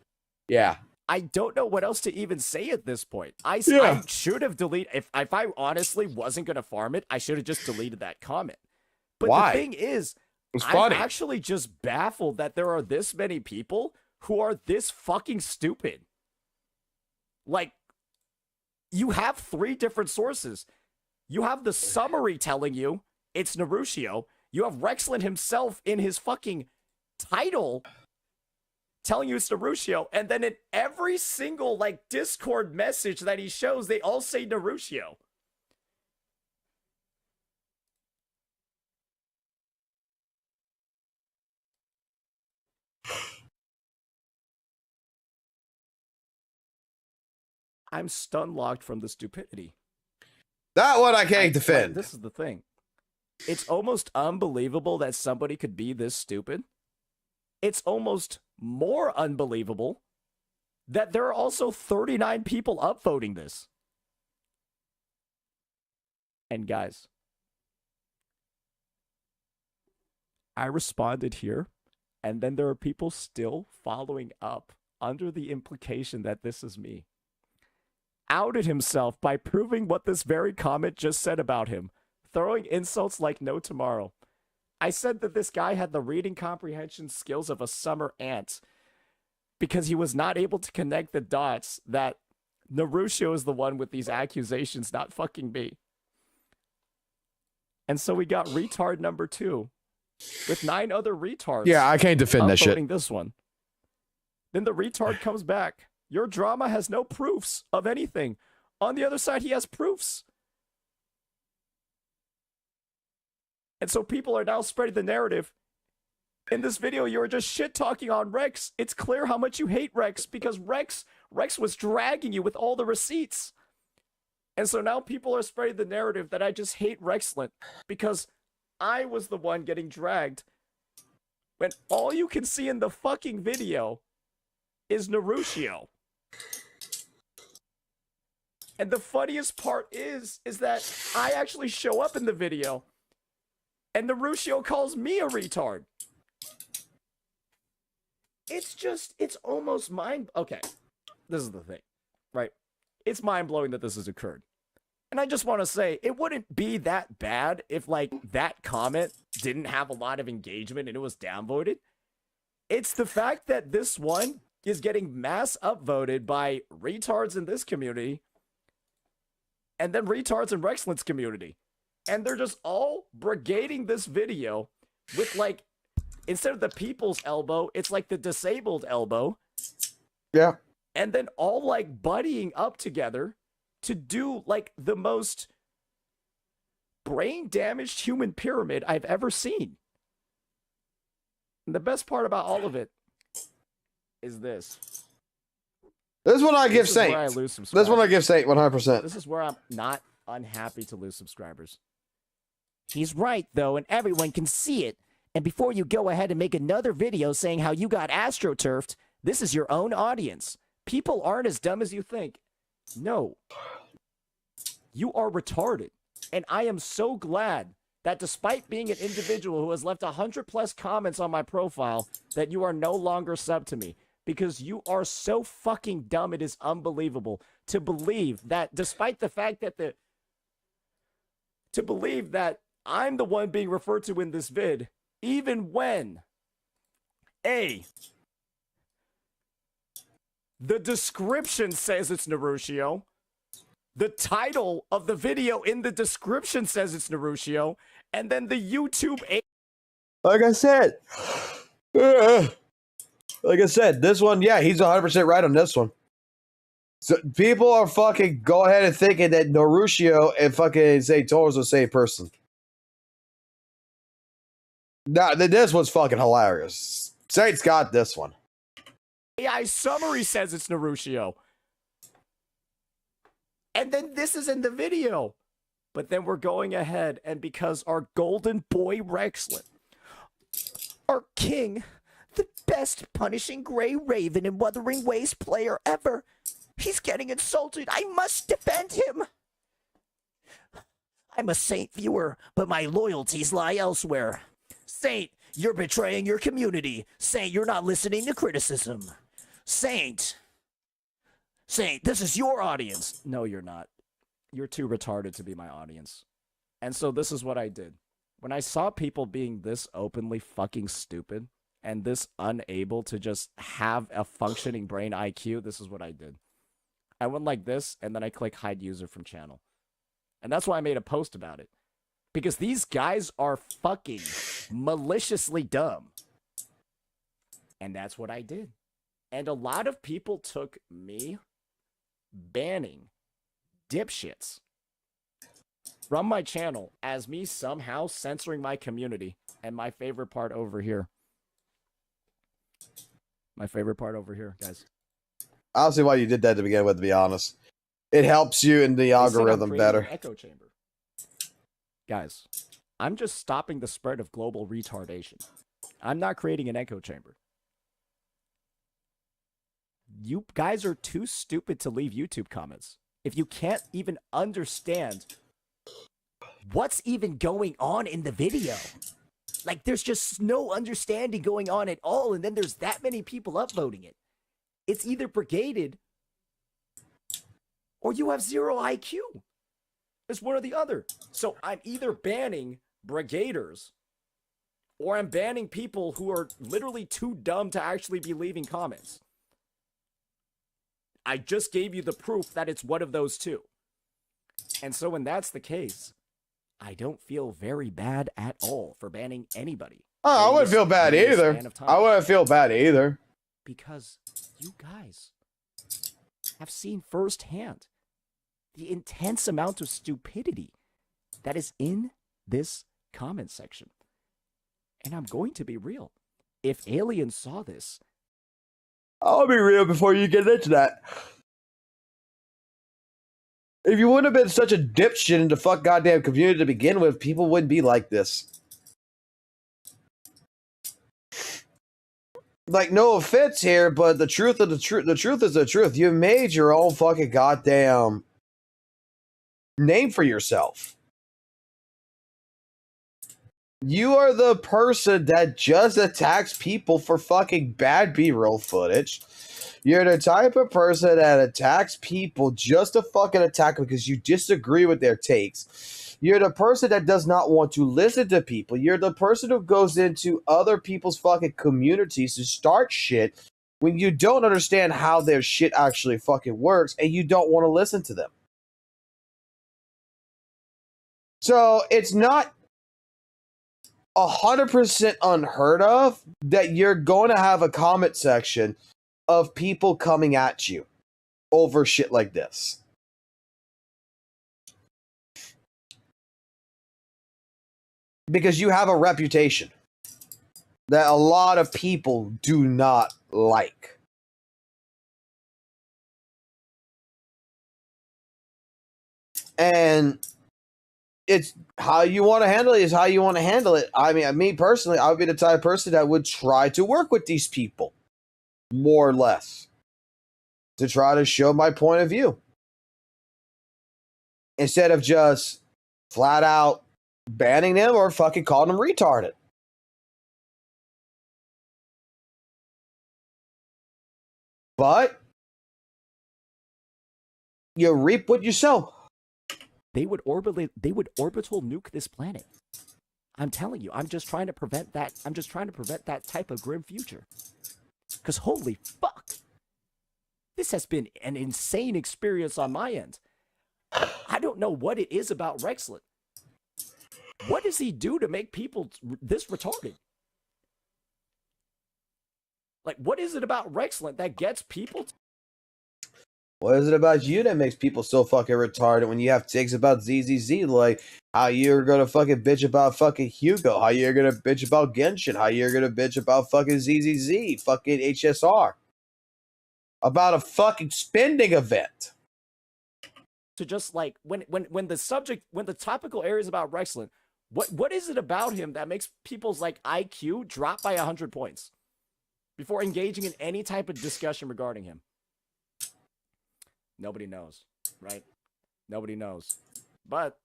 Yeah. I don't know what else to even say at this point. I should have deleted... If I honestly wasn't going to farm it, I should have just deleted that comment. But Why? the thing is, It's I'm funny. actually just baffled that there are this many people who are this fucking stupid. Like, you have 3 different sources. You have the summary telling you it's Narushio. You have Rexlin himself in his fucking title telling you it's Narushio, and then in every single like Discord message that he shows, they all say Narushio. I'm stun locked from the stupidity. That one I can't defend. This is the thing. It's almost unbelievable that somebody could be this stupid. It's almost more unbelievable that there are also 39 people upvoting this. And guys, I responded here, and then there are people still following up under the implication that this is me. Outed himself by proving what this very comment just said about him, throwing insults like no tomorrow. I said that this guy had the reading comprehension skills of a summer ant because he was not able to connect the dots that Narushio is the one with these accusations, not fucking me. And so we got retard number 2 with 9 other retards. Yeah, I can't defend that shit. This one. Then the retard comes back. Your drama has no proofs of anything. On the other side, he has proofs. And so people are now spreading the narrative. In this video, you were just shit-talking on Rex. It's clear how much you hate Rex because Rex was dragging you with all the receipts. And so now people are spreading the narrative that I just hate Rexlin because I was the one getting dragged. When all you can see in the fucking video is Narushio. And the funniest part is that I actually show up in the video and Narushio calls me a retard. It's almost okay, this is the thing, right? It's mind-blowing that this has occurred. And I just want to say, it wouldn't be that bad if, like, that comment didn't have a lot of engagement and it was downvoted. It's the fact that this one is getting mass upvoted by retards in this community and then retards in Rexlin's community. And they're just all brigading this video with, like, instead of the people's elbow, it's like the disabled elbow. Yeah. And then all, like, buddying up together to do, like, the most brain-damaged human pyramid I've ever seen. And the best part about all of it is this. This one I give This is where I Saint. lose This one I subscribers. give Saint 100%. This is where I'm not unhappy to lose subscribers. He's right, though, and everyone can see it. And before you go ahead and make another video saying how you got astroturfed, this is your own audience. People aren't as dumb as you think. No. You are retarded. And I am so glad that despite being an individual who has left 100+ comments on my profile, that you are no longer sub to me. Because you are so fucking dumb, it is unbelievable to believe that despite the fact that to believe that I'm the one being referred to in this vid, even when the description says it's Narushio, the title of the video in the description says it's Narushio, and then the YouTube Like I said, this one, yeah, he's 100% right on this one. So people are fucking go ahead and thinking that Narushio and fucking Saint Tor's the same person. Nah, this one's fucking hilarious. Saint's got this one. AI summary says it's Narushio. And then this is in the video. But then we're going ahead, and because our golden boy Rexlet, our king, the best punishing Grey Raven and Wuthering Waste player ever, he's getting insulted. I must defend him. I'm a Saint viewer, but my loyalties lie elsewhere. Saint, you're betraying your community. Saint, you're not listening to criticism. Saint, this is your audience. No, you're not. You're too retarded to be my audience. And so this is what I did. When I saw people being this openly fucking stupid and this unable to just have a functioning brain IQ, this is what I did. I went like this, and then I click hide user from channel. And that's why I made a post about it. Because these guys are fucking maliciously dumb. And that's what I did. And a lot of people took me banning dipshits from my channel as me somehow censoring my community. And my favorite part over here. My favorite part over here, guys. I don't see why you did that to begin with, to be honest. It helps you in the algorithm better. Echo chamber. Guys, I'm just stopping the spread of global retardation. I'm not creating an echo chamber. You guys are too stupid to leave YouTube comments. If you can't even understand what's even going on in the video. Like, there's just no understanding going on at all, and then there's that many people upvoting it. It's either brigaded or you have zero IQ. It's one or the other. So I'm either banning brigaders or I'm banning people who are literally too dumb to actually be leaving comments. I just gave you the proof that it's one of those two. And so when that's the case, I don't feel very bad at all for banning anybody. Oh, I wouldn't feel bad either. I wouldn't feel bad either. Because you guys have seen firsthand the intense amount of stupidity that is in this comment section. And I'm going to be real. If aliens saw this... I'll be real before you get into that. If you wouldn't have been such a dipshit in the fuck goddamn community to begin with, people wouldn't be like this. Like, no offense here, but the truth is the truth. You made your own fucking goddamn name for yourself. You are the person that just attacks people for fucking bad B-roll footage. You're the type of person that attacks people just to fucking attack them because you disagree with their takes. You're the person that does not want to listen to people. You're the person who goes into other people's fucking communities to start shit when you don't understand how their shit actually fucking works and you don't want to listen to them. So it's not 100% unheard of that you're going to have a comment section of people coming at you over shit like this. Because you have a reputation that a lot of people do not like. And it's how you want to handle it is how you want to handle it. I mean, me personally, I would be the type of person that would try to work with these people, more or less, to try to show my point of view. Instead of just flat out banning them or fucking calling them retarded. But you reap what you sow. They would orbital nuke this planet. I'm telling you, I'm just trying to prevent that. I'm just trying to prevent that type of grim future. Because holy fuck, this has been an insane experience on my end. I don't know what it is about Rexlet. What does he do to make people this retarded? Like, what is it about Rexlet that gets people? What is it about you that makes people so fucking retarded when you have takes about ZZZ? Like, how you're gonna fucking bitch about fucking Hugo, how you're gonna bitch about Genshin, how you're gonna bitch about fucking ZZZ, fucking HSR. About a fucking spending event. To just like, when the topical area is about Rexlet, what is it about him that makes people's like IQ drop by 100 points before engaging in any type of discussion regarding him? Nobody knows, right? Nobody knows. But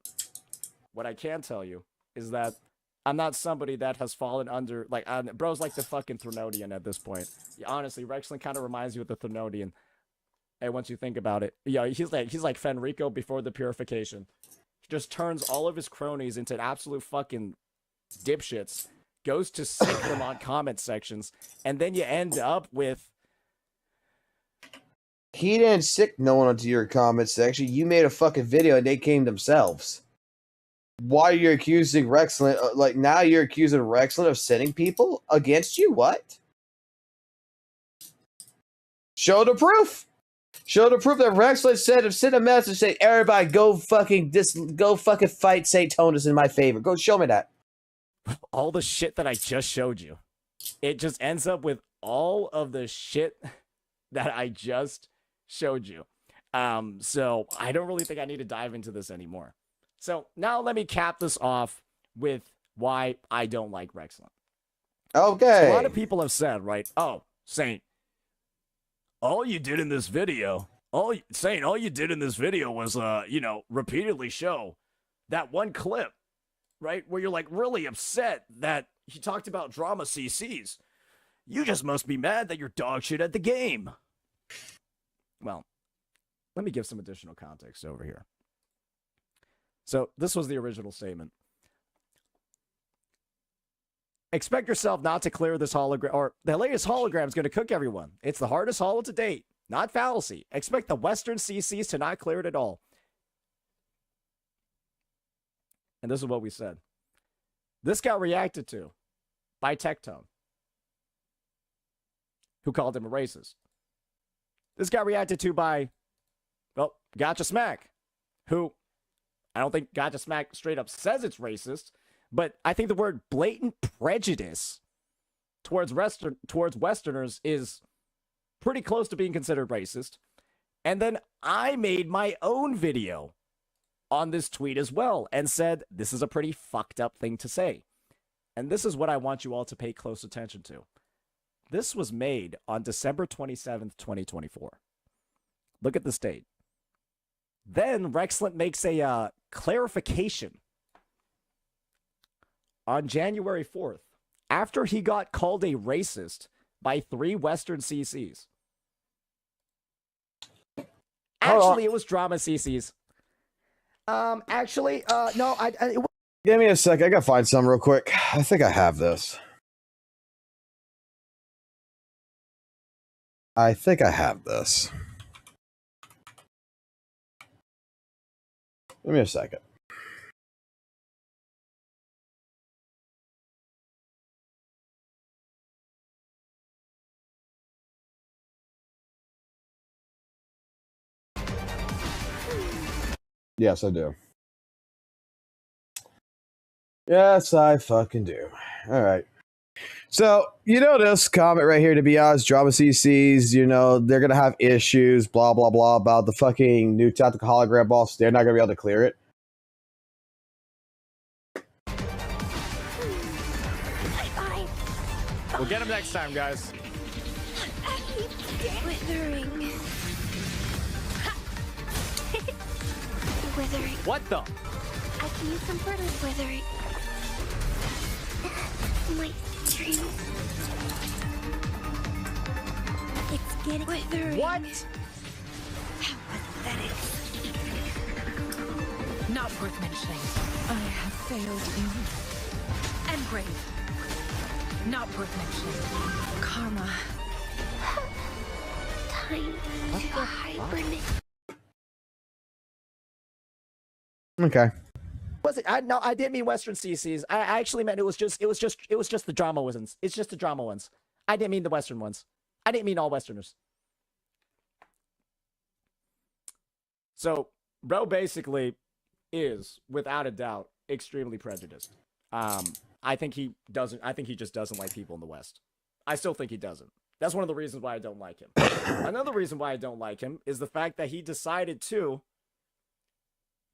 what I can tell you is that I'm not somebody that has fallen under, like, bro's like the fucking Threnodian at this point. Yeah, honestly, Rexland kind of reminds you of the Threnodian. Hey, once you think about it, yeah, he's like Fenrico before the purification. He just turns all of his cronies into absolute fucking dipshits, goes to sick them on comment sections, and then you end up with... He didn't sick no one onto your comment section. You made a fucking video and they came themselves. Why are you accusing Rexland? Like, now you're accusing Rexland of sending people against you? What? Show the proof. Show the proof that Rexland sent a message saying, everybody go fucking fight St. Tonus in my favor. Go show me that. All the shit that I just showed you. It just ends up with all of the shit that I just showed you. So I don't really think I need to dive into this anymore. So now let me cap this off with why I don't like Rexland. Okay. So a lot of people have said, right? Oh, Saint, all you did in this video was, repeatedly show that one clip, right? Where you're like really upset that he talked about drama CCs. You just must be mad that you're dog shit at the game. Well, let me give some additional context over here. So this was the original statement. Expect yourself not to clear this hologram, or the latest hologram is going to cook everyone. It's the hardest holo to date, not fallacy. Expect the Western CCs to not clear it at all. And this is what we said. This got reacted to by Tectone, who called him a racist. This got reacted to by, well, Gacha Smack, who I don't think Gacha Smack straight up says it's racist, but I think the word blatant prejudice towards Westerners is pretty close to being considered racist. And then I made my own video on this tweet as well and said, this is a pretty fucked up thing to say. And this is what I want you all to pay close attention to. This was made on December 27th, 2024. Look at this date. Then Rexlet makes a clarification on January 4th, after he got called a racist by 3 Western CCs. Actually, it was drama CCs. No, Give me a sec. I gotta find some real quick. I think I have this. Give me a second. Yes, I do. Yes, I fucking do. All right. So, this comment right here, to be honest, drama CCs, they're going to have issues, blah, blah, blah, about the fucking new tactical hologram boss. They're not going to be able to clear it. Bye. We'll get him next time, guys. Withering. Withering. What the? I can use some further withering. My dream. It's getting withering. What? How pathetic. Not worth mentioning. I have failed you. And grave. Not worth mentioning. Karma. Time to hibernate. Okay. Was it? No, I didn't mean Western CCs. I actually meant it was just the drama ones. It's just the drama ones. I didn't mean the Western ones. I didn't mean all Westerners. So, bro basically is, without a doubt, extremely prejudiced. I think he just doesn't like people in the West. I still think he doesn't. That's one of the reasons why I don't like him. Another reason why I don't like him is the fact that he decided to,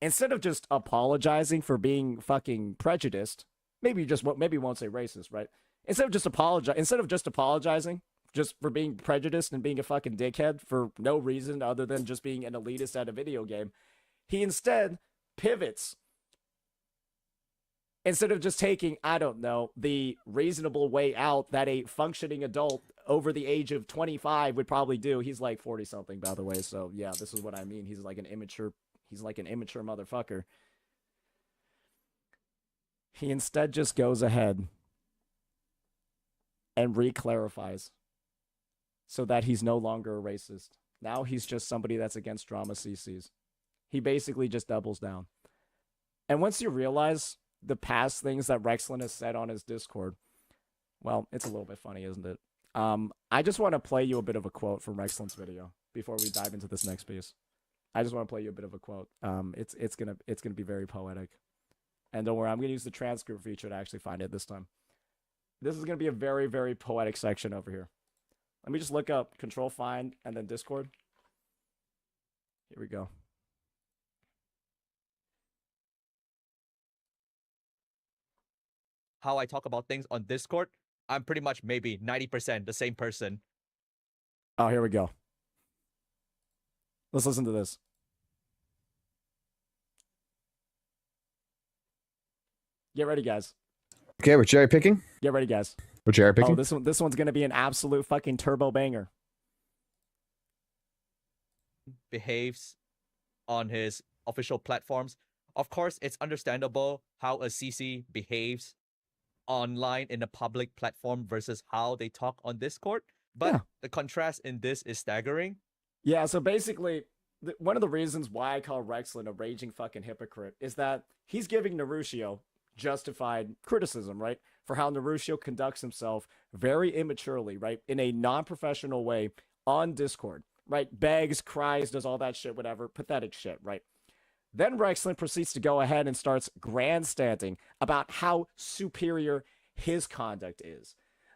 instead of just apologizing for being fucking prejudiced, maybe he won't say racist, right? Instead of just apologizing just for being prejudiced and being a fucking dickhead for no reason other than just being an elitist at a video game, he instead pivots. Instead of just taking, I don't know, the reasonable way out that a functioning adult over the age of 25 would probably do. He's like 40 something, by the way. So yeah, this is what I mean. He's like an immature motherfucker. He instead just goes ahead and re-clarifies so that he's no longer a racist. Now he's just somebody that's against drama CCs. He basically just doubles down. And once you realize the past things that Rexlin has said on his Discord, well, it's a little bit funny, isn't it? I just want to play you a bit of a quote from Rexlin's video before we dive into this next piece. I just want to play you a bit of a quote. It's gonna be very poetic, and don't worry, I'm gonna use the transcript feature to actually find it this time. This is gonna be a very, very poetic section over here. Let me just look up Control Find and then Discord. Here we go. How I talk about things on Discord, I'm pretty much maybe 90% the same person. Oh, here we go. Let's listen to this. Get ready, guys. Okay, we're cherry picking. Get ready, guys. We're cherry picking. Oh, this one's gonna be an absolute fucking turbo banger. Behaves on his official platforms. Of course, it's understandable how a CC behaves online in a public platform versus how they talk on Discord, but the contrast in this is staggering. Yeah, so basically, one of the reasons why I call Rexlin a raging fucking hypocrite is that he's giving Narushio justified criticism, right? For how Narushio conducts himself very immaturely, right? In a non-professional way on Discord, right? Begs, cries, does all that shit, whatever. Pathetic shit, right? Then Rexlin proceeds to go ahead and starts grandstanding about how superior his conduct is.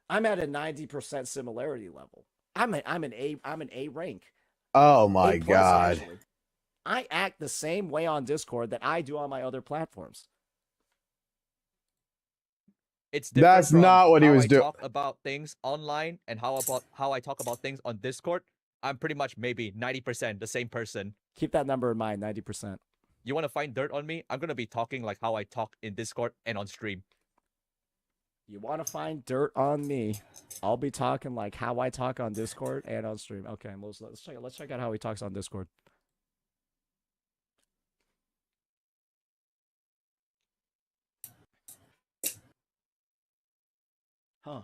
I'm at a 90% similarity level. I'm an A rank. Oh my A plus, god. actually. I act the same way on Discord that I do on my other platforms. It's different That's from not what he how was I doing. talk about things online and how I talk about things on Discord. I'm pretty much maybe 90% the same person. Keep that number in mind, 90%. You want to find dirt on me? I'm going to be talking like how I talk in Discord and on stream. You want to find dirt on me? I'll be talking like how I talk on Discord and on stream. Okay, let's check out how he talks on Discord. Huh.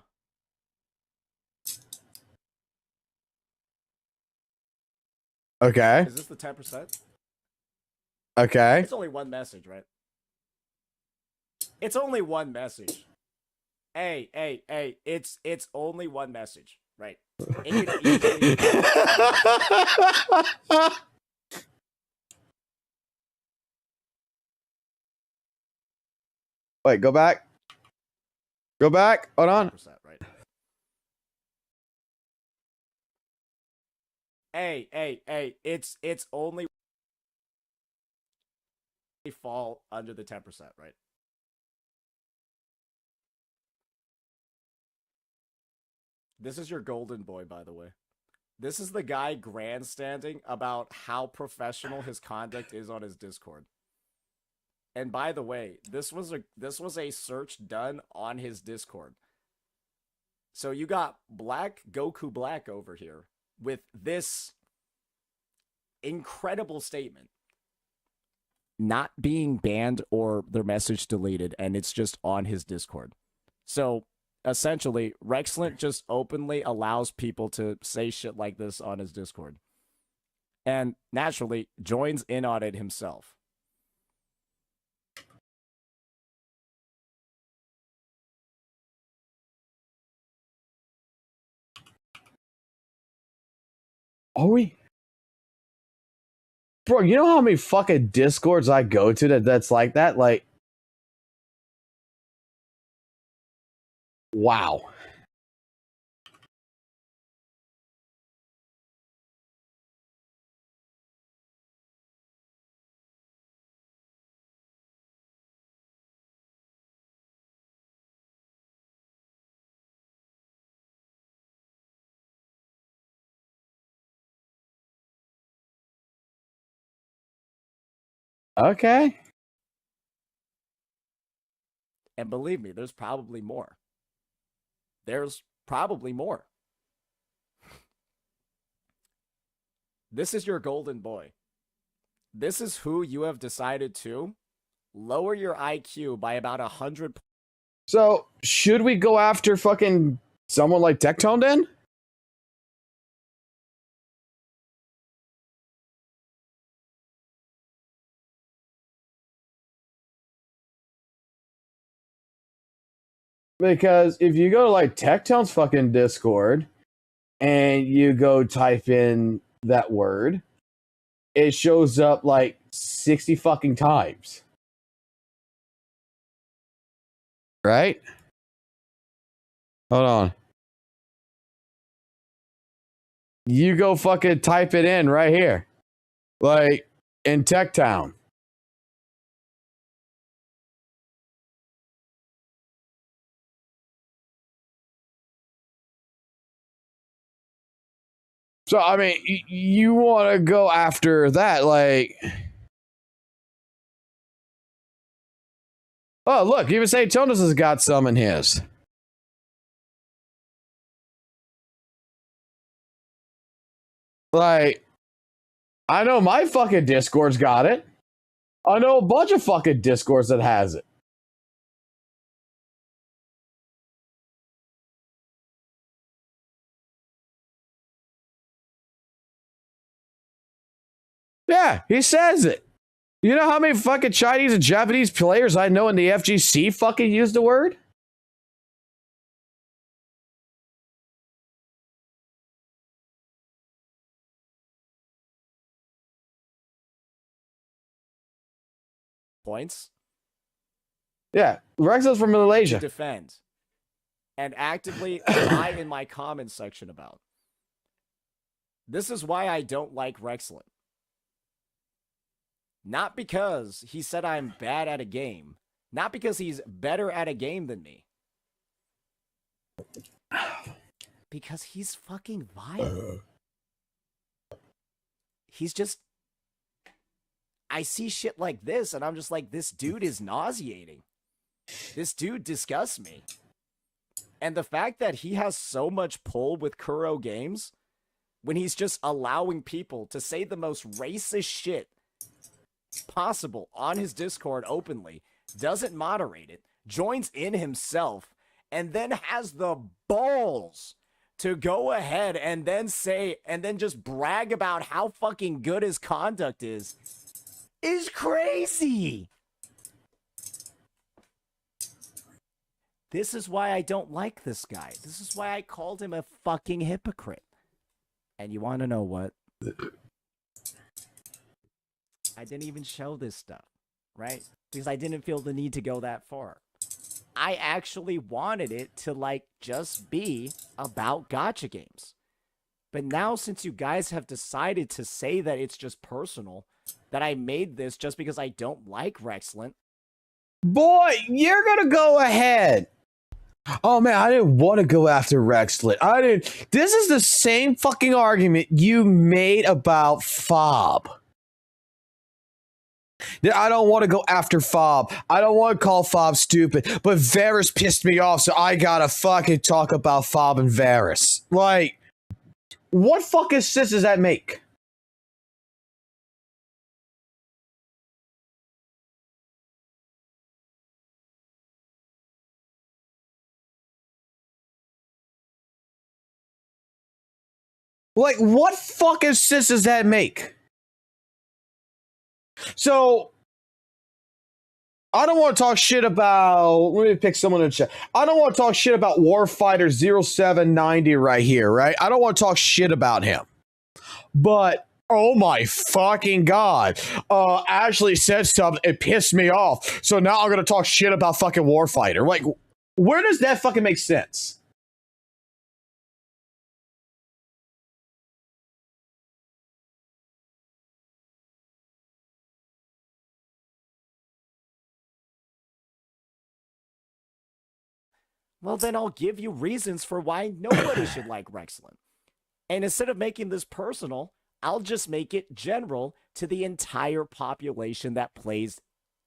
Okay. Is this the 10%? Okay. It's only one message, right? It's only one message. Hey, it's only one message, right? It could easily... Wait, go back. Go back. Hold on. 10%, right? Hey, it's only fall under the 10%, right? This is your golden boy, by the way. This is the guy grandstanding about how professional his conduct is on his Discord. And by the way, this was a search done on his Discord. So you got Black Goku Black over here with this incredible statement. Not being banned or their message deleted, and it's just on his Discord. So essentially, Rexlent just openly allows people to say shit like this on his Discord. And naturally, joins in on it himself. Are we? Bro, you know how many fucking Discords I go to that's like that? Like, wow. Okay. And believe me, there's probably more. There's probably more. This is your golden boy. This is who you have decided to lower your IQ by about 100. So, should we go after fucking someone like Tectone then? Because if you go to like Tectone's fucking Discord and you go type in that word, it shows up like 60 fucking times. Right? Hold on. You go fucking type it in right here. Like in Techtown. So, I mean, you want to go after that, like... Oh, look, even say Tonas has got some in his. Like, I know my fucking Discord's got it. I know a bunch of fucking Discords that has it. Yeah, he says it. You know how many fucking Chinese and Japanese players I know in the FGC fucking use the word? Points. Yeah, Rexel's from Malaysia. To defend. And actively lie in my comments section about. This is why I don't like Rexlent. Not because he said I'm bad at a game. Not because he's better at a game than me. Because he's fucking vile. He's just... I see shit like this, and I'm just like, this dude is nauseating. This dude disgusts me. And the fact that he has so much pull with Kuro Games, when he's just allowing people to say the most racist shit possible on his Discord openly, doesn't moderate it, joins in himself, and then has the balls to go ahead and then say, and then just brag about how fucking good his conduct is crazy. This is why I don't like this guy. This is why I called him a fucking hypocrite. And you want to know what? I didn't even show this stuff, right? Because I didn't feel the need to go that far. I actually wanted it to like just be about gacha games. But now since you guys have decided to say that it's just personal, that I made this just because I don't like Rexlent. Boy, you're gonna go ahead. Oh man, I didn't want to go after Rexlet. I didn't. This is the same fucking argument you made about Fob. I don't want to go after Fob. I don't want to call Fob stupid, but Varys pissed me off, so I gotta fucking talk about Fob and Varys. Like, what fucking sense does that make? Like, what fucking sense does that make? So, I don't want to talk shit about. Let me pick someone in the chat. I don't want to talk shit about Warfighter 0790 right here, right? I don't want to talk shit about him. But, oh my fucking god. Ashley said something. It pissed me off. So now I'm going to talk shit about fucking Warfighter. Like, where does that fucking make sense? Well, then I'll give you reasons for why nobody should like Rexlent. And instead of making this personal, I'll just make it general to the entire population that plays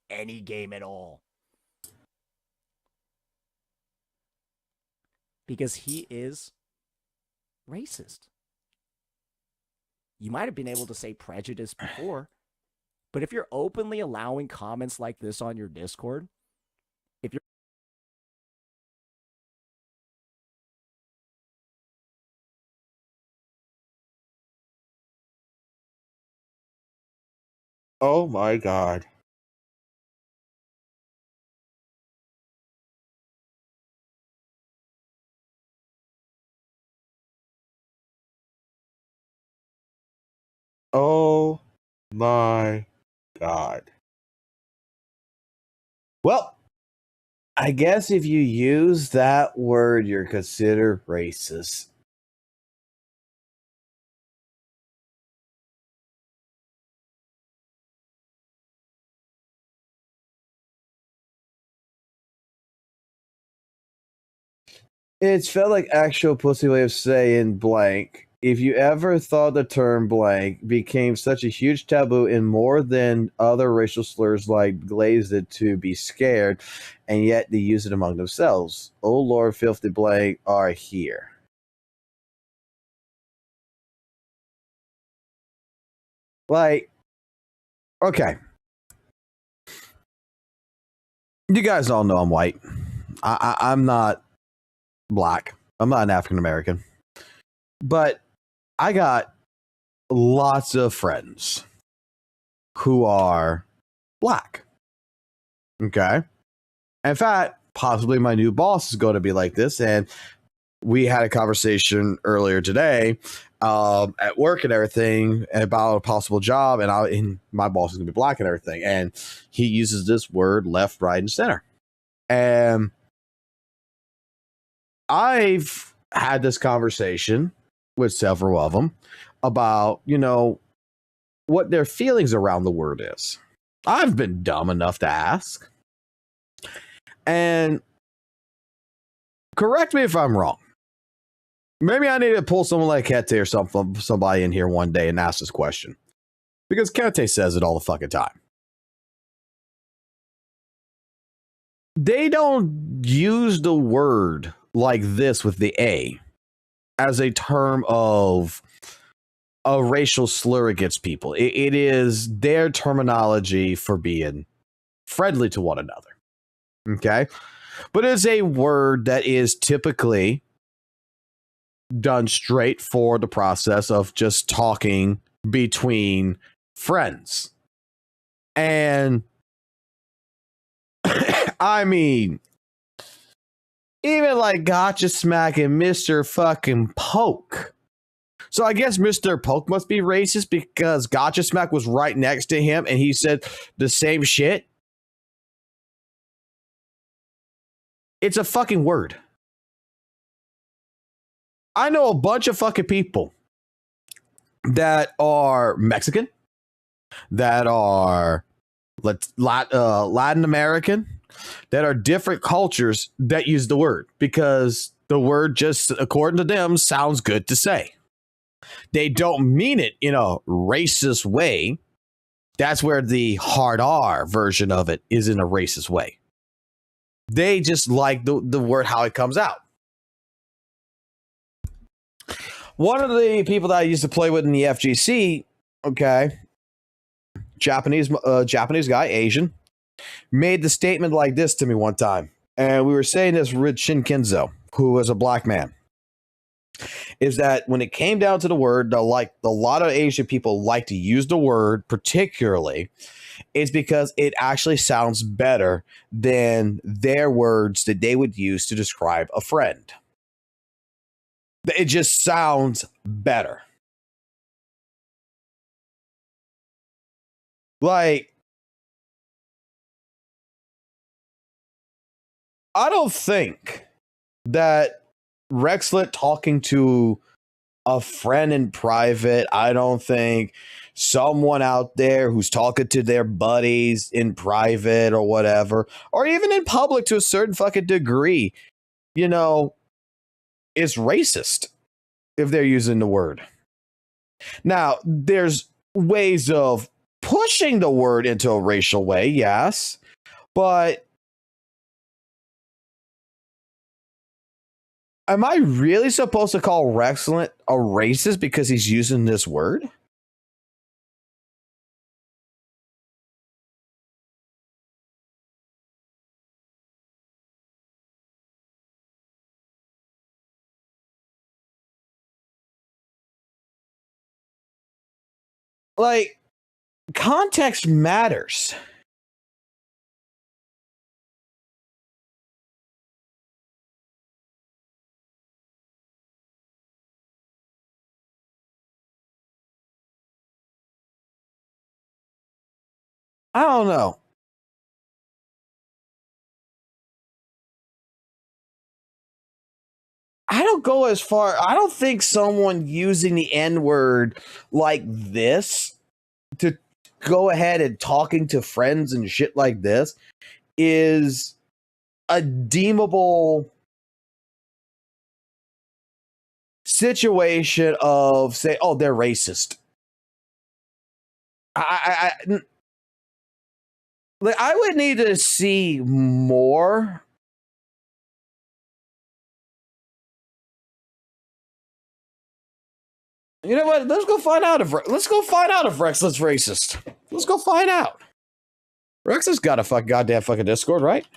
any game at all. Because he is racist. You might have been able to say prejudice before, but if you're openly allowing comments like this on your Discord, if you're Oh my god. Oh my god. Well, I guess if you use that word, you're considered racist. It's felt like actual pussy way of saying blank. If you ever thought the term blank became such a huge taboo in more than other racial slurs like glazed it to be scared, and yet they use it among themselves. Oh Lord, filthy blank are here. Like, okay. You guys all know I'm white. I'm not black. I'm not an African American. But I got lots of friends who are black. Okay. In fact, possibly my new boss is going to be like this. And we had a conversation earlier today at work and everything about a possible job. And my boss is going to be black and everything. And he uses this word left, right, and center. And I've had this conversation with several of them about, what their feelings around the word is. I've been dumb enough to ask. And correct me if I'm wrong. Maybe I need to pull someone like Kete or somebody in here one day and ask this question. Because Kete says it all the fucking time. They don't use the word like this with the A as a term of a racial slur against people. It is their terminology for being friendly to one another. Okay? But it's a word that is typically done straight for the process of just talking between friends. And I mean, even like Gotcha Smack and Mr. fucking Poke. So I guess Mr. Poke must be racist because Gotcha Smack was right next to him and he said the same shit. It's a fucking word. I know a bunch of fucking people that are Mexican, that are Latin American, that are different cultures that use the word because the word just, according to them, sounds good to say. They don't mean it in a racist way. That's where the hard R version of it is in a racist way. They just like the word how it comes out. One of the people that I used to play with in the FGC, okay, Japanese guy, Asian, made the statement like this to me one time. And we were saying this with Shinkenzo, who was a black man, is that when it came down to the word, a lot of Asian people like to use the word particularly, is because it actually sounds better than their words that they would use to describe a friend. It just sounds better. Like, I don't think that Rexlet talking to a friend in private, I don't think someone out there who's talking to their buddies in private or whatever, or even in public to a certain fucking degree, you know, is racist if they're using the word. Now, there's ways of pushing the word into a racial way, yes, but am I really supposed to call Rexlet a racist because he's using this word? Like, context matters. I don't know. I don't go as far. I don't think someone using the N word like this to go ahead and talking to friends and shit like this is a deemable situation of say, oh, they're racist. I would need to see more. You know what? Let's go find out if Rexlet's racist. Let's go find out. Rexlet's got a goddamn fucking Discord, right?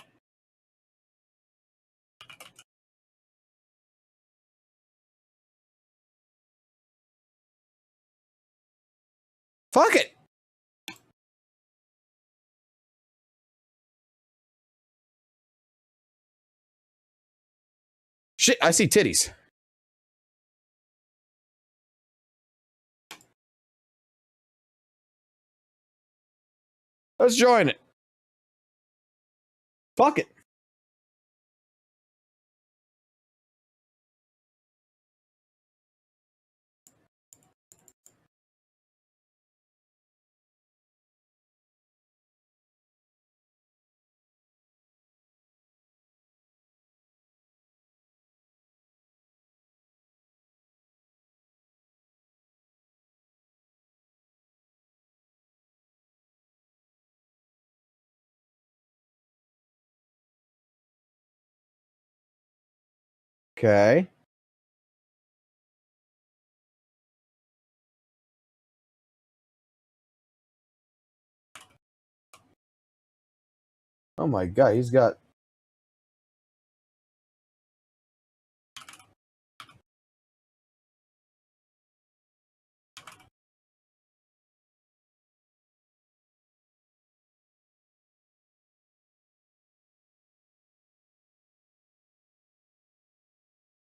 Fuck it. Shit, I see titties. Let's join it. Fuck it. Okay. Oh my god, he's got.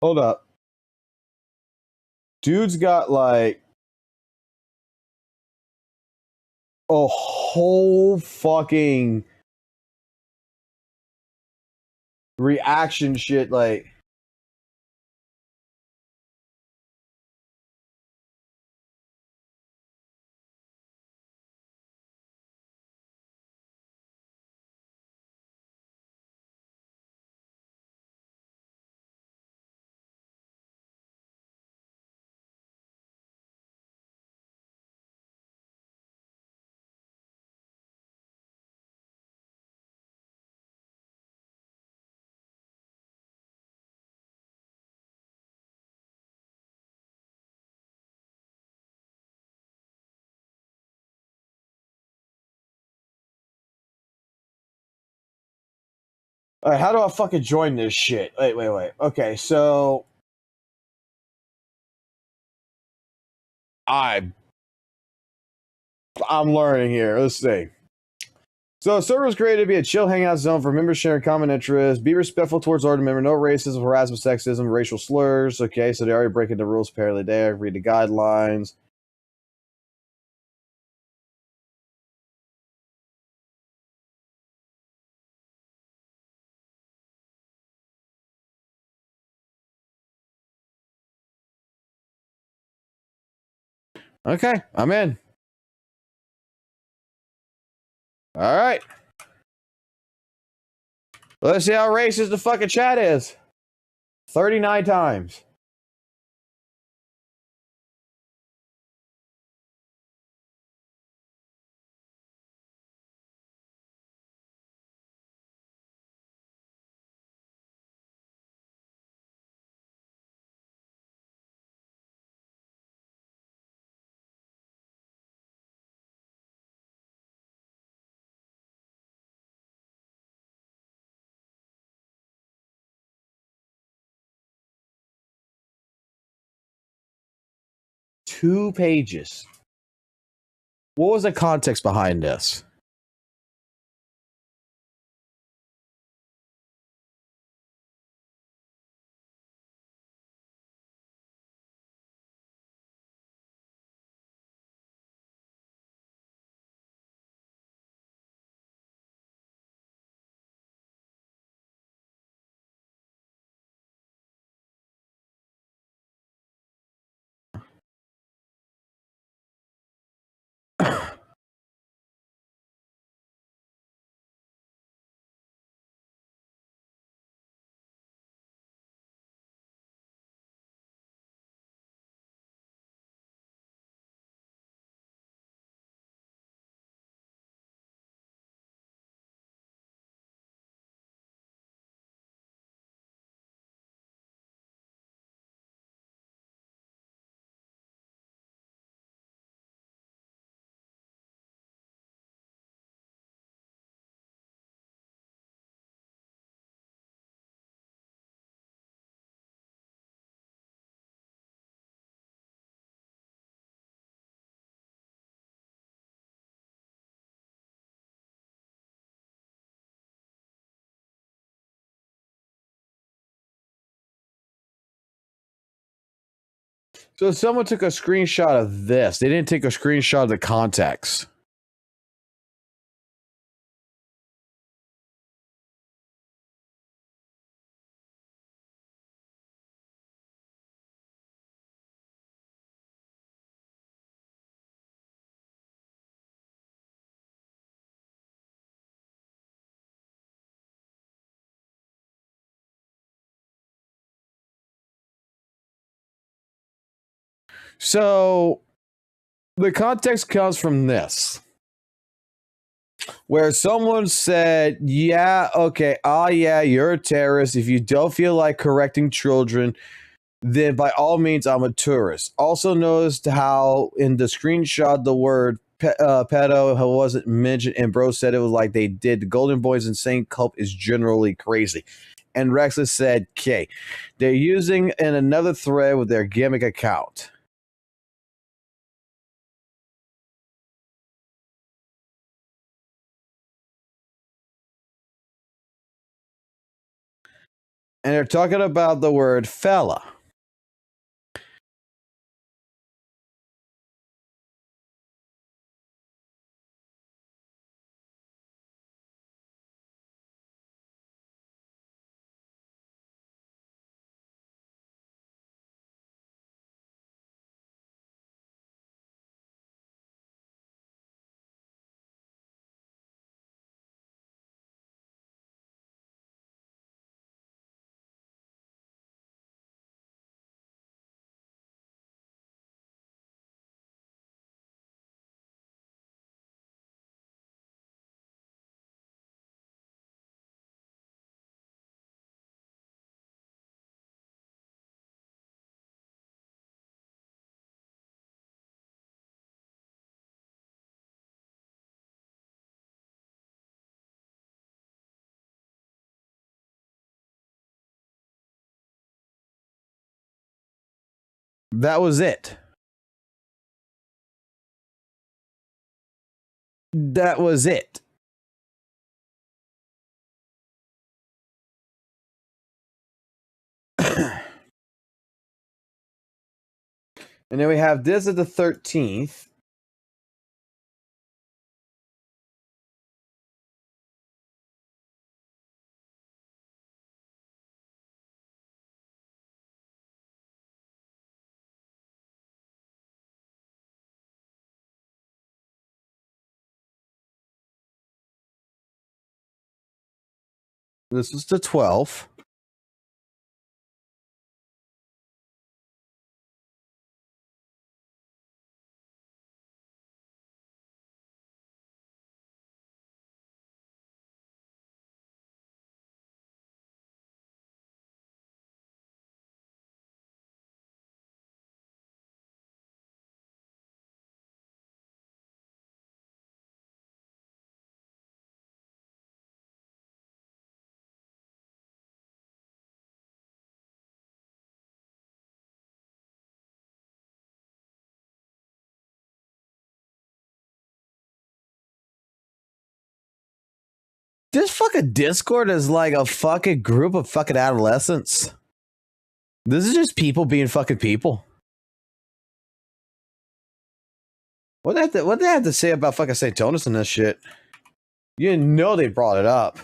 Hold up. Dude's got like a whole fucking reaction shit, like. All right, how do I fucking join this shit? Wait. Okay, so I'm learning here. Let's see. So a server was created to be a chill hangout zone for members sharing common interests. Be respectful towards other members. No racism, harassment, sexism, racial slurs. Okay, so they're already breaking the rules apparently there. Read the guidelines. Okay, I'm in. All right. Let's see how racist the fucking chat is. 39 times. Two pages. What was the context behind this? So someone took a screenshot of this. They didn't take a screenshot of the context. So the context comes from this, where someone said, yeah, okay, yeah, you're a terrorist. If you don't feel like correcting children, then by all means, I'm a tourist. Also noticed how in the screenshot, the word pedo wasn't mentioned, and bro said it was like they did. The Golden Boy's insane cult is generally crazy. And Rexless said, okay, they're using in another thread with their gimmick account. And they're talking about the word fella. That was it. That was it. And then we have this at the 13th. This is the 12th. This fucking Discord is like a fucking group of fucking adolescents. This is just people being fucking people. What they have to say about fucking St. Jonas and this shit? You know they brought it up.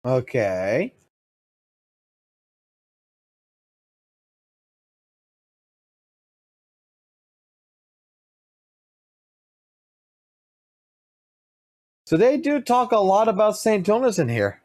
Okay. So they do talk a lot about St. Jonas in here.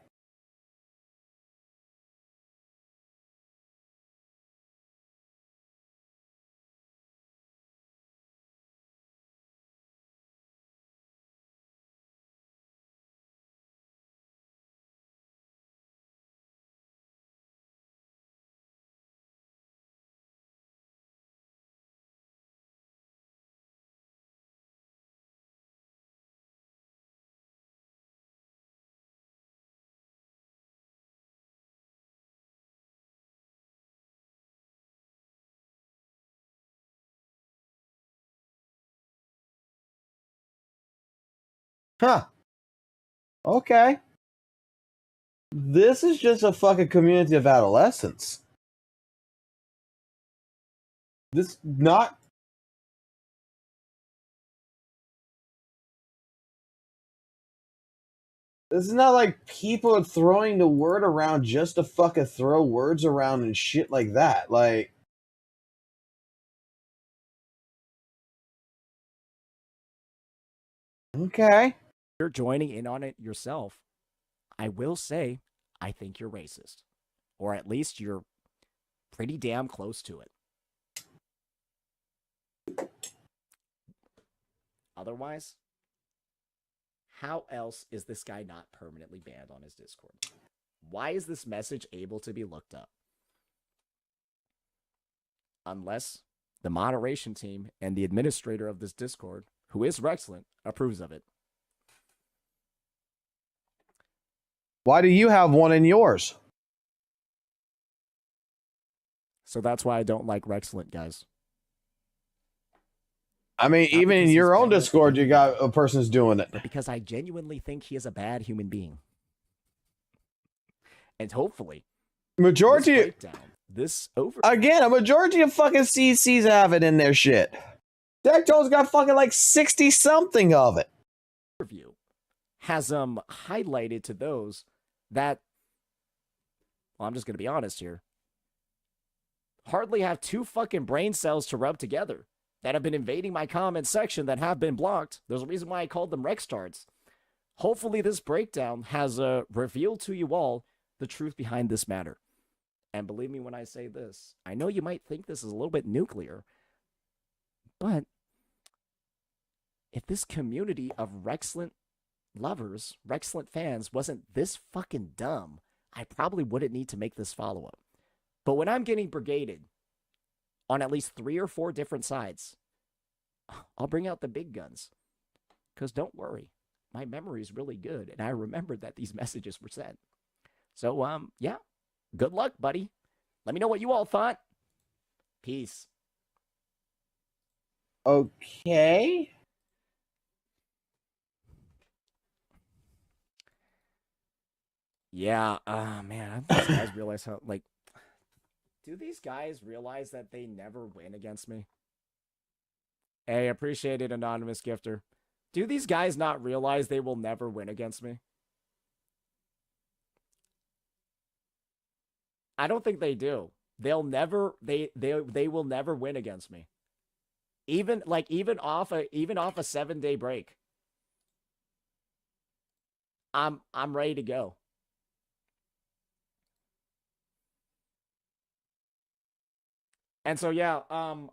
Huh. Okay. This is just a fucking community of adolescents. This not. This is not like people are throwing the word around just to fucking throw words around and shit like that. Like, okay. You're joining in on it yourself. I will say, I think you're racist. Or at least you're pretty damn close to it. Otherwise, how else is this guy not permanently banned on his Discord? Why is this message able to be looked up? Unless the moderation team and the administrator of this Discord, who is Rexlent, approves of it. Why do you have one in yours? So that's why I don't like Rexlent, guys. I mean, Not even in because your he's own better, Discord, you got a person's doing it. but because I genuinely think he is a bad human being. And hopefully, Majority, this breakdown, this over again, a majority of fucking CCs have it in their shit. Decto's got fucking like 60 something of it. review has highlighted to those that, well, I'm just gonna be honest here, hardly have 2 fucking brain cells to rub together, that have been invading my comment section, that have been blocked. There's a reason why I called them Rextards. Hopefully this breakdown has revealed to you all the truth behind this matter. And believe me when I say this, I know you might think this is a little bit nuclear, but if this community of Rexlent lovers, Rexlent fans, wasn't this fucking dumb, I probably wouldn't need to make this follow-up. But when I'm getting brigaded on at least 3 or 4 different sides, I'll bring out the big guns. Because don't worry, my memory is really good, and I remembered that these messages were sent. So, yeah, good luck, buddy. Let me know what you all thought. Peace. Okay. Yeah, man, these guys realize how, like, do these guys realize that they never win against me? Hey, appreciate it, anonymous gifter. Do these guys not realize they will never win against me? I don't think they do. They'll never they will never win against me. Even off a 7-day break. I'm ready to go. And so, yeah,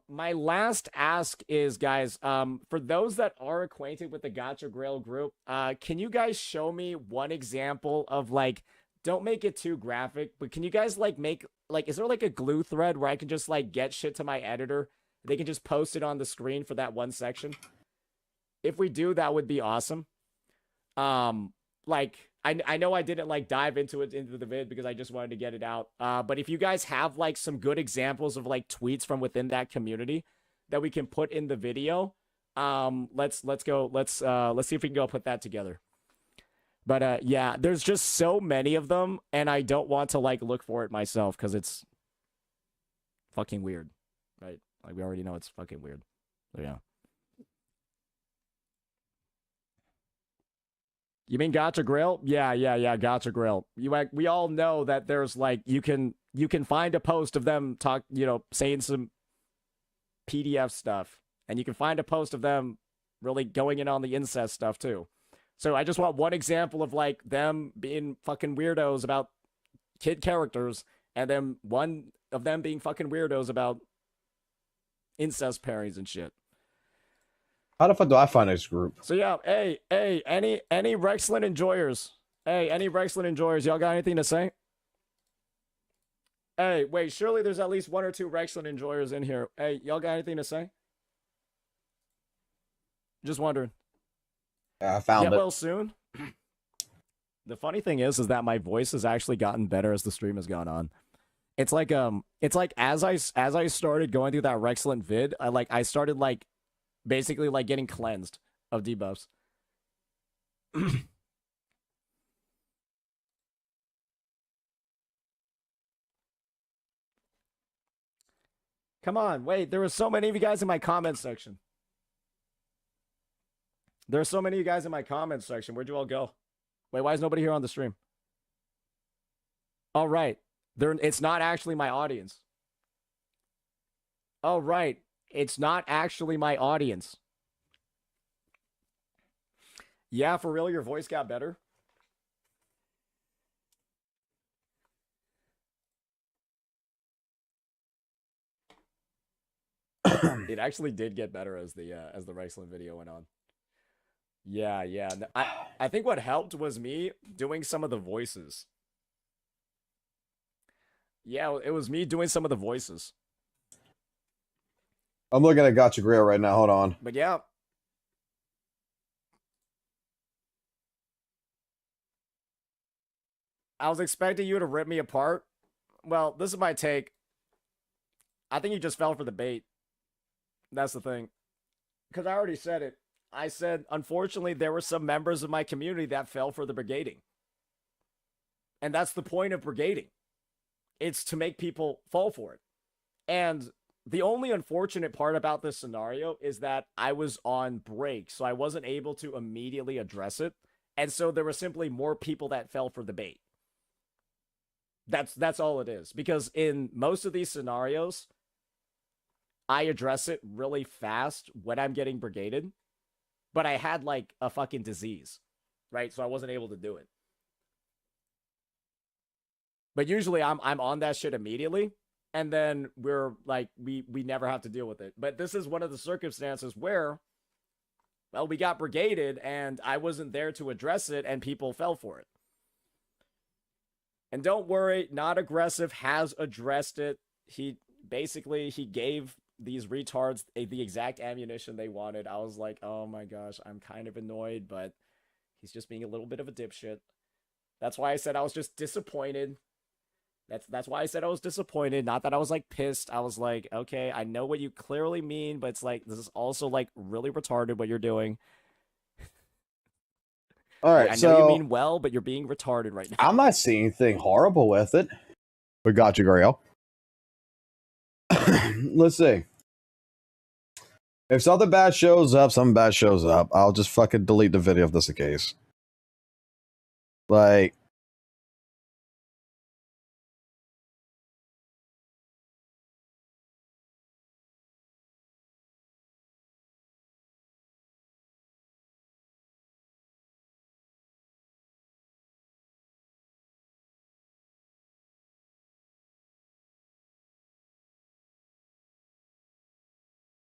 my last ask is, guys, for those that are acquainted with the Gacha Grail group, can you guys show me one example of, like, don't make it too graphic, but can you guys, like, make, like, is there, like, a glue thread where I can just, like, get shit to my editor? They can just post it on the screen for that one section? If we do, that would be awesome. Like, I know I didn't, like, dive into the vid because I just wanted to get it out. But if you guys have, like, some good examples of, like, tweets from within that community that we can put in the video, let's go. Let's see if we can go put that together. But yeah, there's just so many of them, and I don't want to, like, look for it myself because it's fucking weird, right? Like, we already know it's fucking weird. So yeah. You mean Gacha Grail? Yeah, Gacha Grail. We all know that there's, like, you can find a post of them saying some PDF stuff, and you can find a post of them really going in on the incest stuff too. So I just want one example of, like, them being fucking weirdos about kid characters, and then one of them being fucking weirdos about incest pairings and shit. How the fuck do I find this group? So yeah, hey, any Rexlent enjoyers? Hey, any Rexlent enjoyers? Y'all got anything to say? Hey, wait, surely there's at least 1 or 2 Rexlent enjoyers in here. Hey, y'all got anything to say? Just wondering. I found Get it. well soon. The funny thing is that my voice has actually gotten better as the stream has gone on. It's like as I started going through that Rexlent vid, I started, like, basically, like, getting cleansed of debuffs. Come on, wait, there were so many of you guys in my comment section. There are so many of you guys in my comment section. Where'd you all go? Wait, why is nobody here on the stream? All right. It's not actually my audience. All right. It's not actually my audience. Yeah, for real, your voice got better? It actually did get better as the Rexlent video went on. Yeah. I think what helped was me doing some of the voices. Yeah, it was me doing some of the voices. I'm looking at Gacha Grail right now. Hold on. But yeah. I was expecting you to rip me apart. Well, this is my take. I think you just fell for the bait. That's the thing. Because I already said it. I said, unfortunately, there were some members of my community that fell for the brigading. And that's the point of brigading. It's to make people fall for it. And the only unfortunate part about this scenario is that I was on break, so I wasn't able to immediately address it. And so there were simply more people that fell for the bait. That's all it is. Because in most of these scenarios, I address it really fast when I'm getting brigaded. But I had like a fucking disease, right? So I wasn't able to do it. But usually I'm on that shit immediately, and then we're like we never have to deal with it. But this is one of the circumstances where, well, we got brigaded and I wasn't there to address it, and people fell for it. And don't worry, Not Aggressive has addressed it. He gave these retards the exact ammunition they wanted. I was like, oh my gosh, I'm kind of annoyed, but he's just being a little bit of a dipshit. That's why I said I was just disappointed. That's why I said I was disappointed. Not that I was like pissed. I was like, okay, I know what you clearly mean, but it's like this is also like really retarded what you're doing. All right, I know so you mean well, but you're being retarded right now. I'm not seeing anything horrible with it. But Gacha Grill. Let's see. If something bad shows up, something bad shows up. I'll just fucking delete the video if that's the case. Like,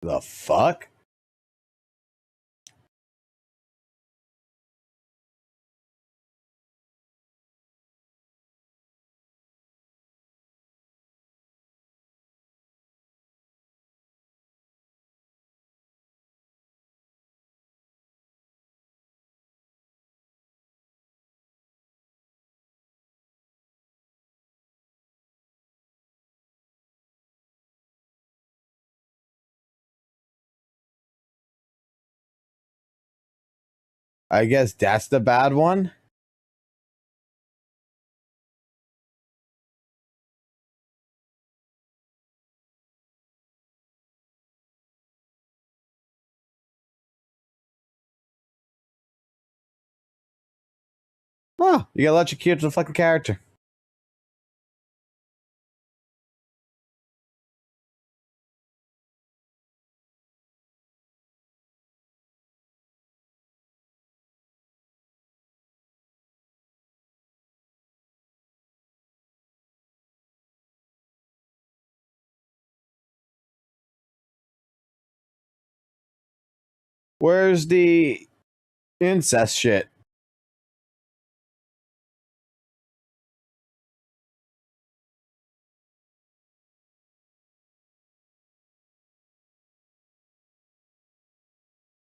the fuck? I guess that's the bad one. Oh, you gotta let your kids a fucking character. Where's the incest shit?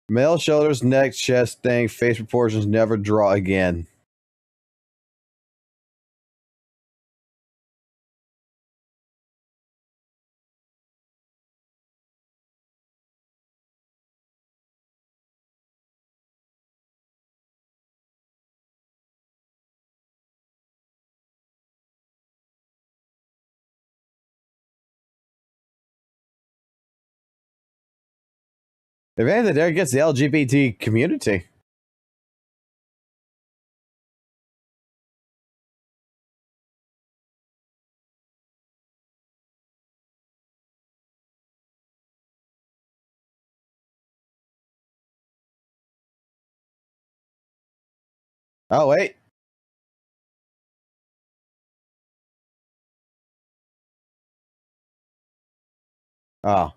Male shoulders, neck, chest thing, face proportions never draw again. If anything, there gets the LGBT community. Oh, wait. Oh.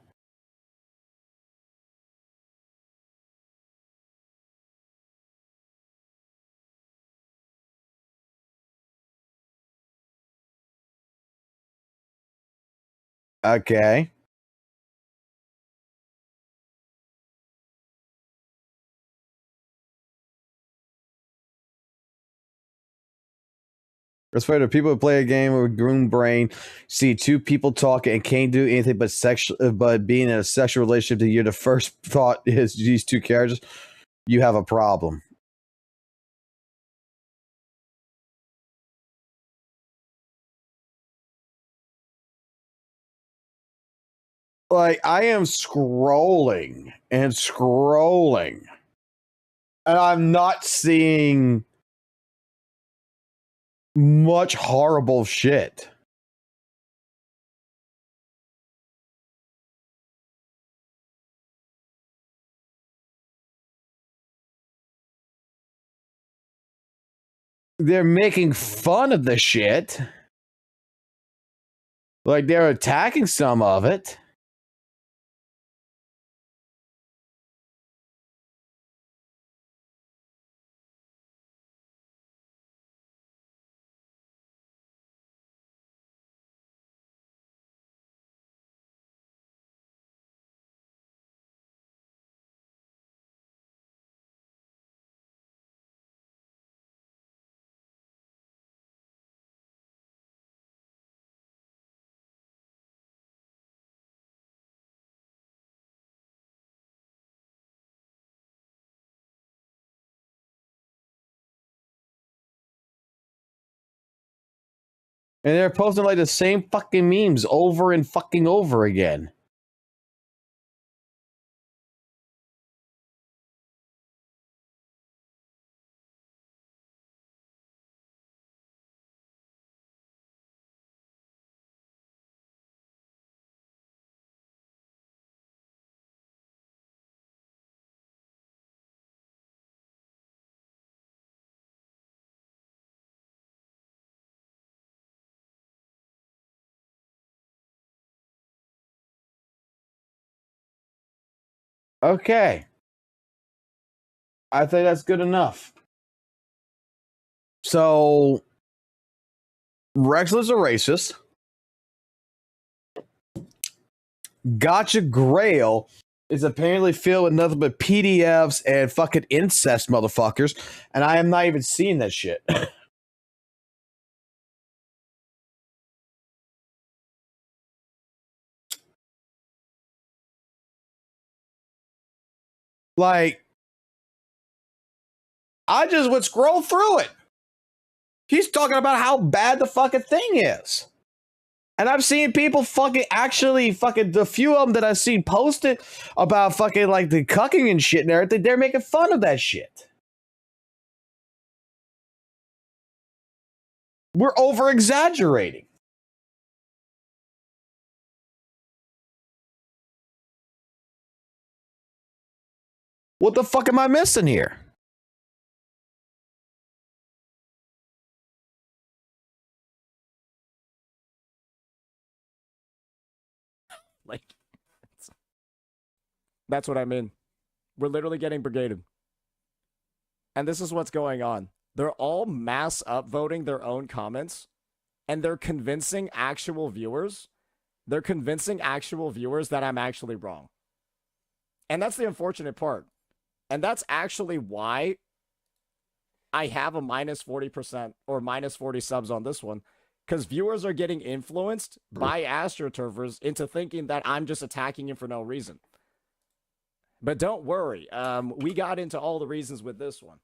Okay. It's funny that people who play a game with Groom Brain see two people talking and can't do anything but being in a sexual relationship. You're the first thought is these two characters. You have a problem. Like, I am scrolling and scrolling, and I'm not seeing much horrible shit. They're making fun of the shit. Like, they're attacking some of it. And they're posting like the same fucking memes over and fucking over again. Okay. I think that's good enough. So, Rexler's a racist. Gacha Grail is apparently filled with nothing but PDFs and fucking incest motherfuckers, and I am not even seeing that shit. Like, I just would scroll through it. He's talking about how bad the fucking thing is. And I've seen people fucking actually fucking, the few of them that I've seen posted about fucking like the cucking and shit and everything, they're making fun of that shit. We're over exaggerating. What the fuck am I missing here? Like, that's what I mean. We're literally getting brigaded. And this is what's going on. They're all mass upvoting their own comments, and they're convincing actual viewers. They're convincing actual viewers that I'm actually wrong. And that's the unfortunate part. And that's actually why I have a minus 40% or minus 40 subs on this one. Because viewers are getting influenced by AstroTurfers into thinking that I'm just attacking him for no reason. But don't worry, we got into all the reasons with this one.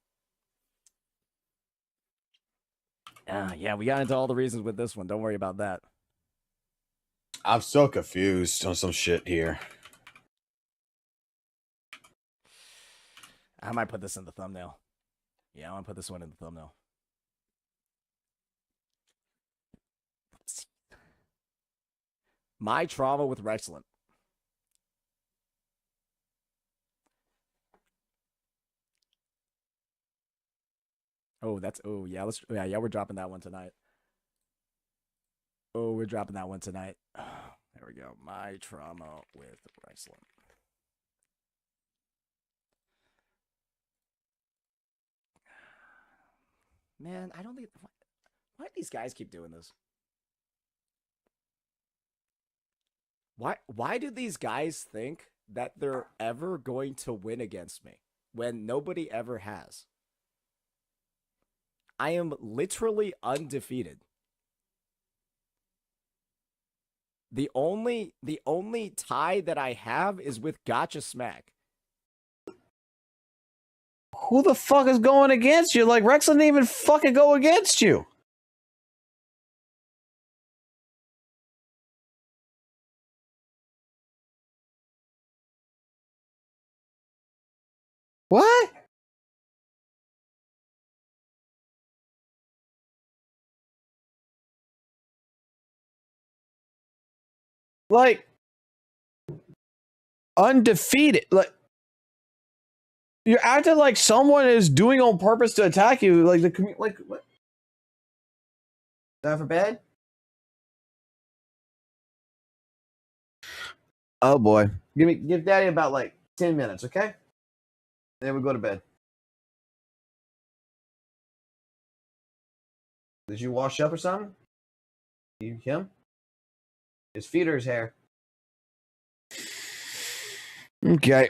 Yeah, we got into all the reasons with this one. Don't worry about that. I'm so confused on some shit here. I might put this in the thumbnail. Yeah, I want to put this one in the thumbnail. My trauma with Rexlent. Oh, that's, oh yeah, yeah, we're dropping that one tonight. Oh, we're dropping that one tonight. There we go. My trauma with Rexlent. Man, I don't think, why do these guys keep doing this? Why do these guys think that they're ever going to win against me when nobody ever has? I am literally undefeated. The only tie that I have is with Gacha Smack. Who the fuck is going against you? Like, Rex didn't even fucking go against you. What? Like, undefeated. Like, you're acting like someone is doing on purpose to attack you. Like like what? Time for bed? Oh boy, give Daddy about like 10 minutes, okay? Then we go to bed. Did you wash up or something? Him? His feet or his hair? Okay.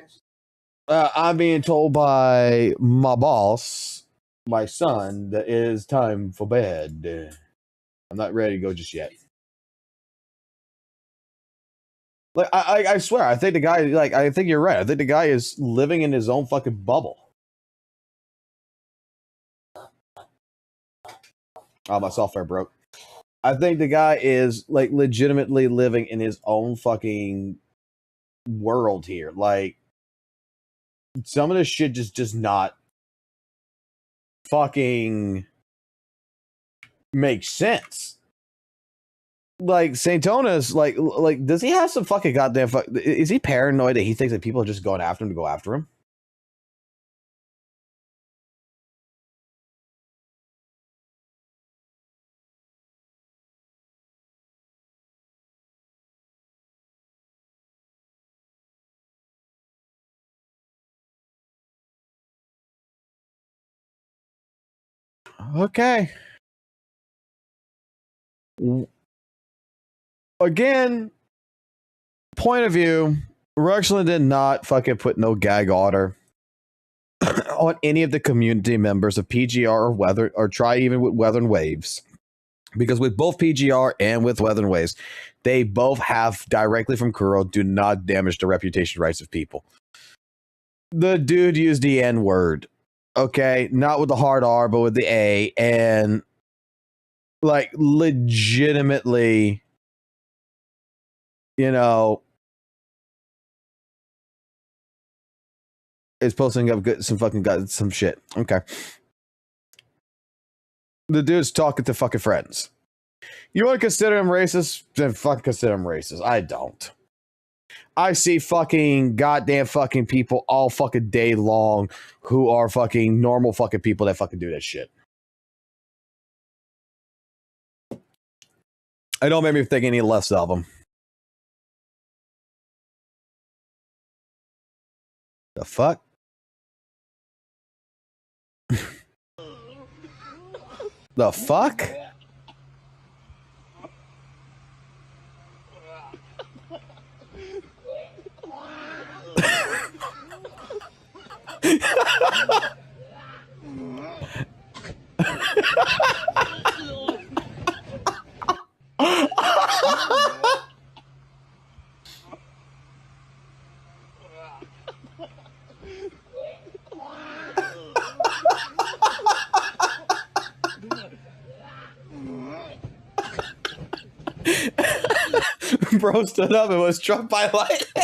I'm being told by my boss, my son, that it is time for bed. I'm not ready to go just yet. Like I swear, I think the guy, like, I think you're right. I think the guy is living in his own fucking bubble. Oh, my software broke. I think the guy is like legitimately living in his own fucking world here. Like, some of this shit just not fucking makes sense. Like, Saintona's like does he have some fucking goddamn is he paranoid that he thinks that people are just going after him to go after him? Okay. Again, point of view, Ruxlin did not fucking put no gag order on any of the community members of PGR or Weather, or try even with Weather and Waves. Because with both PGR and with Weather and Waves, they both have directly from Kuro, do not damage the reputation rights of people. The dude used the N word. Okay, not with the hard R, but with the A, and like legitimately, you know, is posting up some shit. Okay, the dude's talking to fucking friends. You want to consider him racist? Then fucking consider him racist. I don't. I see fucking goddamn fucking people all fucking day long who are fucking normal fucking people that fucking do that shit. I don't make me think any less of them. The fuck? The fuck? Bro stood up and was struck by lightning.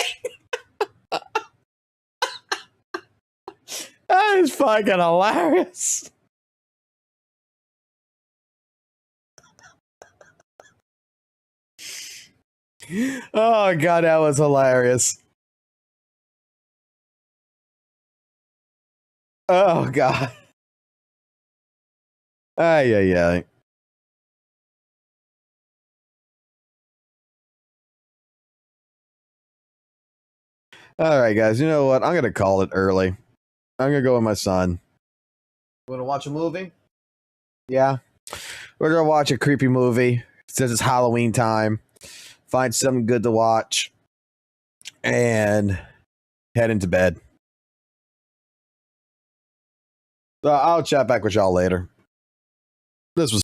That is fucking hilarious. Oh god, that was hilarious. Oh god. Ay, ay, ay. All right, guys. You know what? I'm gonna call it early. I'm gonna go with my son. Want to watch a movie? Yeah, we're gonna watch a creepy movie since it's Halloween time. Find something good to watch and head into bed. So I'll chat back with y'all later. This was